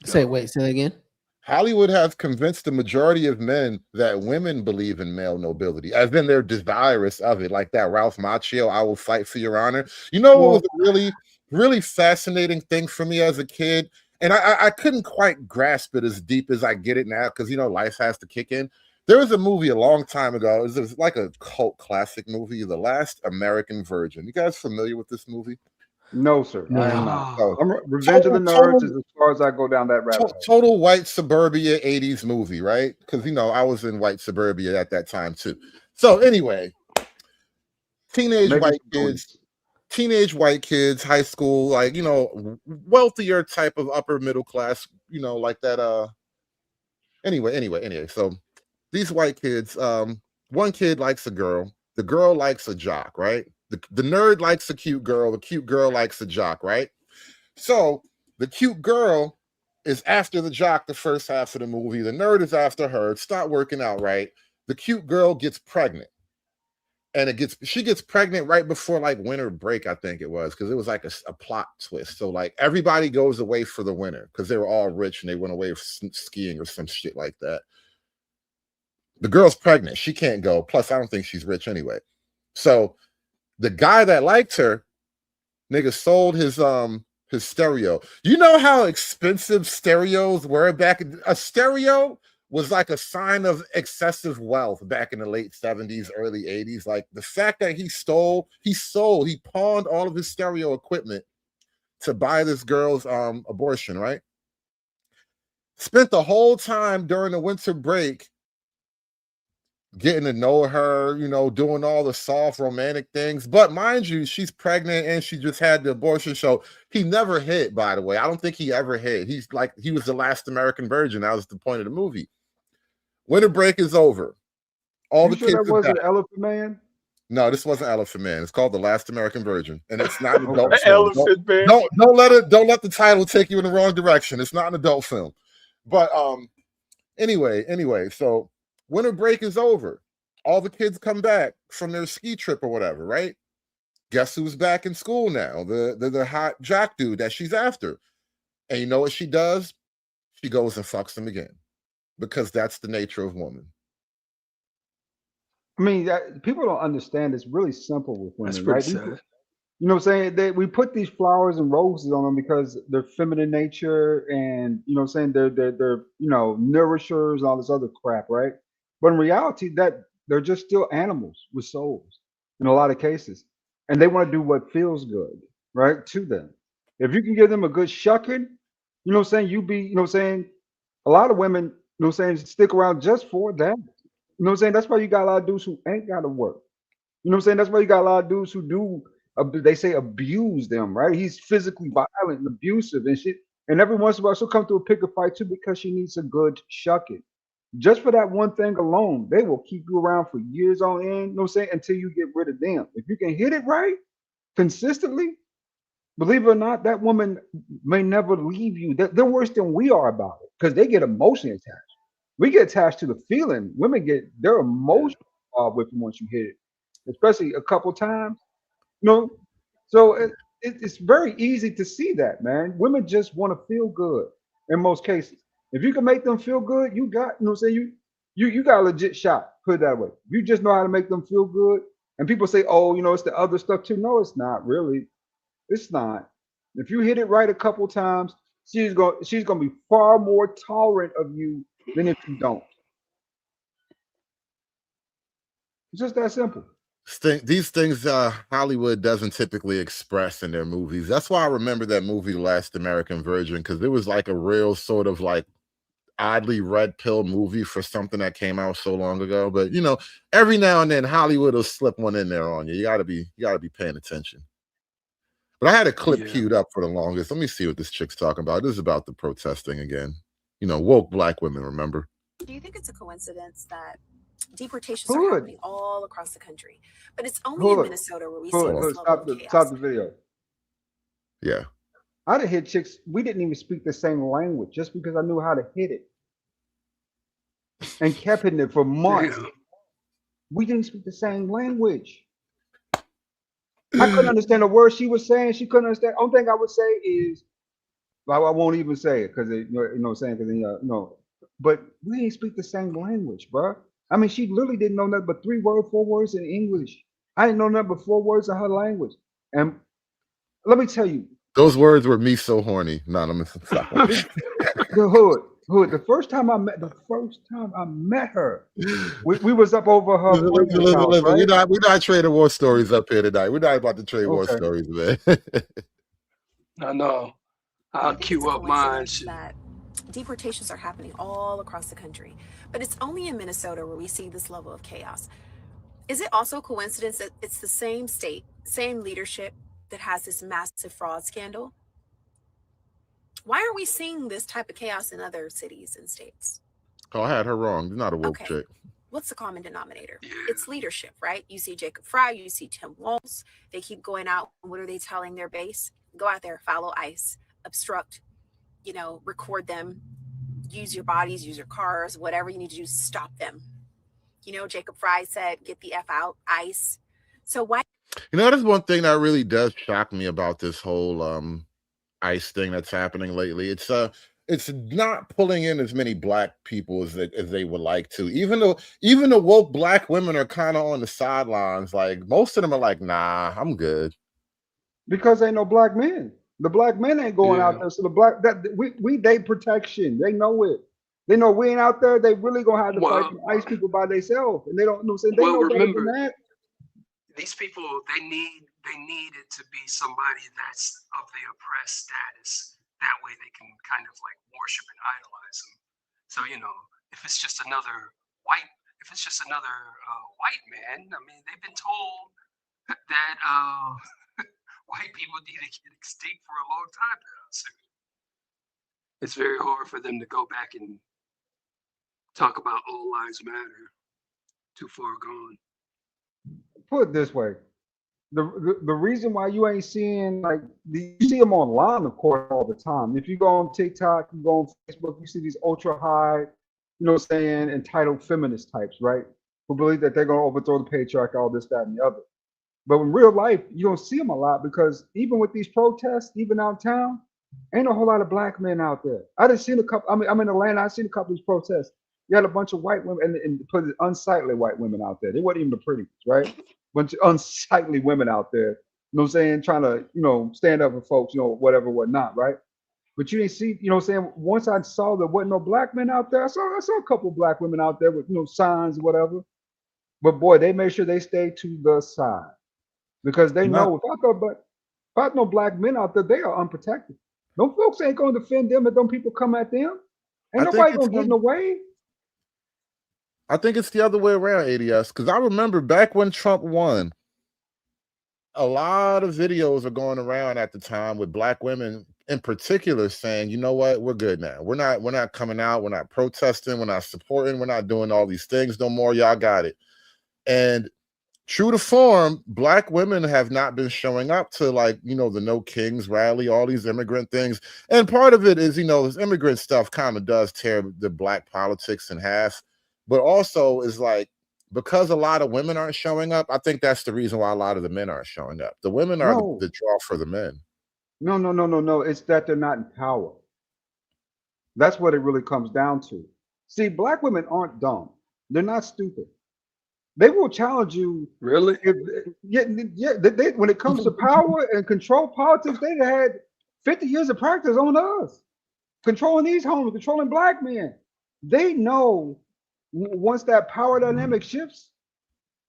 Say that again. Hollywood has convinced the majority of men that women believe in male nobility, as in they're desirous of it, like that Ralph Macchio, I will fight for your honor. You know what was a really, really fascinating thing for me as a kid? And I couldn't quite grasp it as deep as I get it now, because you know, life has to kick in. There was a movie a long time ago. It was like a cult classic movie, The Last American Virgin. You guys familiar with this movie? No, sir. No. I am not. Oh. Revenge of the Nerds is as far as I go down that rabbit hole. Total white suburbia 80s movie, right? Because, you know, I was in white suburbia at that time, too. So, anyway, teenage white kids, high school, like, you know, wealthier type of upper middle class, you know, like that. Anyway. So, these white kids, one kid likes a girl, the girl likes a jock, right? The nerd likes a cute girl, the cute girl likes a jock, right? So the cute girl is after the jock the first half of the movie. The nerd is after her. It's not working out right. The cute girl gets pregnant. And she gets pregnant right before like winter break, I think it was, because it was like a plot twist. So like everybody goes away for the winter because they were all rich and they went away skiing or some shit like that. The girl's pregnant. She can't go. Plus, I don't think she's rich anyway. So the guy that liked her, nigga, sold his stereo. You know how expensive stereos were back? A stereo was like a sign of excessive wealth back in the late 70s, early 80s. Like the fact that he pawned all of his stereo equipment to buy this girl's abortion, right? Spent the whole time during the winter break getting to know her, you know, doing all the soft romantic things. But mind you, she's pregnant and she just had the abortion. So he never hit, by the way. I don't think he ever hit. He was the last American virgin. That was the point of the movie. Winter break is over. All the sure kids that wasn't back. Elephant Man? No, this wasn't Elephant Man. It's called The Last American Virgin. And it's not an adult Okay. film. Elephant Man. Don't let the title take you in the wrong direction. It's not an adult film. But anyway, so winter break is over. All the kids come back from their ski trip or whatever, right? Guess who's back in school now? The hot jock dude that she's after. And you know what she does? She goes and fucks him again. Because that's the nature of woman. I mean, people don't understand. It's really simple with women, That's pretty right? sad. You know what I'm saying? We put these flowers and roses on them because they're feminine nature and you know what I'm saying they're nourishers and all this other crap, right? But in reality, that they're just still animals with souls in a lot of cases. And they want to do what feels good, right? To them. If you can give them a good shucking, you know what I'm saying, you know what I'm saying, a lot of women, you know what I'm saying, stick around just for that. You know what I'm saying? That's why you got a lot of dudes who ain't gotta work. You know what I'm saying? That's why you got a lot of dudes who do, they say abuse them, right? He's physically violent and abusive and shit. And every once in a while, she'll come to a pick a fight too because she needs a good shucking. Just for that one thing alone, they will keep you around for years on end, you know what I'm saying, until you get rid of them. If you can hit it right consistently, believe it or not, that woman may never leave you. They're worse than we are about it because they get emotionally attached. We get attached to the feeling. Women get their emotions involved with you once you hit it, especially a couple times. You know, so it's very easy to see that, man. Women just want to feel good in most cases. If you can make them feel good, you got, you know what I'm saying, you got a legit shot. Put it that way. You just know how to make them feel good. And people say, oh, you know, it's the other stuff too. No, it's not really. It's not. If you hit it right a couple times, she's gonna be far more tolerant of you than if you don't. It's just that simple. These things Hollywood doesn't typically express in their movies. That's why I remember that movie Last American Virgin, because it was like a real sort of like oddly red pill movie for something that came out so long ago. But you know, every now and then Hollywood will slip one in there on you. You gotta be paying attention. But I had a clip Yeah. queued up for the longest. Let me see what this chick's talking about. This is about the protesting again. You know, woke black women, remember? Do you think it's a coincidence that deportations are Hood, happening all across the country, but it's only in hood, Minnesota where we see hood, Hold on. this hood. level Stop of the chaos? stop the video. Yeah. I'd have hit chicks. We didn't even speak the same language just because I knew how to hit it and kept hitting it for months. Damn. We didn't speak the same language. I couldn't understand a word she was saying. She couldn't understand. Only thing I would say is, well, I won't even say it because you know what I'm saying, because no. But we didn't speak the same language, bro. I mean, she literally didn't know nothing but 3 words, 4 words in English. I didn't know nothing but 4 words of her language. And let me tell you, Those words were me so horny. No, let me stop. the hood. The first time I met her, we was up over her friend's house, Listen, right? we're not trading war stories up here tonight. We're not about to trade war Okay. stories, man. I know. Do I'll you think it's queue a up mine. coincidence that deportations are happening all across the country, but it's only in Minnesota where we see this level of chaos? Is it also a coincidence that it's the same state, same leadership that has this massive fraud scandal? Why are we seeing this type of chaos in other cities and states? Oh, I had her wrong. You're not a woke Okay, chick. what's the common denominator? Yeah. It's leadership, right? You see Jacob Fry, you see Tim Walz. They keep going out. What are they telling their base? Go out there, follow ICE, obstruct, record them, use your bodies, use your cars, whatever you need to do, stop them. Jacob Fry said, get the F out, ICE. So why? You know, that's one thing that really does shock me about this whole ICE thing that's happening lately. It's not pulling in as many black people as they would like to. Even the woke black women are kind of on the sidelines. Like most of them are like, nah, I'm good. Because ain't no black men. The black men ain't going Yeah. out there. So the black that we date protection. They know it. They know we ain't out there. They really gonna have to fight Well, them ICE people by themselves, and they don't know. They well, know better than remember, that. these people, they need it to be somebody that's of the oppressed status. That way they can kind of like worship and idolize them. So, if it's just another white if it's just another white man, I mean, they've been told that white people need to get extinct for a long time now. So it's very hard for them to go back and talk about all lives matter. Too far gone. Put it this way: the reason why you ain't seeing you see them online, of course, all the time. If you go on TikTok, you go on Facebook, you see these ultra high, you know what I'm saying, entitled feminist types, right? Who believe that they're gonna overthrow the patriarchy, all this, that, and the other. But in real life, you don't see them a lot because even with these protests, even out town, ain't a whole lot of black men out there. I done seen a couple. I mean, I'm in Atlanta. I seen a couple of these protests. You had a bunch of white women and put it unsightly white women out there. They weren't even the prettiest, right? Bunch of unsightly women out there. know what I'm saying, trying to, stand up for folks, whatever, whatnot, right? But you didn't see, what I'm saying, once I saw there wasn't no black men out there, I saw a couple black women out there with, signs or whatever. But boy, they made sure they stayed to the side because they Not, know if I know black men out there, they are unprotected. No folks ain't gonna defend them if them people come at them. Ain't I think nobody it's gonna get in the way. I think it's the other way around, ADS, because I remember back when Trump won, a lot of videos are going around at the time with black women in particular saying, you know what, we're good now. We're not coming out, we're not protesting, we're not supporting, we're not doing all these things no more. Y'all got it. And true to form, black women have not been showing up to, like, the No Kings rally, all these immigrant things. And part of it is, this immigrant stuff kind of does tear the black politics in half. But also is like, because a lot of women aren't showing up, I think that's the reason why a lot of the men aren't showing up. The women are No, the draw for the men. no. It's that they're not in power. That's what it really comes down to. See, black women aren't dumb. They're not stupid. They will challenge you. Really? When it comes to power and control politics, they had 50 years of practice on us, controlling these homes, controlling black men. They know once that power dynamic shifts,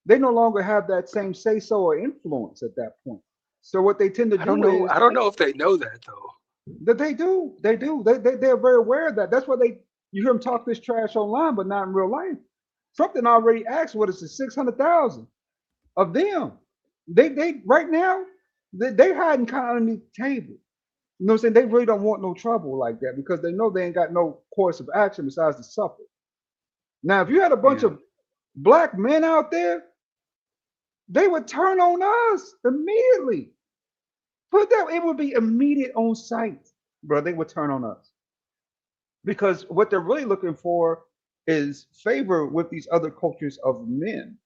they no longer have that same say so or influence at that point. So what they tend to I don't do know. is I don't know if they know that though. that they do. They do. They're very aware of that. That's why you hear them talk this trash online, but not in real life. Something already asked what is it, 600,000 of them. They right now, they hiding kind of underneath the table. You know what I'm saying? They really don't want no trouble like that because they know they ain't got no course of action besides to suffer. Now, if you had a bunch Yeah. of black men out there, they would turn on us immediately. Put that, it would be immediate on sight, bro. They would turn on us because what they're really looking for is favor with these other cultures of men.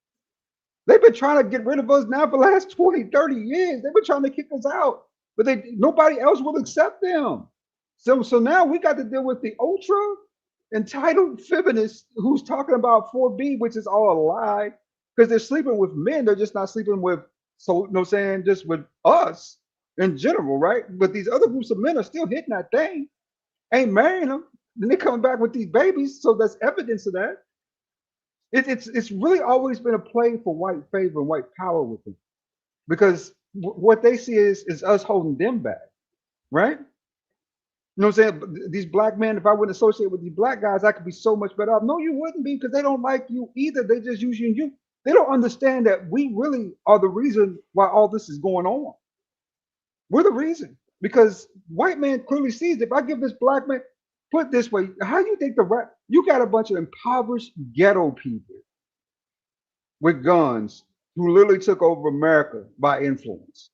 They've been trying to get rid of us now for the last 20, 30 years. They've been trying to kick us out, but nobody else will accept them. So now we got to deal with the ultra entitled feminist who's talking about 4B, which is all a lie because they're sleeping with men. They're just not sleeping with, so no saying just with us in general, right? But these other groups of men are still hitting that thing, ain't marrying them. Then they're coming back with these babies. So that's evidence of that. It's really always been a play for white favor and white power with them because what they see is us holding them back, right? You know what I'm saying? These black men, if I wouldn't associate with these black guys, I could be so much better off. No, you wouldn't be because they don't like you either. They just use you. They don't understand that we really are the reason why all this is going on. We're the reason because white man clearly sees it. If I give this black man, put it this way, how you think you got a bunch of impoverished ghetto people with guns who literally took over America by influence.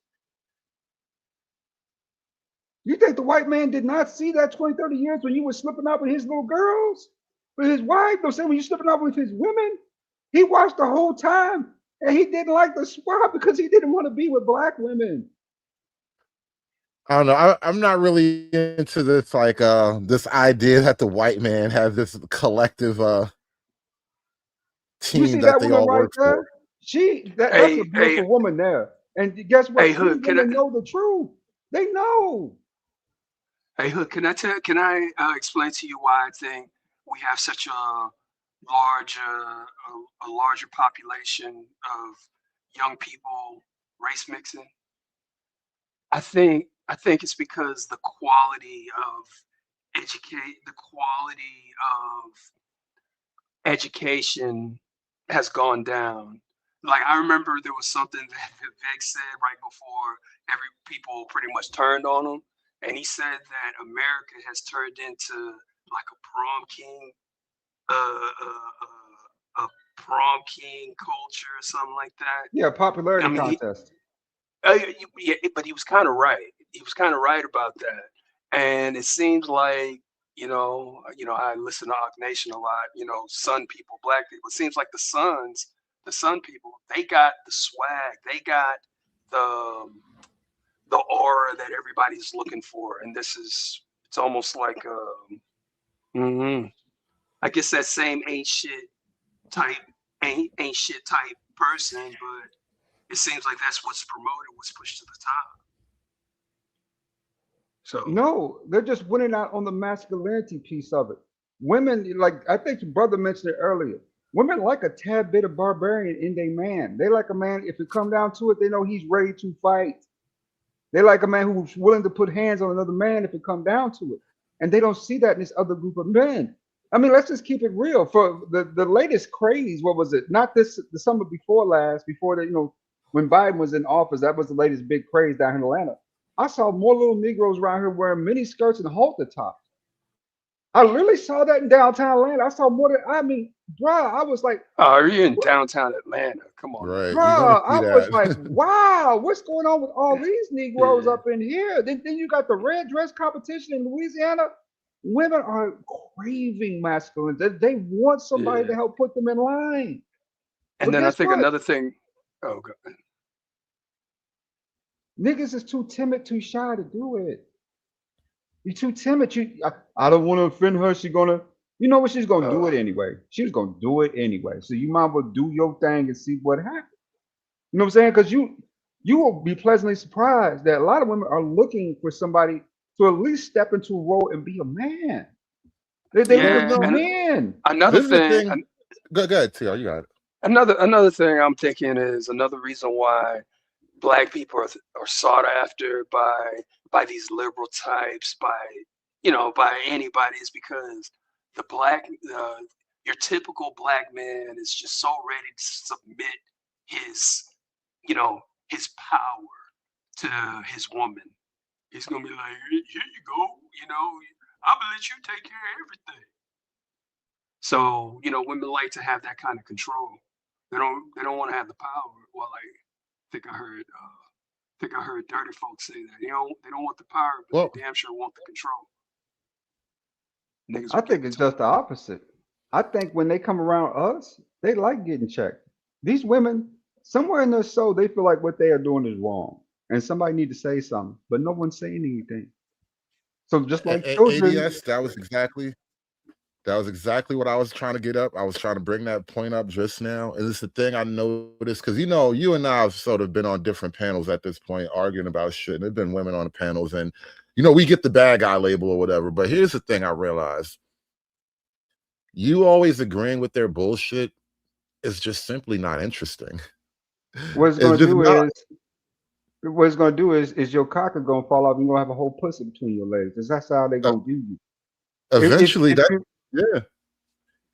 You think the white man did not see that 20, 30 years when you were slipping out with his little girls, with his wife? They're saying when you slipping out with his women, he watched the whole time and he didn't like the swap because he didn't want to be with black women. I don't know. I'm not really into this, like, this idea that the white man has this collective You team see that that they woman all right work there? for. That's a Hey, hey, beautiful woman there. And guess hey, what? These Hood. Can I? women know the truth. They know. Hey, Hood. Can I explain to you why I think we have such large, a larger population of young people race mixing? I think it's because the quality of education has gone down. Like I remember there was something that Vic said right before every people pretty much turned on him, and he said that America has turned into like uh, a prom king culture or something like that. Yeah, I popularity mean, contest. yeah, but he was kind of right. He was kind of right about that. And it seems like, I listen to Ock Nation a lot, Sun people, black people. It seems like the Sun people, they got the swag, they got the the aura that everybody's looking for. And it's almost like mhm. I guess that same type, ain't shit type person, but it seems like that's what's promoted, what's pushed to the top. So No, they're just winning out on the masculinity piece of it. Women, like I think your brother mentioned it earlier. Women like a tad bit of barbarian in their man. They like a man, if it come down to it, they know he's ready to fight. They like a man who's willing to put hands on another man if it come down to it. And they don't see that in this other group of men. I mean, let's just keep it real. For the latest craze, what was it? Not this, the summer before last, before that, when Biden was in office, that was the latest big craze down in Atlanta. I saw more little Negroes around here wearing mini skirts and halter tops. I literally saw that in downtown Atlanta. I saw more than, I mean, bruh, I was like, are you in downtown Atlanta? Come on, Right. man. You're gonna bruh, see I was that. like, wow, what's going on with all these Negroes up in here? Then you got the red dress competition in Louisiana. Women are craving masculine. They want somebody Yeah. to help put them in line. And But then I guess think what? another thing. Oh, God. Niggas is too timid, too shy to do it. You're too timid. I don't want to offend her. She's gonna, you know what? She's gonna do it anyway. She's gonna do it anyway. So you might as well do your thing and see what happens. You know what I'm saying? Because you will be pleasantly surprised that a lot of women are looking for somebody to at least step into a role and be a man. They want to be men. Another This is the thing. thing. Go ahead, T.R. You got it. Another thing I'm thinking is another reason why Black people are sought after by these liberal types, by anybody, is because your typical Black man is just so ready to submit his power to his woman. He's gonna be like, here you go, I'm gonna let you take care of everything. So, women like to have that kind of control. They don't want to have the power. Well, I think I heard dirty folks say that. They don't want the power, but they damn sure want the control. Niggas I think it's just the opposite. I think when they come around us, they like getting checked. These women, somewhere in their soul, they feel like what they are doing is wrong, and somebody need to say something, but no one's saying anything. So just like children, ADS, that was exactly what I was trying to get up. I was trying to bring that point up just now. And it's the thing I noticed, because you and I have sort of been on different panels at this point arguing about shit. And there've been women on the panels, and we get the bad guy label or whatever. But here's the thing I realized. You always agreeing with their bullshit is just simply not interesting. what it's gonna do is your cock is gonna fall off. You're gonna have a whole pussy between your legs. That's how they gonna view you. Eventually,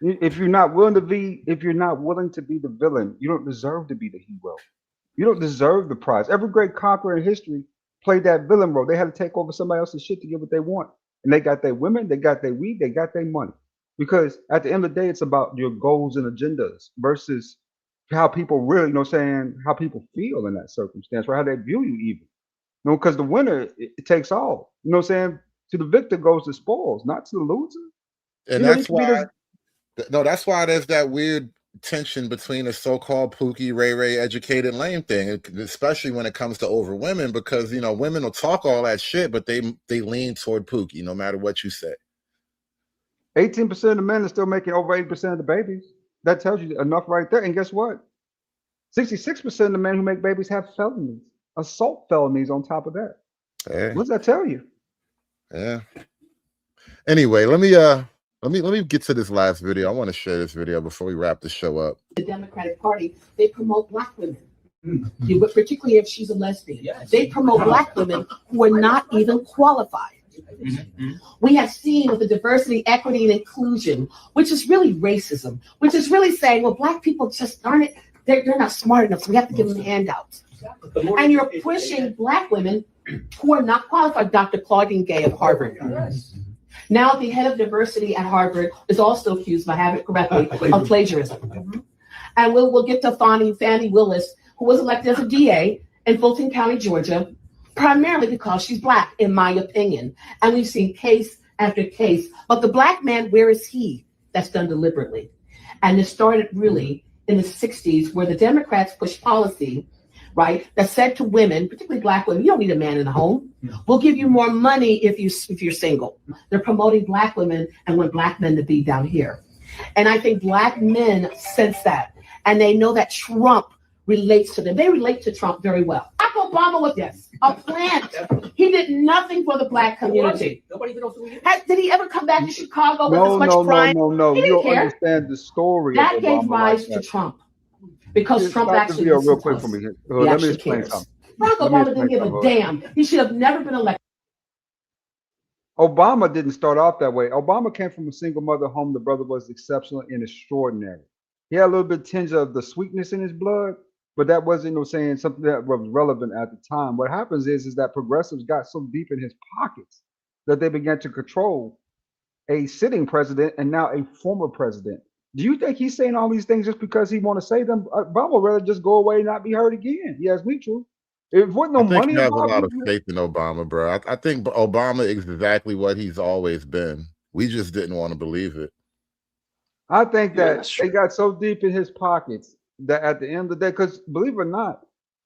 If you're not willing to be the villain, you don't deserve to be the hero. You don't deserve the prize. Every great conqueror in history played that villain role. They had to take over somebody else's shit to get what they want. And they got their women, they got their weed, they got their money. Because at the end of the day, it's about your goals and agendas versus how people really, how people feel in that circumstance, or how they view you even. Because the winner, it takes all. To the victor goes the spoils, not to the loser. And that's why. No, that's why there's that weird tension between the so-called Pookie, Ray, educated, lame thing, especially when it comes to over women, because women will talk all that shit, but they lean toward Pookie no matter what you say. 18% of the men are still making over 80% of the babies. That tells you enough right there. And guess what? 66% of the men who make babies have felonies, assault felonies on top of that. Hey. What does that tell you? Yeah. Anyway, let me get to this last video. I want to share this video before we wrap the show up. The Democratic Party, they promote Black women, particularly if she's a lesbian. They promote Black women who are not even qualified. We have seen with the diversity, equity, and inclusion, which is really racism, which is really saying, well, Black people just aren't it. They're not smart enough, so we have to give them handouts. And you're pushing Black women who are not qualified. Dr. Claudine Gay of Harvard. Now the head of diversity at Harvard is also accused, if I have it correctly, of plagiarism. And we'll get to Fannie Willis, who was elected as a DA in Fulton County, Georgia, primarily because she's Black, in my opinion. And we've seen case after case. But the Black man, where is he? That's done deliberately. And it started really in the 60s, where the Democrats pushed policy, right, that said to women, particularly Black women, you don't need a man in the home. We'll give you more money if you're single. They're promoting Black women and want Black men to be down here. And I think Black men sense that. And they know that Trump relates to them. They relate to Trump very well. Barack Obama was a plant. He did nothing for the black community. Nobody even knows who he is. Did he ever come back to Chicago with this much crime? No. He You didn't don't care. understand the story That of gave Obama rise like to that. Trump because Just Trump stop the actually video real listened to quick for us. me. He Let me actually explain cares. something. Barack Let me Obama explain didn't give a something. damn. He should have never been elected. Obama didn't start off that way. Obama came from a single mother home. The brother was exceptional and extraordinary. He had a little bit tinge of the sweetness in his blood, but that wasn't saying something that was relevant at the time. What happens is that progressives got so deep in his pockets that they began to control a sitting president and now a former president. Do you think he's saying all these things just because he want to say them? Obama would rather just go away and not be heard again. He has me true. If there wasn't no I think money he has a involved, lot of faith in Obama, bro. I think Obama is exactly what he's always been. We just didn't want to believe it. I think Yeah, that that's they true. got so deep in his pockets that at the end of the day, because believe it or not,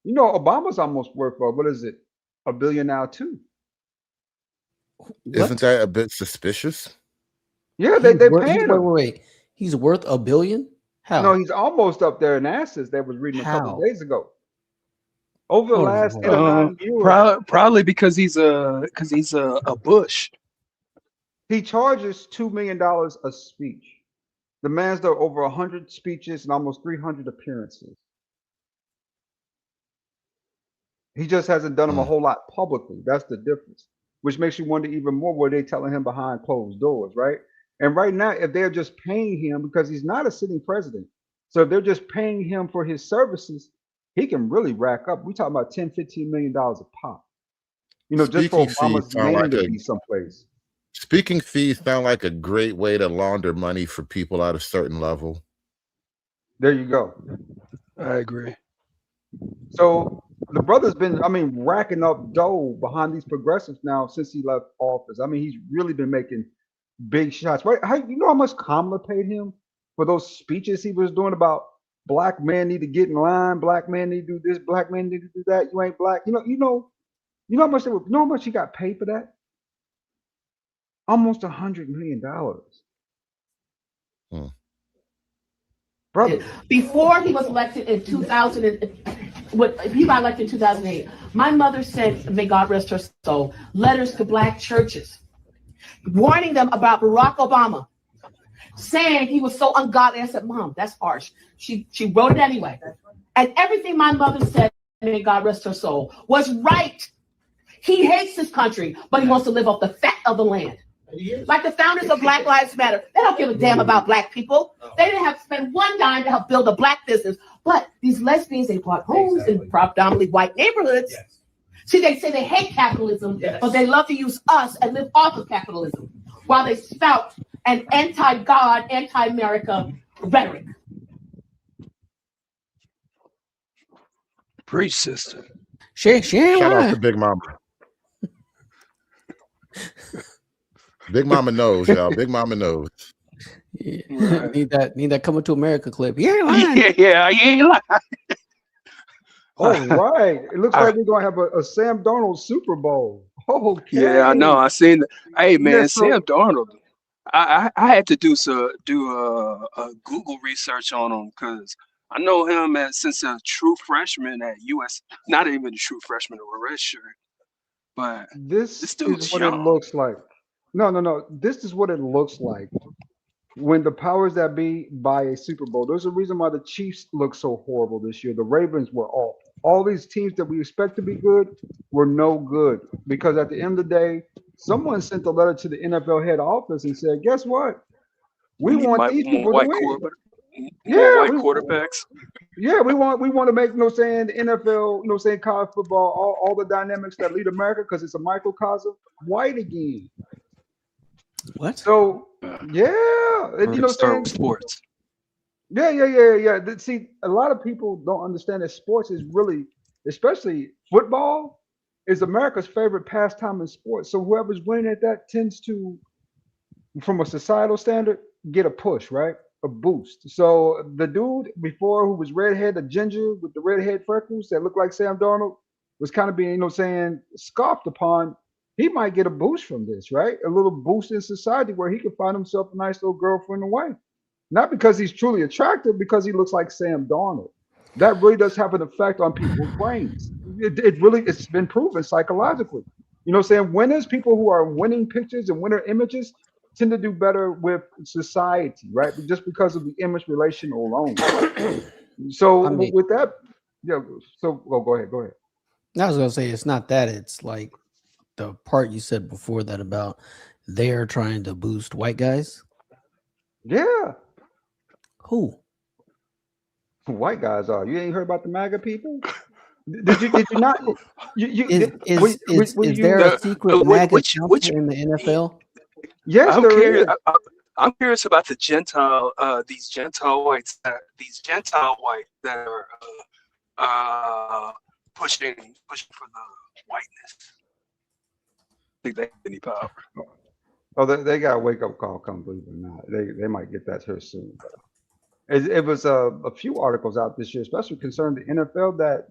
Obama's almost worth what is it, $1 billion now too. Isn't that a bit suspicious? Yeah, He's they worth. paying him. Wait. He's worth $1 billion. How? No, he's almost up there in assets. That was reading a couple of How? days ago. Over the Hold on, last hold 8 or on. 9 years, Probably because he's a Bush. he charges $2 million a speech. The man's done over 100 speeches and almost 300 appearances. He just hasn't done them a whole lot publicly. That's the difference, which makes you wonder even more what they telling him behind closed doors, right? And right now, if they're just paying him because he's not a sitting president, so if they're just paying him for his services, he can really rack up. We talking about $10-15 million a pop. Just for Speaking fees Obama's sound name like to a be someplace. speaking fees sound like a great way to launder money for people at a certain level. There you go. I agree. So the brother's been, racking up dough behind these progressives now since he left office. He's really been making big shots, right? You know how much Kamala paid him for those speeches he was doing about black men need to get in line, black men need to do this, black men need to do that. You ain't black. You know how much how much he got paid for that? Almost $100 million. Brother. Before he was elected in 2000, he got elected in 2008. My mother sent, may God rest her soul, letters to black churches, warning them about Barack Obama, saying he was so ungodly. I said, Mom, that's harsh. She wrote it anyway. And everything my mother said, may God rest her soul, was right. He hates this country, but he wants to live off the fat of the land. Like the founders of Black Lives Matter, they don't give a damn about black people. They didn't have to spend one dime to help build a black business. But these lesbians, they bought homes in predominantly white neighborhoods. See, they say they hate capitalism, but they love to use us and live off of capitalism while they spout an anti-God, anti-America rhetoric. Preach, sister. Shout out to Big Mama. Big Mama knows, y'all. Big Mama knows. Yeah. Right. need that Coming to America clip. Yeah, yeah, you ain't lying. All right. It looks like we're gonna have a Sam Darnold Super Bowl. Okay. Yeah, I know. I seen that. Hey man, Yeah, Sam Darnold. I had to do a Google research on him because I know him since a true freshman at US. Not even a true freshman or a redshirt. But this dude's is what young. it looks like. No. This is what it looks like when the powers that be buy a Super Bowl. There's a reason why the Chiefs look so horrible this year. The Ravens were off. All these teams that we expect to be good were no good because at the end of the day, someone sent a letter to the NFL head office and said, "Guess what? We want these people to win." More white quarterbacks. Yeah, we want to make the NFL, college football, all the dynamics that lead America because it's a microcosm white again. What? So Sports. Yeah. See, a lot of people don't understand that sports is really, especially football, is America's favorite pastime in sports. So whoever's winning at that tends to, from a societal standard, get a push, right? A boost. So the dude before who was redhead, a ginger with the redhead freckles that looked like Sam Darnold, was kind of being, scoffed upon. He might get a boost from this, right? A little boost in society where he could find himself a nice little girlfriend and wife. Not because he's truly attractive, because he looks like Sam Darnold. That really does have an effect on people's brains. It's been proven psychologically. You know what I'm saying? Winners, people who are winning pictures and winner images tend to do better with society, right? Just because of the image relation alone. So I mean, with that, yeah. So go ahead, go ahead. I was gonna say it's not that. It's like the part you said before that about they're trying to boost white guys. Yeah, Who? white guys are. You ain't heard about the MAGA people? Did you not? You Is did, is is when is there a you? secret MAGA council in the NFL? Yes, I'm there curious. is. I'm curious about these Gentile whites, that are pushing for the whiteness. Think they have any power? Oh, they got a wake up call. Come believe it or not, they might get that here soon. But it was a few articles out this year, especially concerning the NFL. That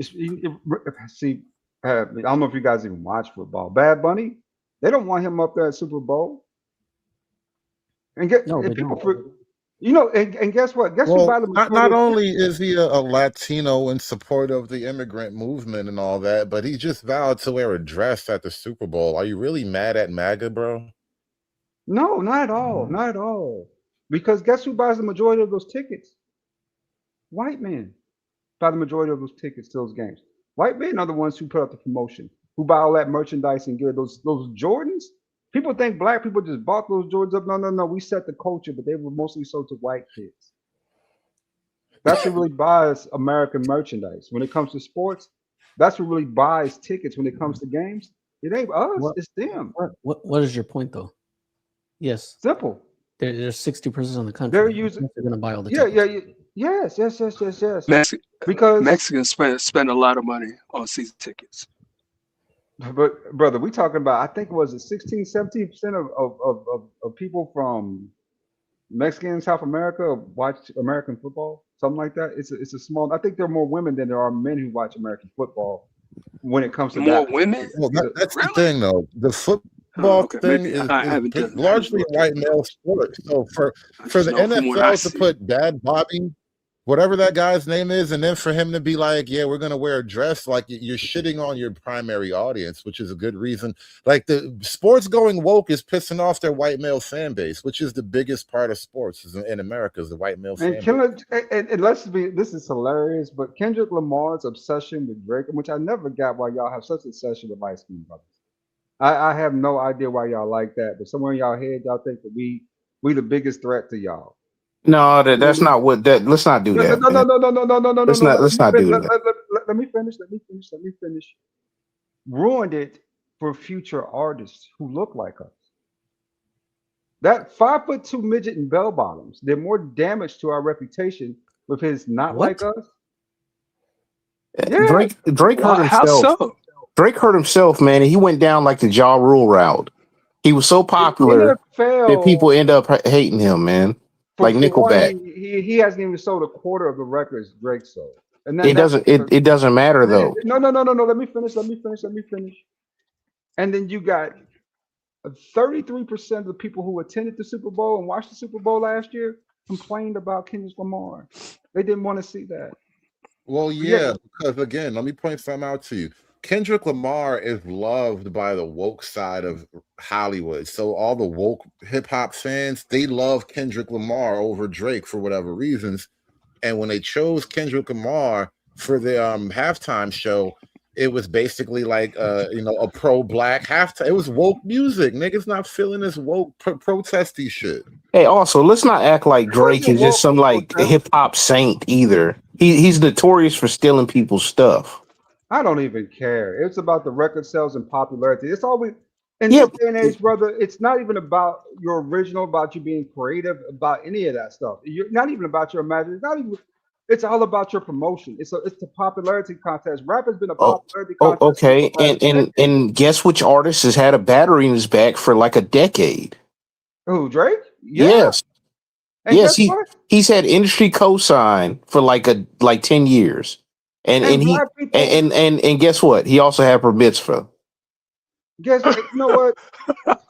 see, I don't know if you guys even watch football. Bad Bunny, they don't want him up there at Super Bowl. And get No, and they people don't. for and guess what? Guess who Well, buy the not majority of only tickets? is he a Latino in support of the immigrant movement and all that, but he just vowed to wear a dress at the Super Bowl. Are you really mad at MAGA, bro? No, not at all. Not at all. Because guess who buys the majority of those tickets? White men buy the majority of those tickets to those games. White men are the ones who put up the promotion, who buy all that merchandise and gear. Those Jordans. People think black people just bought those Jordans up. No, no, no. We set the culture, but they were mostly sold to white kids. That's who really buys American merchandise. When it comes to sports, that's who really buys tickets when it comes to games. It ain't us, What it's them. what is your point though? Yes, Simple. there's 60% of the country. They're Of using course they're gonna buy all the yeah, tickets. yes, yes, yes, yes, yes. Mex- Because Mexicans spend a lot of money on season tickets. but brother, we talking about I think it was it 16, 17% of people from Mexican and South America watch American football, something like that. It's a small. I think there are more women than there are men who watch American football when it comes to More that. women? Well, that's the Really? thing, though. The Oh, football okay. thing Maybe is I is haven't pretty, done. I haven't largely a looked white at the male numbers. sport. So I for just the know from what I NFL to see. put Bad Bobby, whatever that guy's name is, and then for him to be like, "Yeah, we're gonna wear a dress," like you're shitting on your primary audience, which is a good reason. Like the sports going woke is pissing off their white male fan base, which is the biggest part of sports in America is the white male And fan base. and let's be this is hilarious, but Kendrick Lamar's obsession with Drake, which I never got why y'all have such an obsession with light skinned brothers. I have no idea why y'all like that, but somewhere in y'all head y'all think that we the biggest threat to y'all. No, that's not what that. Let's not do No, no, that, no, no, man. no, no, no, no, no, no, no, Let's no. not. Let's not do that. Let me finish. Let me finish. Let me finish. Ruined it for future artists who look like us. That 5'2" midget in bell bottoms did more damage to our reputation with his not like What? us. Yeah, Drake hurt How himself. so? Drake hurt himself, man, and he went down like the Ja Rule route. He was so the popular that NFL people end up hating him, man. Like for one, Nickelback. he hasn't even sold a quarter of the records Drake sold, and It that's doesn't. It doesn't matter though. no, no, no, no, no. Let me finish. Let me finish. Let me finish. And then you got 33% of the people who attended the Super Bowl and watched the Super Bowl last year complained about Kendrick Lamar. They didn't want to see that. Well, But yeah, yeah, because again, let me point something out to you. Kendrick Lamar is loved by the woke side of Hollywood. So all the woke hip hop fans, they love Kendrick Lamar over Drake for whatever reasons. And when they chose Kendrick Lamar for the halftime show, it was basically like a pro-black halftime. It was woke music. Niggas not feeling this woke protesty shit. Hey, also, let's not act like it Drake wasn't is just some woke like protest. hip hop saint either. He's notorious for stealing people's stuff. I don't even care. It's about the record sales and popularity. It's always in Yeah, this day and age, brother. It's not even about your original, about you being creative, about any of that stuff. You're not even about your imagination. It's not even. It's all about your promotion. It's the popularity contest. Rap has been a Oh, popularity contest for okay. the last And decade. guess which artist has had a battery in his back for like a decade? Who, Drake? Yeah. Yes. And Yes, guess what? he's had industry cosign for like 10 years. And And he black people, and guess what? He also had per mitzvah. guess what? You know what?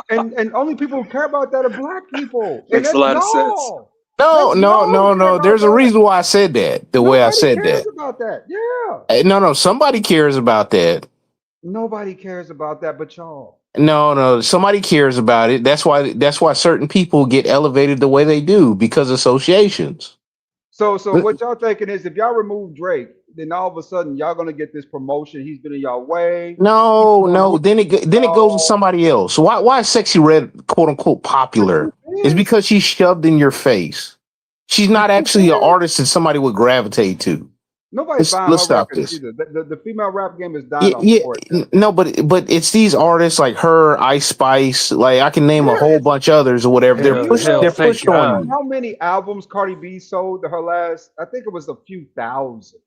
And only people who care about that are black people. And Makes a that's lot of sense. y'all. No. There's a reason why I said that. The way I Nobody said cares that. about that. Yeah. No. Somebody cares about that. Nobody cares about that but y'all. No. Somebody cares about it. That's why certain people get elevated the way they do because of associations. So what y'all thinking is if y'all remove Drake, then all of a sudden y'all gonna get this promotion. He's been in y'all way. No. Then it goes to somebody else. Why is Sexy Red quote unquote popular? It's because she's shoved in your face. She's not actually an artist that somebody would gravitate to. Nobody's buying Let's her stop records this. either. The female rap game is dying off Yeah, for it. no, but it's these artists like her, Ice Spice. Like I can name a whole bunch others or whatever. Do you know, They're do pushed you on know you. how many albums Cardi B sold to her last? I think it was a few thousand.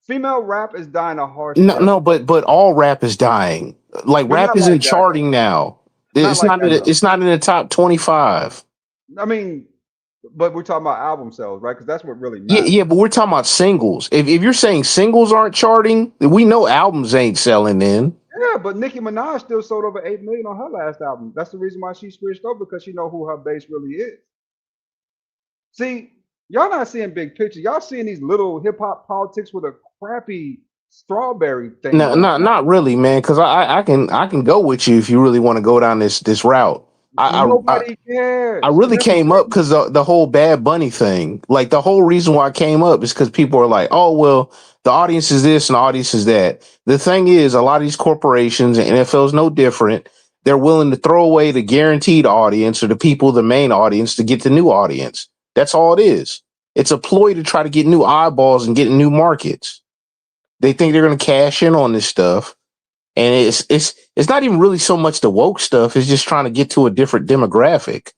Female rap is dying a harsh death. No, but all rap is dying. Like But rap not like isn't that though. charting now. Not like that though. It's not in the top 25. I mean, but we're talking about album sales, right? Because that's what really Yeah, matters. yeah, but we're talking about singles. If you're saying singles aren't charting, then we know albums ain't selling then. Yeah, but Nicki Minaj still sold over 8 million on her last album. That's the reason why she switched over because she know who her base really is. See, y'all not seeing big picture. Y'all seeing these little hip hop politics with a crappy strawberry thing No, going on. not really, man. Because I can go with you if you really want to go down this route. Nobody cares. I And really that's the came up because the whole Bad Bunny thing. Like the whole reason why I came up is because people are like, oh well, the audience is this and the audience is that. The thing is, a lot of these corporations and NFL is no different. They're willing to throw away the guaranteed audience or the people, the main audience, to get the new audience. That's all it is. It's a ploy to try to get new eyeballs and get new markets. They think they're going to cash in on this stuff, and it's not even really so much the woke stuff. It's just trying to get to a different demographic.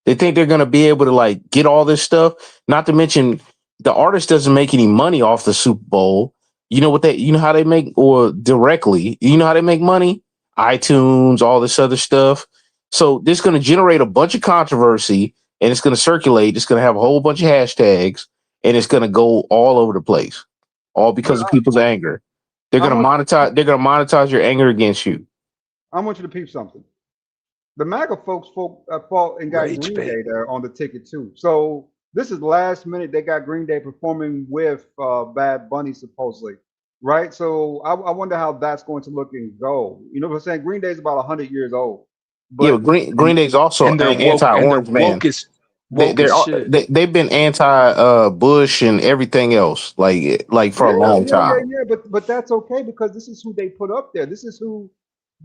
They think they're going to be able to like get all this stuff. Not to mention the artist doesn't make any money off the Super Bowl. You know what you know how they make, or directly, you know how they make money? iTunes, all this other stuff. So this is going to generate a bunch of controversy, and it's going to circulate. It's going to have a whole bunch of hashtags, and it's going to go all over the place, all because But of people's anger. They're I going to want monetize. They're going to monetize your anger against you. I want you to peep something. The MAGA folks fought and got Rage Green bait. Day there on the ticket too. So this is last minute. They got Green Day performing with Bad Bunny supposedly, right? So I wonder how that's going to look and go. You know what I'm saying? Green Day is about 100 years old, Yeah, but but Green Day's also And they're woke and they're anti-orange man. woke as shit. They've been anti Bush and everything else like for a long time. But that's okay because this is who they put up there. This is who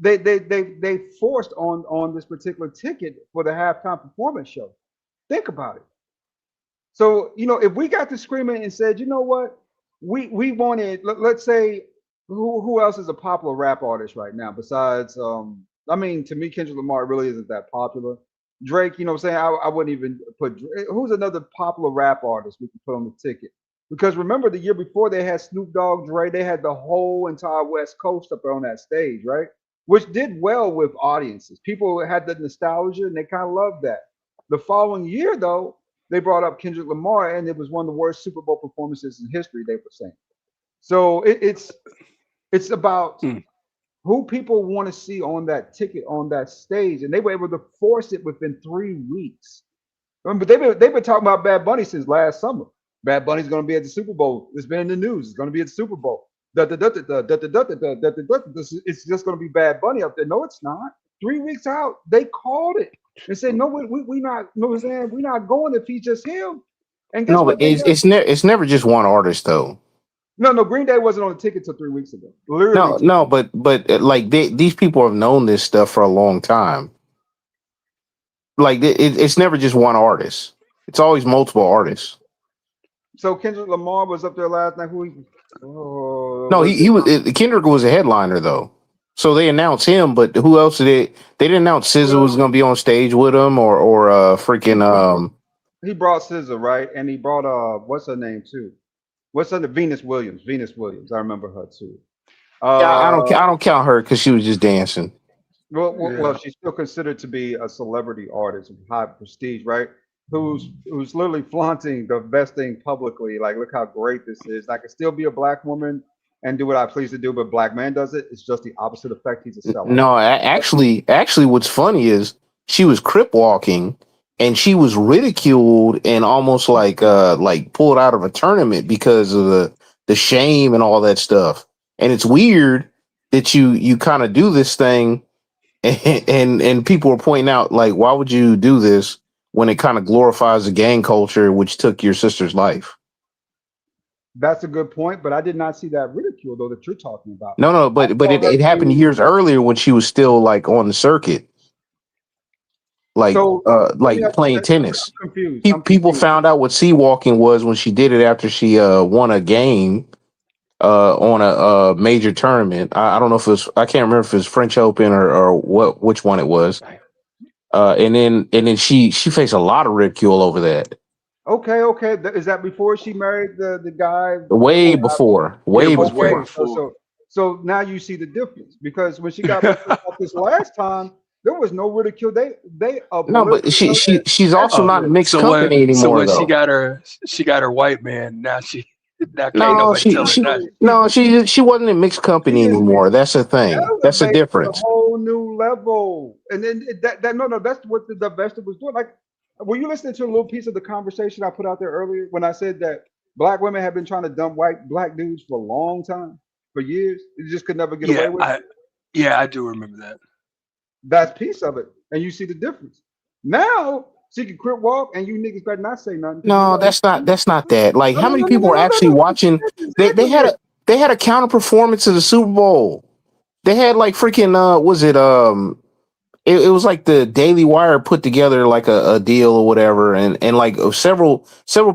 they forced on this particular ticket for the halftime performance show. Think about it. So if we got to screaming and said, you know what, we wanted, let's say, who else is a popular rap artist right now besides I mean, to me, Kendrick Lamar really isn't that popular. Drake, you know what I'm saying? I wouldn't even put who's another popular rap artist we could put on the ticket. Because remember the year before they had Snoop Dogg, Dre, they had the whole entire West Coast up there on that stage, right? Which did well with audiences. People had the nostalgia and they kind of loved that. The following year, though, they brought up Kendrick Lamar, and it was one of the worst Super Bowl performances in history, they were saying. So it's about who people want to see on that ticket, on that stage, and they were able to force it within 3 weeks. But they've been talking about Bad Bunny since last summer. Bad Bunny's going to be at the Super Bowl. It's been in the news. It's going to be at the Super Bowl. It's just going to be Bad Bunny up there. No, it's not. 3 weeks out, they called it and said, "No, we not. No, we're saying we're not going if he's just him." And guess No, what? but it's never just one artist though. No, Green Day wasn't on the ticket till 3 weeks ago. Literally. No, but like these people have known this stuff for a long time. Like it's never just one artist. It's always multiple artists. So Kendrick Lamar was up there last night. No, he was. Kendrick was a headliner though. So they announced him, but who else did they? They didn't announce SZA was going to be on stage with him, or freaking. He brought SZA, right, and he brought what's her name too? What's her name? Venus Williams. I remember her too. Yeah, I don't count her because she was just dancing. Well, she's still considered to be a celebrity artist of high prestige, right? Who's literally flaunting the best thing publicly. Like, look how great this is. I can still be a black woman and do what I please to do, but black man does it. It's just the opposite effect. He's a seller. No, actually, what's funny is she was crip walking, and she was ridiculed and almost like pulled out of a tournament because of the shame and all that stuff. And it's weird that you kind of do this thing, and people are pointing out, like, why would you do this when it kind of glorifies the gang culture which took your sister's life? That's a good point, but I did not see that ridicule though that you're talking about. No, I but saw her it happened being years earlier when she was still like on the circuit, so. Let me like ask you playing this. tennis. I'm confused. I'm People confused. found out what sea walking was when she did it after she won a game on a major tournament. I don't know if it was, I can't remember if it was French Open or which one it was. And then she faced a lot of ridicule over that. Okay, okay. Is that before she married the guy? Way before, It way was way Okay, before. before. so now you see the difference because when she got back up this last time, there was no ridicule. They No, but uplifted her and she's also not everything. mixed company So anymore when though. she got her white man, now now can't No, nobody tell her Exactly. nothing. she wasn't in mixed She company is being anymore. That's the thing. That's the elevated to a difference. whole new level. And then that no, that's what the divestiture was doing. Like, were you listening to a little piece of the conversation I put out there earlier when I said that black women have been trying to dump white black dudes for a long time, for years? You just could never get Yeah, away with it. I do remember that. That's piece of it. And you see the difference. Now she can crip walk and you niggas better not say nothing because you No, know that's not that. Like, no how no many no no people no were no no actually no. watching? That's exactly it. They had a counter performance of the Super Bowl. They had like freaking was it it was like the Daily Wire put together like a deal or whatever, and like several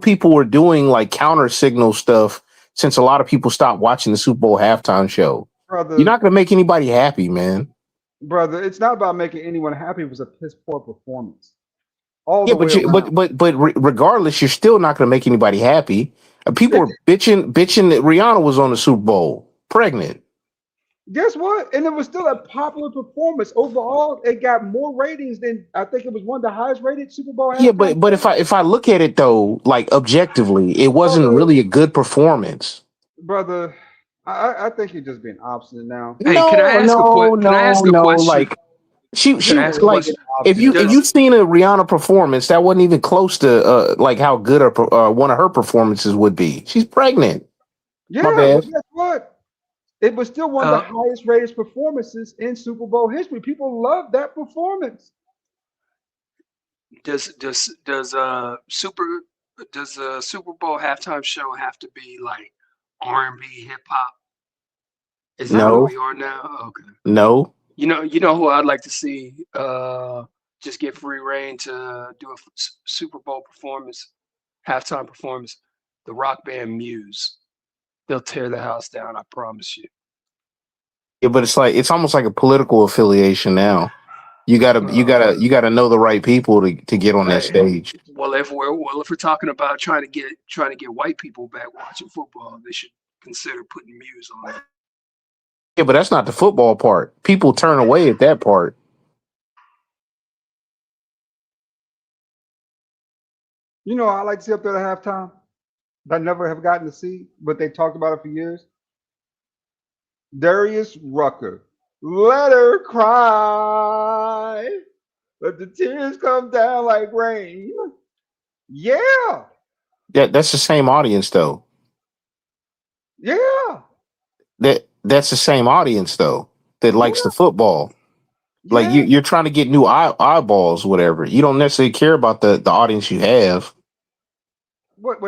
people were doing like counter signal stuff since a lot of people stopped watching the Super Bowl halftime show. You're Brother, not gonna make anybody happy, man. brother, it's not about making anyone happy. It was a piss poor performance all Yeah, the way around. regardless, you're still not gonna make anybody happy. People It, were bitching that Rihanna was on the Super Bowl pregnant. guess what? And it was still a popular performance. Overall, it got more ratings than I think it was one of the highest rated Super Bowl Yeah, halftime but shows. if I look at it though, like objectively, it wasn't Brother, really a good performance. brother, I think you're just being obstinate now. Hey, can I ask a Can I ask a No. question? Like she Can I ask a like question? if Does you've seen a Rihanna performance, that wasn't even close to like how good one of her performances would be. She's pregnant. My Yeah, but bad. guess what? It was still one of the uh highest rated performances in Super Bowl history. People love that performance. super does a Super Bowl halftime show have to be like R&B hip hop? Is that where No, we are now? Okay. no. You know who I'd like to see just get free reign to do a Super Bowl performance, halftime performance? The rock band Muse. They'll tear the house down, I promise you. Yeah, but it's like it's almost like a political affiliation now. You gotta know the right people to get on that Hey, stage. if we're talking about trying to get white people back watching football, they should consider putting Muse on it. Yeah, but that's not the football part. People turn away at that part. You know, I like to see up there at halftime. I never have gotten to see, but they talked about it for years. Darius Rucker. Let her cry. Let the tears come down like rain. Yeah. That's the same audience though. Yeah. That's the same audience though that likes the Yeah. football. Like Yeah. you're trying to get new eyeballs, whatever. You don't necessarily care about the audience you have. Wait.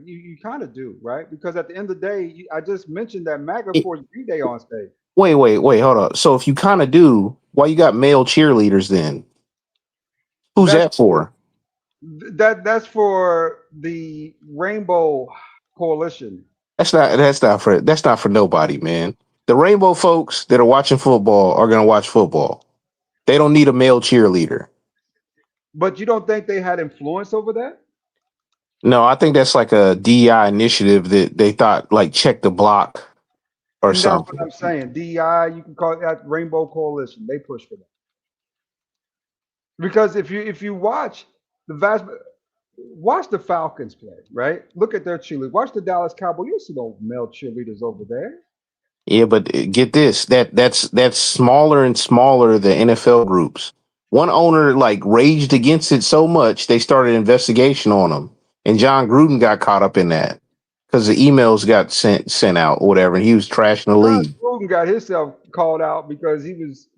You kind of do, right? Because at the end of the day, I just mentioned that MAGA It, forced B-Day on stage. wait, hold on. So if you kind of do, why you got male cheerleaders then? Who's That's that for? that's for the Rainbow Coalition. That's not for nobody, man. The rainbow folks that are watching football are gonna watch football. They don't need a male cheerleader. But you don't think they had influence over that? No, I think that's like a DEI initiative that they thought like check the block or And that's what something. I'm saying. DEI, you can call it that Rainbow Coalition. They push for that. Because if you watch the watch the Falcons play, right? Look at their cheerleaders. Watch the Dallas Cowboys. You see those male cheerleaders over there. Yeah, but get this, that's smaller and smaller the NFL groups. one owner like raged against it so much they started an investigation on him, and John Gruden got caught up in that because the emails got sent out or whatever, and he was trashing the John league. Gruden got himself called out because he was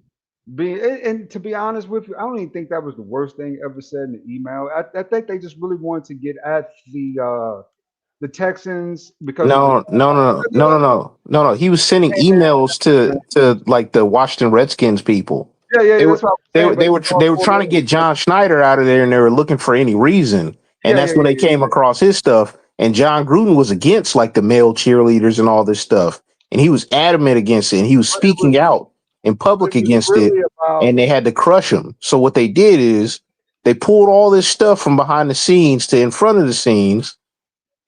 being, and to be honest with you, I don't even think that was the worst thing ever said in the email. I think they just really wanted to get at the Texans because of the No, no, no, no, no, no, no, no, no. He was sending emails to like the Washington Redskins people. yeah, They were that's what I'm they saying. were But they were they were trying to get John Schneider out of there, and they were looking for any reason. And that's when they came across his stuff. And John Gruden was against like the male cheerleaders and all this stuff, and he was adamant against it. And he was speaking out in public it was against it, really about and they had to crush him. So what they did is they pulled all this stuff from behind the scenes to in front of the scenes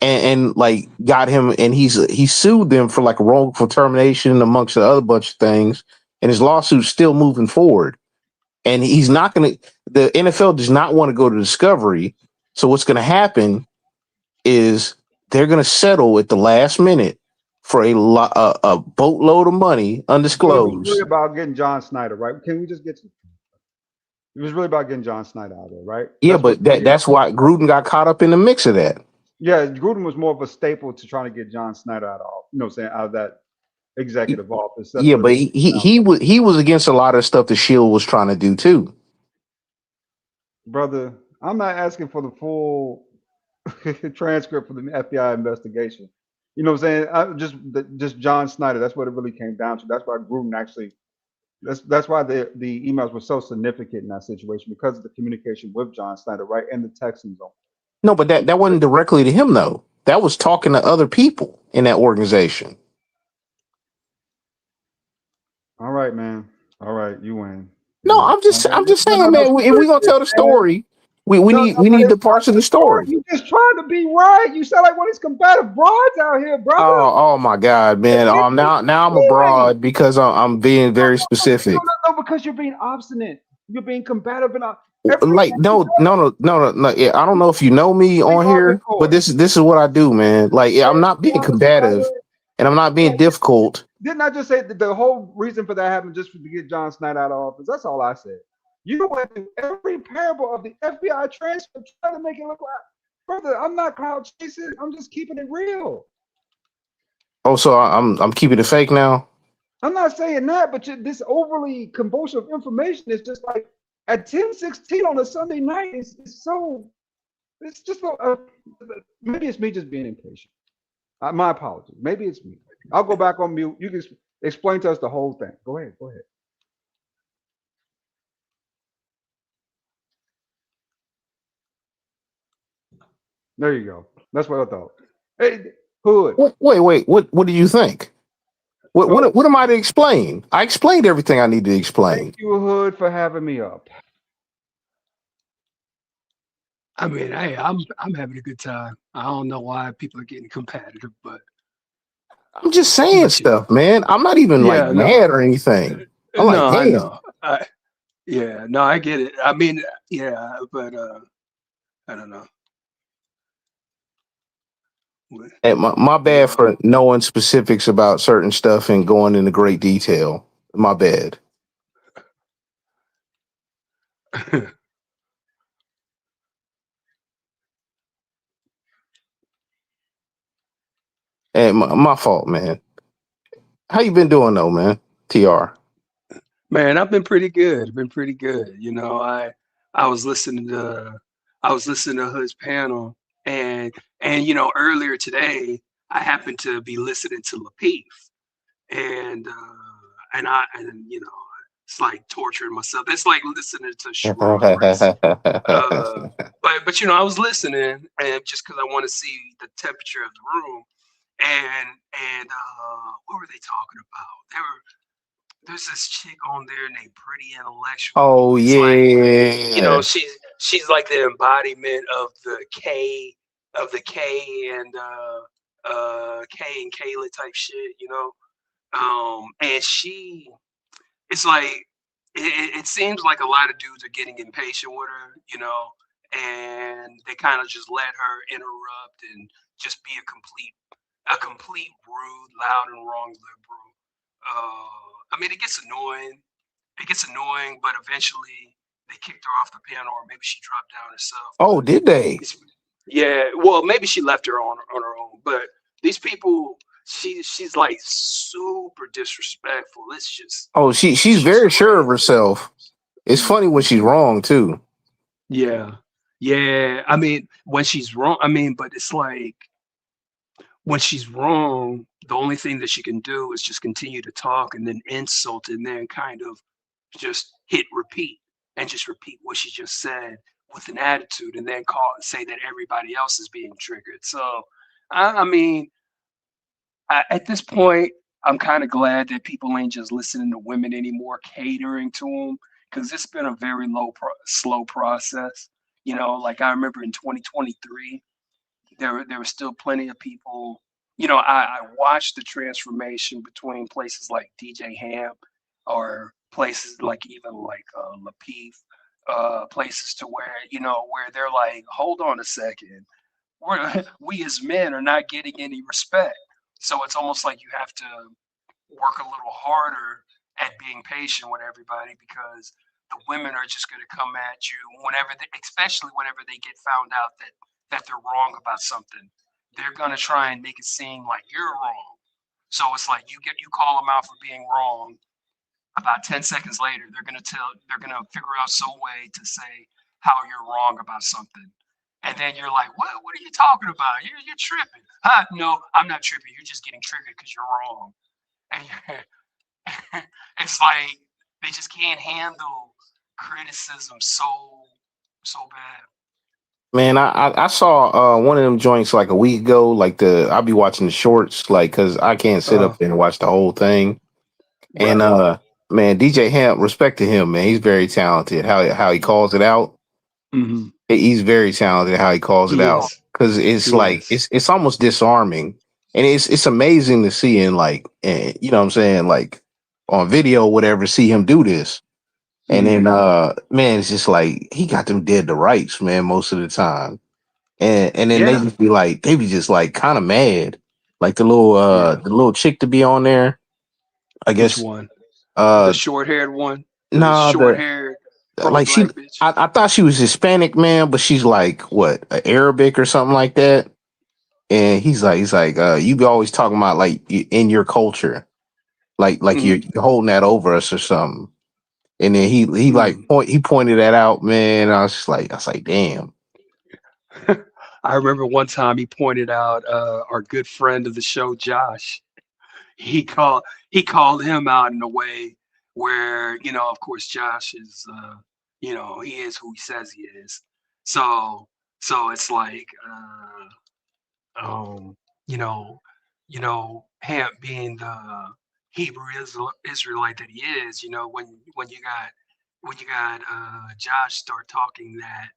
and like got him, and he sued them for like wrongful termination amongst the other bunch of things, and his lawsuit's still moving forward. And he's not going to. The NFL does not want to go to discovery, so what's going to happen is they're going to settle at the last minute for a boatload of money, but it was really undisclosed. about getting John Snyder, right? Can we just get to it was really about getting John Snyder out of there, right? Yeah, That's what but that's why Gruden got caught up in the mix of that. yeah, Gruden was more of a staple to trying to get John Snyder out of saying out of that executive office. That's Yeah, what it but was he was against a lot of stuff the Shield was trying to do too. brother. I'm not asking for the full transcript for the FBI investigation. You know what I'm saying? Just John Snyder. That's what it really came down to. That's why Gruden actually. That's why the emails were so significant in that situation because of the communication with John Snyder, right, and the Texans on. No, but that wasn't directly to him though. That was talking to other people in that organization. All right, man. All right, you win. No, I'm just saying, man. If we gonna tell the story, we need the parts of the story. You just trying to be right. You sound like one of these combative broads out here, brother. Oh my God, man. Now I'm abroad because I'm being very specific. No, because you're being obstinate. You're being combative and Like no. Yeah, I don't know if you know me on here, but this is what I do, man. Like I'm not being combative, and I'm not being difficult. Didn't I just say that the whole reason for that happened just to get John Snyder out of office? That's all I said. You went through every parable of the FBI transcript trying to make it look like, brother, I'm not cloud chasing. I'm just keeping it real. Oh, so I'm keeping it fake now. I'm not saying that, but this overly compulsive information is just like at 10:16 on a Sunday night. It's so. It's just maybe it's me just being impatient. My apologies. Maybe it's me. I'll go back on mute. You can explain to us the whole thing. Go ahead. Go ahead. There you go. That's what I thought. Hey, Hood. Wait. What do you think? What am I to explain? I explained everything I need to explain. Thank you, Hood, for having me up. I mean, hey, I'm having a good time. I don't know why people are getting competitive, but I'm just saying stuff, man. I'm not even like mad or anything. I'm like, I damn. know. I get it. I mean, yeah, but I don't know. Hey, my bad for knowing specifics about certain stuff and going into great detail. My bad. Hey, my fault, man. How you been doing though, man? TR. Man, I've been pretty good. Been pretty good. You know, I was listening to Hood's panel, and you know, earlier today I happened to be listening to Lapeef, and you know, it's like torturing myself. It's like listening to shrooms. But you know, I was listening, and just because I want to see the temperature of the room, and what were they talking about? There's this chick on there named Pretty Intellectual. Oh It's yeah. like, you know, she's like the embodiment of the K and K and Kayla type shit, you know. And it's like it seems like a lot of dudes are getting impatient with her, you know, and they kind of just let her interrupt and just be a complete rude, loud and wrong liberal. I mean, it gets annoying, but eventually they kicked her off the panel, or maybe she dropped down herself. Oh, But did they? yeah, well, maybe she left her on her own. But these people, she's like super disrespectful. Oh, she's It's just very sure of crazy. herself. It's funny when she's wrong too. Yeah, yeah. I mean, when she's wrong, I mean, but it's like when she's wrong, the only thing that she can do is just continue to talk and then insult and then kind of just hit repeat and just repeat what she just said with an attitude and then say that everybody else is being triggered. So, I mean, at this point, I'm kind of glad that people ain't just listening to women anymore, catering to them, because it's been a very slow process. Like I remember in 2023, there were still plenty of people. I watched the transformation between places like DJ Ham or places like even like Lapeef, places to where where they're like, hold on a second, we as men are not getting any respect. So it's almost like you have to work a little harder at being patient with everybody because the women are just going to come at you especially whenever they get found out that they're wrong about something. They're going to try and make it seem like you're wrong. So it's like you call them out for being wrong. About 10 seconds later, they're going to figure out some way to say how you're wrong about something. And then you're like, what are you talking about? You're tripping. No, I'm not tripping. You're just getting triggered because you're wrong. And it's like they just can't handle criticism so bad. Man, I saw one of them joints like a week ago. Like I'll be watching the shorts, like because I can't sit up there and watch the whole thing. And Right. man, DJ Hamp, respect to him, man. He's very talented. How he calls it out. Mm-hmm. He's very talented how he calls it He out is. because it's He like is. it's almost disarming, and it's amazing to see in like you know what I'm saying, like on video or whatever, see him do this. And then Mm-hmm. man, it's just like he got them dead to rights, man, most of the time. And then Yeah. they be just like kind of mad. Like Yeah. the little chick to be on there, I Which guess one? The uh short-haired one. The nah the short-haired like she pro-black bitch. I thought she was Hispanic, man, but she's like what, Arabic or something like that. And he's like, you be always talking about like in your culture, like you're Mm-hmm. holding that over us or something. And then he like Mm. he pointed that out, man. I was like, damn. I remember one time he pointed out our good friend of the show, Josh. He called he called him out in a way where of course Josh is he is who he says he is. So it's like um you know Hamp being the Hebrew Israelite that he is, when you got Josh start talking that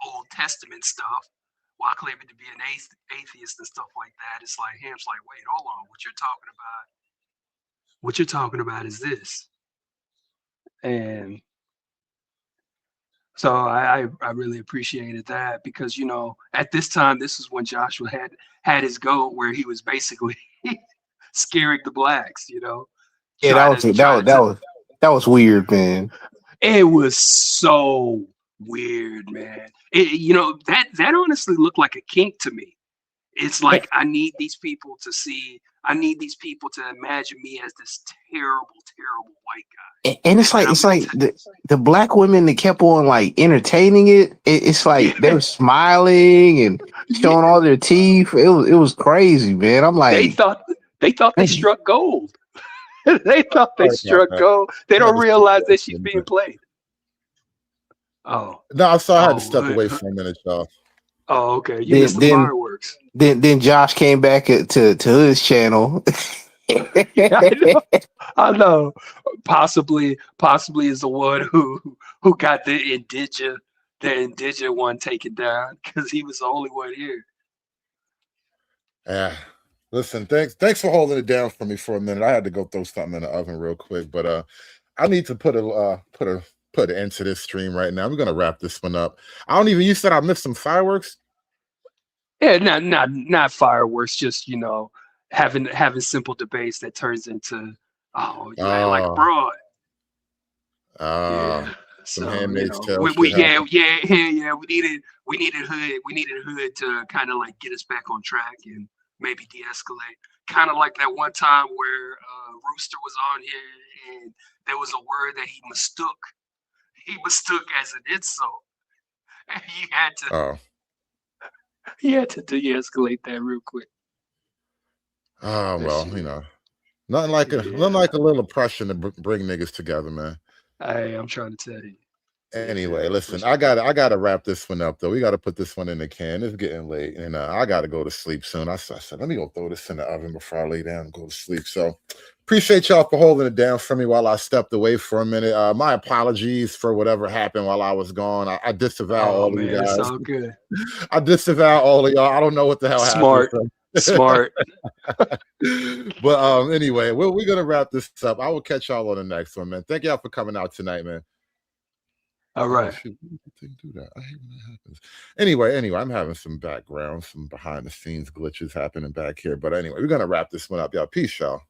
Old Testament stuff while claiming to be an atheist and stuff like that, it's like Hamp's like, wait, hold on, what you're talking about is this. And so I really appreciated that because at this time this is when Joshua had his goat where he was basically scaring the blacks, Yeah, trying to that was weird, man. it was so weird, man. That honestly looked like a kink to me. It's like I need these people to imagine me as this terrible white guy. And And then I'm it's gonna like the black women that kept on like entertaining it's like they yeah, were smiling and yeah. showing all their teeth. It was crazy, man. I'm They like, thought they thought they dang. struck gold. They thought they Sorry about struck that. gold. They I had don't to step realize away that for she's a being minute. played. Oh, No, I'm sorry. I had to step oh, away for a minute, y'all. oh. Okay, you missed then the then fireworks. then Josh came back to his channel. Yeah, I know. I know. Possibly is the one who got the indigent one taken down because he was the only one here. Yeah. Listen, thanks for holding it down for me for a minute. I had to go throw something in the oven real quick, but I need to put an end to this stream right now. We're gonna wrap this one up. You said I missed some fireworks? Yeah, not fireworks. Just having simple debates that turns into like a Oh, broad. oh. Yeah. Some So Handmaid's Tale we shit happened. we needed hood to kind of like get us back on track and maybe de-escalate. Kind of like that one time where Rooster was on here and there was a word that he mistook as an insult. He had to de-escalate that real quick. Oh That well, shit. nothing like a little oppression to bring niggas together, man. I'm trying to tell you. Anyway, listen, I gotta wrap this one up though. We gotta put this one in the can. It's getting late, and I gotta go to sleep soon. I said, let me go throw this in the oven before I lay down and go to sleep. So appreciate y'all for holding it down for me while I stepped away for a minute. My apologies for whatever happened while I was gone. I disavow all of you guys. It's all good. I disavow all of y'all. I don't know what the hell Smart. happened. Smart. But anyway, we're gonna wrap this up. I will catch y'all on the next one, man. Thank y'all for coming out tonight, man. All right. Shoot, do that. I hate when that happens. Anyway, I'm having some background, some behind the scenes glitches happening back here. But anyway, we're gonna wrap this one up, y'all. Peace, y'all.